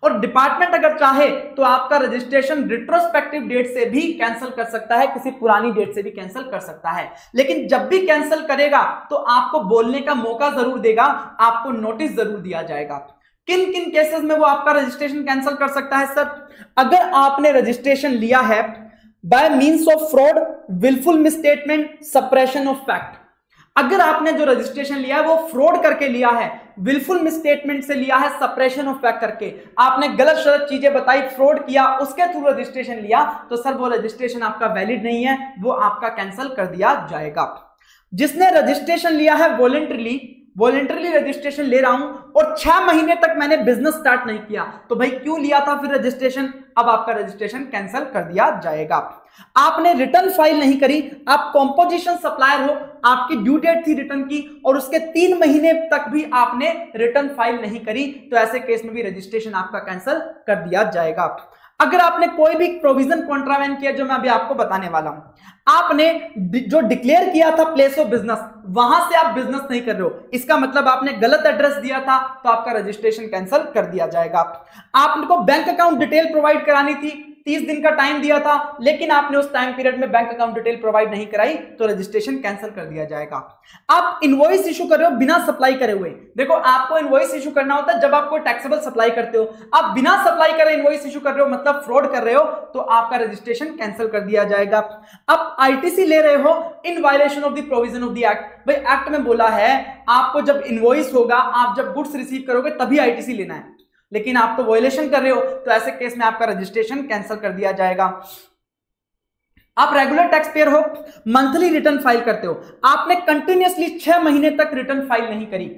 और डिपार्टमेंट अगर चाहे तो आपका रजिस्ट्रेशन रिट्रोस्पेक्टिव डेट से भी कैंसिल कर सकता है, किसी पुरानी डेट से भी कैंसिल कर सकता है। लेकिन जब भी कैंसिल करेगा तो आपको बोलने का मौका जरूर देगा, आपको नोटिस जरूर दिया जाएगा। किन किन केसेस में वो आपका रजिस्ट्रेशन कैंसिल कर सकता है सर? अगर आपने रजिस्ट्रेशन लिया है by means of fraud, wilful misstatement, suppression of fact, अगर आपने जो रजिस्ट्रेशन लिया है वो फ्रॉड करके लिया है, विलफुल मिसस्टेटमेंट से लिया है, सप्रेशन ऑफ फैक्ट करके आपने गलत शलत चीजें बताई, फ्रॉड किया, उसके थ्रू रजिस्ट्रेशन लिया, तो सर वो रजिस्ट्रेशन आपका वैलिड नहीं है, वो आपका कैंसिल कर दिया जाएगा। जिसने रजिस्ट्रेशन लिया है वॉलंटरली रजिस्ट्रेशन ले रहा हूं और 6 महीने तक मैंने बिजनेस स्टार्ट नहीं किया, तो भाई क्यों लिया था फिर रजिस्ट्रेशन? अब आपका रजिस्ट्रेशन कैंसिल कर दिया जाएगा। आपने रिटर्न फाइल नहीं करी, आप कॉम्पोजिशन सप्लायर हो, आपकी ड्यू डेट थी रिटर्न की और उसके 3 महीने तक भी आपने रिटर्न फाइल नहीं करी, तो ऐसे केस में भी रजिस्ट्रेशन आपका कैंसिल कर दिया जाएगा। अगर आपने कोई भी प्रोविजन कॉन्ट्रावेंट किया जो मैं अभी आपको बताने वाला हूं, आपने जो डिक्लेयर किया था प्लेस ऑफ बिजनेस वहां से आप बिजनेस नहीं कर रहे हो, इसका मतलब आपने गलत एड्रेस दिया था, तो आपका रजिस्ट्रेशन कैंसिल कर दिया जाएगा। आपको बैंक अकाउंट डिटेल प्रोवाइड करानी थी, 30 दिन का टाइम दिया था, लेकिन आपने उस टाइम पीरियड में बैंक अकाउंट डिटेल प्रोवाइड नहीं कराई, तो रजिस्ट्रेशन कैंसिल कर दिया जाएगा। आप इनवॉइस इशू कर रहे हो बिना सप्लाई करे हुए, देखो आपको इनवॉइस इशू करना होता है जब आप कोई टैक्सेबल सप्लाई करते हो, आप बिना सप्लाई करे इनवॉइस इशू कर रहे हो मतलब फ्रॉड कर रहे हो, तो आपका रजिस्ट्रेशन कैंसिल कर दिया जाएगा। आप आईटीसी ले रहे हो in violation of the provision of the act, भाई एक्ट में बोला है आपको जब इनवॉइस होगा, आप जब गुड्स रिसीव करोगे तभी आईटीसी लेना है, लेकिन आप तो वायलेशन कर रहे हो, तो ऐसे केस में आपका रजिस्ट्रेशन कैंसिल कर दिया जाएगा। आप रेगुलर टैक्स पेयर हो, मंथली रिटर्न फाइल करते हो, आपने कंटिन्यूअसली 6 महीने तक रिटर्न फाइल नहीं करी।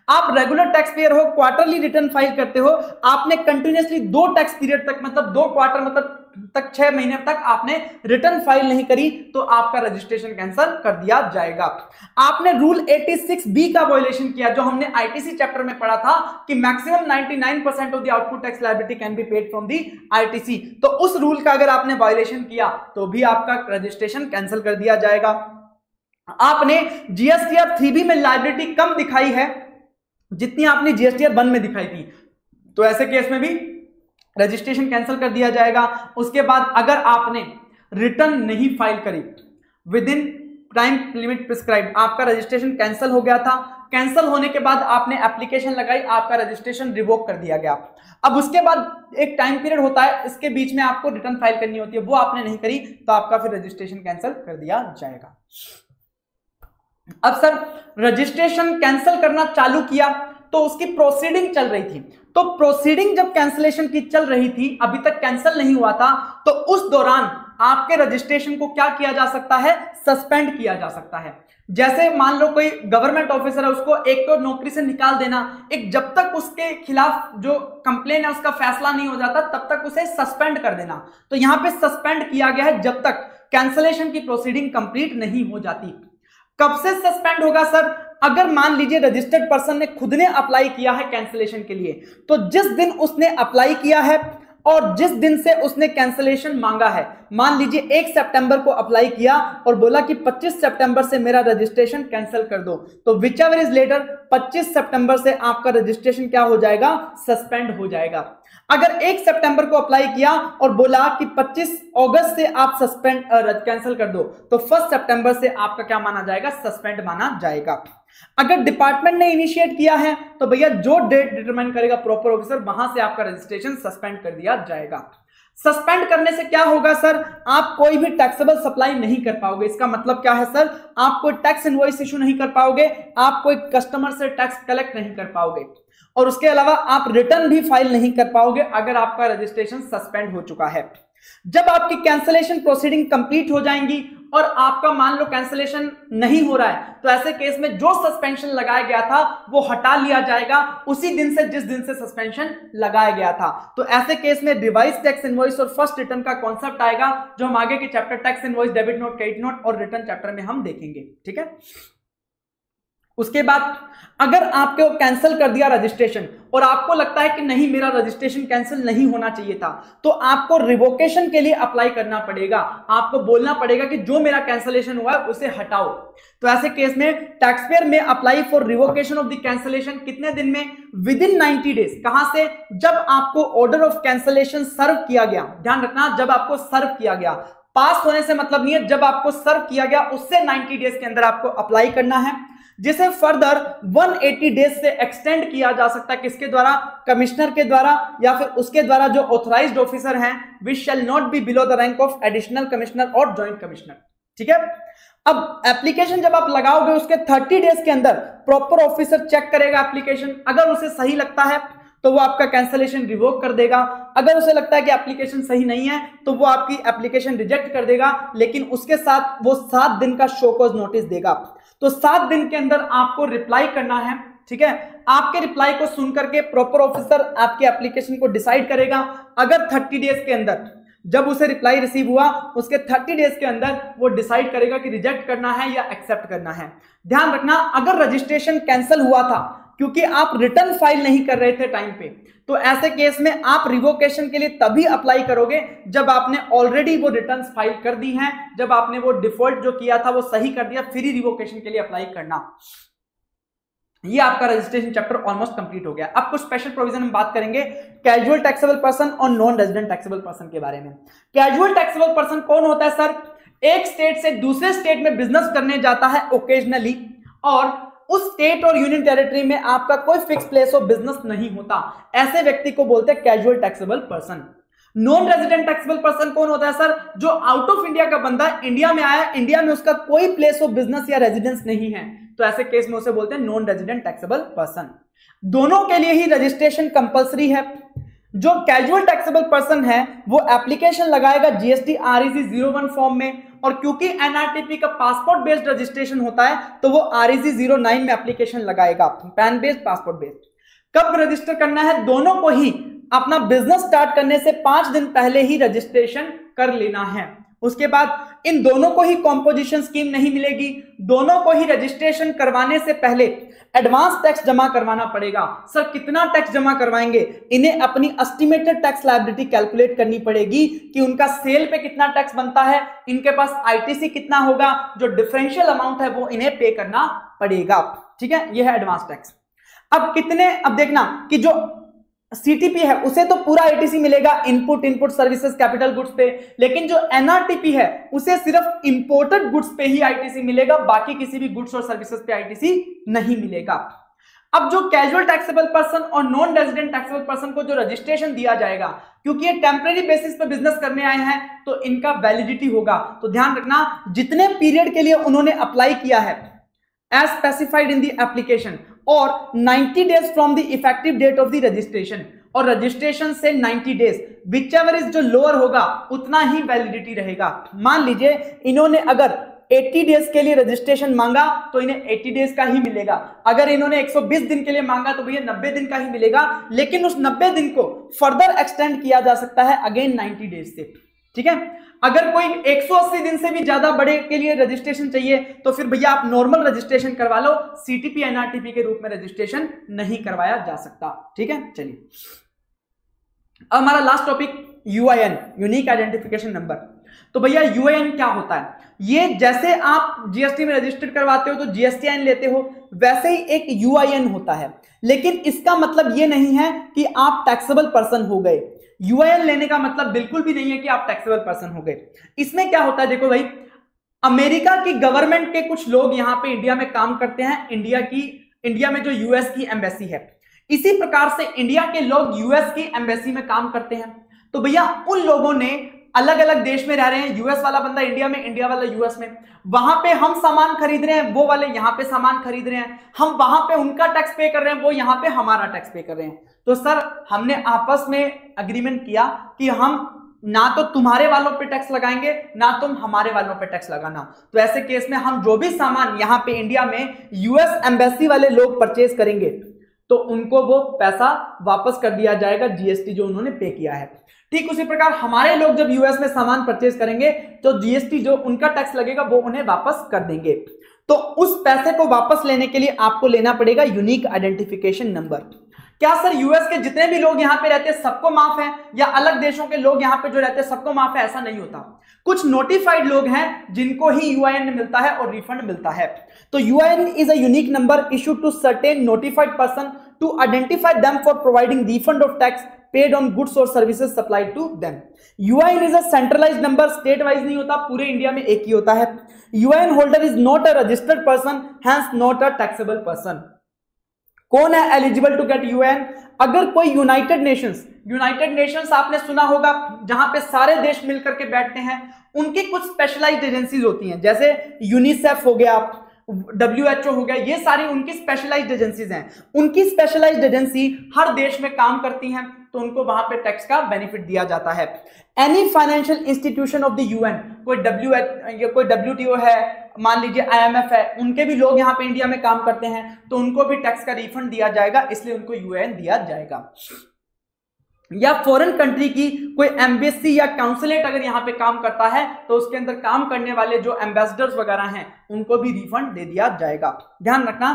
आप रेगुलर टैक्स पेयर हो, क्वार्टरली रिटर्न फाइल करते हो, आपने कंटिन्यूअसली 2 टैक्स पीरियड तक मतलब 2 क्वार्टर मतलब तक 6 महीने तक आपने रिटर्न फाइल नहीं करी, तो आपका रजिस्ट्रेशन कैंसिल कर दिया जाएगा। आपने रूल 86B का वायलेशन किया, जो हमने आईटीसी चैप्टर में पढ़ा था कि maximum 99% of the output tax liability can be paid from the ITC, तो उस रूल का अगर आपने वायलेशन किया तो भी आपका रजिस्ट्रेशन कैंसिल कर दिया जाएगा। आपने जीएसटीआर 3B में लायबिलिटी कम दिखाई है जितनी आपने जीएसटीआर 1 में दिखाई थी, तो ऐसे केस में भी रजिस्ट्रेशन कैंसिल कर दिया जाएगा। उसके बाद अगर आपने रिटर्न नहीं फाइल करी with in time limit prescribe, आपका रजिस्ट्रेशन कैंसिल हो गया था, कैंसिल होने के बाद आपने एप्लीकेशन लगाई, आपका रजिस्ट्रेशन रिवोक कर दिया गया। अब उसके बाद एक टाइम पीरियड होता है, इसके बीच में आपको रिटर्न फाइल करनी होती है, वो आपने नहीं करी, तो आपका फिर रजिस्ट्रेशन कैंसिल कर दिया जाएगा। अब सर रजिस्ट्रेशन कैंसिल करना चालू किया तो उसकी प्रोसीडिंग चल रही थी, तो प्रोसीडिंग जब कैंसिलेशन की चल रही थी, अभी तक कैंसिल नहीं हुआ था, तो उस दौरान आपके रजिस्ट्रेशन को क्या किया जा सकता है, सस्पेंड किया जा सकता है। जैसे मान लो कोई गवर्नमेंट ऑफिसर है, उसको एक तो नौकरी से निकाल देना, एक जब तक उसके खिलाफ जो कंप्लेन है उसका फैसला नहीं हो जाता तब तक उसे सस्पेंड कर देना। तो यहां पे सस्पेंड किया गया है जब तक कैंसिलेशन की प्रोसीडिंग कंप्लीट नहीं हो जाती। कब से सस्पेंड होगा सर, अगर मान लीजिए रजिस्टर्ड पर्सन ने खुद ने अप्लाई किया है कैंसिलेशन के लिए, तो जिस दिन उसने अप्लाई किया है और जिस दिन से उसने कैंसिलेशन मांगा है, मान लीजिए 1 सितंबर को अप्लाई किया और बोला कि 25 सितंबर से मेरा रजिस्ट्रेशन कैंसिल कर दो, तो विच एवर इज लेटर 25 सितंबर से आपका रजिस्ट्रेशन क्या हो जाएगा, सस्पेंड हो जाएगा। अगर 1 सितंबर को अप्लाई किया और बोला कि 25 अगस्त से आप सस्पेंड कैंसिल कर दो, तो 1 सितंबर से आपका क्या माना जाएगा, सस्पेंड माना जाएगा। अगर डिपार्टमेंट ने इनिशिएट किया है तो भैया जो डेट डिटरमाइन करेगा प्रॉपर ऑफिसर, वहां से आपका रजिस्ट्रेशन सस्पेंड कर दिया जाएगा। सस्पेंड करने से क्या होगा सर, आप कोई भी टैक्सेबल सप्लाई नहीं कर पाओगे। इसका मतलब क्या है सर, आप कोई टैक्स इनवॉइस इशू नहीं कर पाओगे, आप कोई कस्टमर से टैक्स कलेक्ट नहीं कर पाओगे, और उसके अलावा आप रिटर्न भी फाइल नहीं कर पाओगे अगर आपका रजिस्ट्रेशन सस्पेंड हो चुका है। जब आपकी कैंसिलेशन प्रोसीडिंग कंप्लीट हो जाएंगी और आपका मान लो कैंसिलेशन नहीं हो रहा है, तो ऐसे केस में जो सस्पेंशन लगाया गया था वो हटा लिया जाएगा उसी दिन से जिस दिन से सस्पेंशन लगाया गया था। तो ऐसे केस में रिवाइज टैक्स इनवॉइस और फर्स्ट रिटर्न का कॉन्सेप्ट आएगा, जो हम आगे के chapter tax invoice, debit note, credit note और रिटर्न चैप्टर में हम देखेंगे। ठीक है, उसके बाद अगर आपको कैंसिल कर दिया रजिस्ट्रेशन और आपको लगता है कि नहीं मेरा रजिस्ट्रेशन कैंसिल नहीं होना चाहिए था, तो आपको रिवोकेशन के लिए अप्लाई करना पड़ेगा। आपको बोलना पड़ेगा कि जो मेरा कैंसिलेशन हुआ है उसे हटाओ। तो ऐसे केस में टैक्सपेयर में apply for revocation of the cancellation कितने दिन में, विद इन 90 डेज। कहां से, जब आपको ऑर्डर ऑफ कैंसिलेशन सर्व किया गया। ध्यान रखना, जब आपको सर्व किया गया, पास होने से मतलब नहीं है, जब आपको सर्व किया गया उससे 90 डेज के अंदर आपको अप्लाई करना है, जिसे फर्दर 180 डेज से एक्सटेंड किया जा सकता है। किसके द्वारा, कमिश्नर के द्वारा, या फिर उसके द्वारा जो ऑथराइज्ड ऑफिसर हैं, which shall not be below the rank of additional commissioner और जॉइंट कमिश्नर। ठीक है, अब एप्लीकेशन जब आप लगाओगे उसके 30 डेज के अंदर प्रॉपर ऑफिसर चेक करेगा एप्लीकेशन। अगर उसे सही लगता है तो वो आपका कैंसिलेशन रिवोक कर देगा, अगर उसे लगता है कि एप्लीकेशन सही नहीं है तो वो आपकी एप्लीकेशन रिजेक्ट कर देगा, लेकिन उसके साथ वो 7 दिन का शो कॉज नोटिस देगा। तो 7 दिन के अंदर आपको रिप्लाई करना है। ठीक है, आपके रिप्लाई को सुन करके प्रॉपर ऑफिसर आपके एप्लीकेशन को डिसाइड करेगा। अगर 30 डेज के अंदर, जब उसे रिप्लाई रिसीव हुआ उसके 30 डेज के अंदर वो डिसाइड करेगा कि रिजेक्ट करना है या एक्सेप्ट करना है। ध्यान रखना, अगर रजिस्ट्रेशन कैंसिल हुआ था क्योंकि आप रिटर्न फाइल नहीं कर रहे थे टाइम पे, तो ऐसे केस में आप रिवोकेशन के लिए तभी अप्लाई करोगे जब आपने ऑलरेडी वो रिटर्न्स फाइल कर दी हैं, जब आपने वो डिफॉल्ट जो किया था वो सही कर दिया, फिर ही रिवोकेशन के लिए अप्लाई करना। ये आपका रजिस्ट्रेशन चैप्टर ऑलमोस्ट कंप्लीट हो गया। अब कुछ स्पेशल प्रोविजन हम बात करेंगे कैजुअल टैक्सेबल पर्सन और नॉन रेजिडेंट टैक्सेबल पर्सन के बारे में। कैजुअल टैक्सेबल पर्सन कौन होता है सर, एक स्टेट से दूसरे स्टेट में बिजनेस करने जाता है ओकेजनली, और उस स्टेट और यूनियन टेरिटरी में आपका कोई फिक्स प्लेस ऑफ बिजनेस नहीं होता, ऐसे व्यक्ति को बोलते हैं casual taxable person. Non resident taxable person कौन होता है सर, जो आउट ऑफ इंडिया का बंदा इंडिया में आया, इंडिया में उसका कोई प्लेस ऑफ बिजनेस या रेजिडेंस नहीं है, तो ऐसे केस में उसे बोलते हैं नॉन रेजिडेंट टैक्सेबल पर्सन। दोनों के लिए ही रजिस्ट्रेशन कंपलसरी है। जो कैजुअल टैक्सेबल पर्सन है वो एप्लीकेशन लगाएगा जीएसटी REC 01 फॉर्म में, और क्योंकि एनआरटीपी का पासपोर्ट बेस्ड रजिस्ट्रेशन होता है तो वो REC 09 में एप्लीकेशन लगाएगा, पैन बेस्ड, पासपोर्ट बेस्ड। कब रजिस्टर करना है, दोनों को ही अपना बिजनेस स्टार्ट करने से 5 दिन पहले ही रजिस्ट्रेशन कर लेना है। उसके बाद इन दोनों को ही कॉम्पोजिशन स्कीम नहीं मिलेगी, दोनों को ही रजिस्ट्रेशन करवाने से पहले एडवांस टैक्स जमा करवाना पड़ेगा। सर कितना टैक्स जमा करवाएंगे, इन्हें अपनी एस्टिमेटेड टैक्स लायबिलिटी कैलकुलेट करनी पड़ेगी कि उनका सेल पे कितना टैक्स बनता है, इनके पास ITC कितना होगा, जो डिफरेंशियल अमाउंट है वो इन्हें पे करना पड़ेगा। ठीक है, ये है एडवांस टैक्स। अब देखना कि जो CTP है उसे तो पूरा ITC मिलेगा, इनपुट सर्विसेज कैपिटल गुड्स पे, लेकिन जो NRTP है उसे सिर्फ इंपोर्टेड गुड्स पे ही ITC मिलेगा, बाकी किसी भी गुड्स और सर्विसेज पे ITC नहीं मिलेगा। अब जो कैजुअल टैक्सेबल पर्सन और नॉन रेजिडेंट टैक्सेबल पर्सन को जो रजिस्ट्रेशन दिया जाएगा, क्योंकि ये टेम्परेरी बेसिस पे बिजनेस करने आए हैं तो इनका वैलिडिटी होगा। तो ध्यान रखना, जितने पीरियड के लिए उन्होंने अप्लाई किया है as specified in the application और 90 days from the effective date of the registration, और रजिस्ट्रेशन से 90 डेज विचएवर इज जो लोअर होगा उतना ही वैलिडिटी रहेगा। मान लीजिए इन्होंने अगर 80 डेज के लिए रजिस्ट्रेशन मांगा तो इन्हें 80 डेज का ही मिलेगा, अगर इन्होंने 120 दिन के लिए मांगा तो भैया 90 दिन का ही मिलेगा, लेकिन उस 90 दिन को फर्दर एक्सटेंड किया जा सकता है अगेन 90 डेज से। ठीक है, अगर कोई 180 दिन से भी ज्यादा बड़े के लिए रजिस्ट्रेशन चाहिए तो फिर भैया आप नॉर्मल रजिस्ट्रेशन करवा लो, सीटीपी एनआरटीपी के रूप में रजिस्ट्रेशन नहीं करवाया जा सकता। ठीक है, चलिए अब हमारा last topic UIN, unique identification number. तो भैया यूआईएन क्या होता है? ये जैसे आप जीएसटी में रजिस्टर्ड करवाते हो तो जीएसटीआईएन लेते हो, वैसे ही एक यूआईएन होता है, लेकिन इसका मतलब ये नहीं है कि आप टैक्सेबल पर्सन हो गए। यूआईएन लेने का मतलब बिल्कुल भी नहीं है कि आप टैक्सेबल पर्सन हो गए। इसमें क्या होता है, देखो भाई, अमेरिका की गवर्नमेंट के कुछ लोग यहाँ पे इंडिया में काम करते हैं, इंडिया में जो यूएस की एम्बेसी है, इसी प्रकार से इंडिया के लोग यूएस की एम्बेसी में काम करते हैं। तो भैया उन लोगों ने अलग अलग देश में रह रहे हैं, यूएस वाला बंदा इंडिया में, इंडिया वाला यूएस में, वहां पे हम सामान खरीद रहे हैं, वो वाले यहां पे सामान खरीद रहे हैं, हम वहां पे उनका टैक्स पे कर रहे हैं, वो यहां पे हमारा टैक्स पे कर रहे हैं। तो सर हमने आपस में एग्रीमेंट किया कि हम ना तो तुम्हारे वालों पे टैक्स लगाएंगे ना तुम हमारे वालों पे टैक्स लगाना। तो ऐसे केस में हम जो भी सामान यहां पे इंडिया में यूएस एम्बेसी वाले लोग परचेज करेंगे तो उनको वो पैसा वापस कर दिया जाएगा, जीएसटी जो उन्होंने पे किया है। ठीक उसी प्रकार हमारे लोग जब यूएस में सामान परचेज करेंगे तो जीएसटी जो उनका टैक्स लगेगा वो उन्हें वापस कर देंगे। तो उस पैसे को वापस लेने के लिए आपको लेना पड़ेगा यूनिक आइडेंटिफिकेशन नंबर। क्या सर यूएस के जितने भी लोग यहां पे रहते हैं सबको माफ है, या अलग देशों के लोग यहां पे जो रहते हैं सबको माफ है? ऐसा नहीं होता। कुछ नोटिफाइड लोग हैं जिनको ही यूआईएन मिलता है और रिफंड मिलता है। तो UIN is a unique number issued to certain notified person to identify them for providing refund of tax paid on goods और services supplied to them. UIN is a centralised number, state wise नहीं होता, पूरे India में एक ही होता है। UIN holder is not a registered person, hence not a taxable person. कौन है एलिजिबल टू गेट यूएन? अगर कोई यूनाइटेड नेशंस आपने सुना होगा जहां पे सारे देश मिलकर के बैठते हैं, उनकी कुछ स्पेशलाइज्ड एजेंसीज होती हैं, जैसे यूनिसेफ हो गया, WHO हो गया, ये सारी उनकी स्पेशलाइज्ड एजेंसीज हैं। उनकी स्पेशलाइज्ड एजेंसी हर देश में काम करती हैं तो उनको वहां पे टैक्स का बेनिफिट दिया जाता है। Any financial institution of the UN, कोई WTO है, मान लीजिए IMF है, उनके भी लोग यहाँ पे इंडिया में काम करते हैं तो उनको भी टैक्स का रिफंड दिया जाएगा, इसलिए उनको यूएन दिया जाएगा। या फॉरेन कंट्री की कोई एम्बेसी या काउंसलेट अगर यहाँ पे काम करता है तो उसके अंदर काम करने वाले जो एम्बेसडर्स वगैरह हैं उनको भी रिफंड दे दिया जाएगा। ध्यान रखना,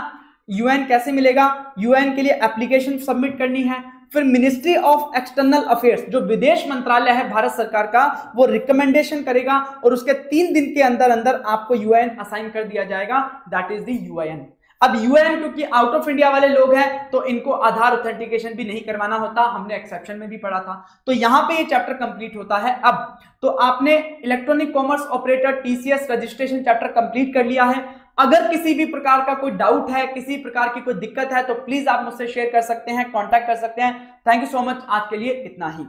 यूएन कैसे मिलेगा? यूएन के लिए एप्लीकेशन सबमिट करनी है, फिर मिनिस्ट्री ऑफ एक्सटर्नल अफेयर्स जो विदेश मंत्रालय है भारत सरकार का, वो रिकमेंडेशन करेगा और उसके 3 दिन के अंदर अंदर आपको यूएन असाइन कर दिया जाएगा, दैट इज द यूएन। अब यूएन क्योंकि आउट ऑफ इंडिया वाले लोग हैं तो इनको आधार ऑथेंटिकेशन भी नहीं करवाना होता, हमने एक्सेप्शन में भी पढ़ा था। तो यहां पे ये चैप्टर कंप्लीट होता है। अब तो आपने electronic commerce operator TCS registration chapter complete कर लिया है। अगर किसी भी प्रकार का कोई डाउट है, किसी प्रकार की कोई दिक्कत है तो प्लीज आप मुझसे शेयर कर सकते हैं, कांटेक्ट कर सकते हैं। थैंक यू सो मच, आज के लिए इतना ही।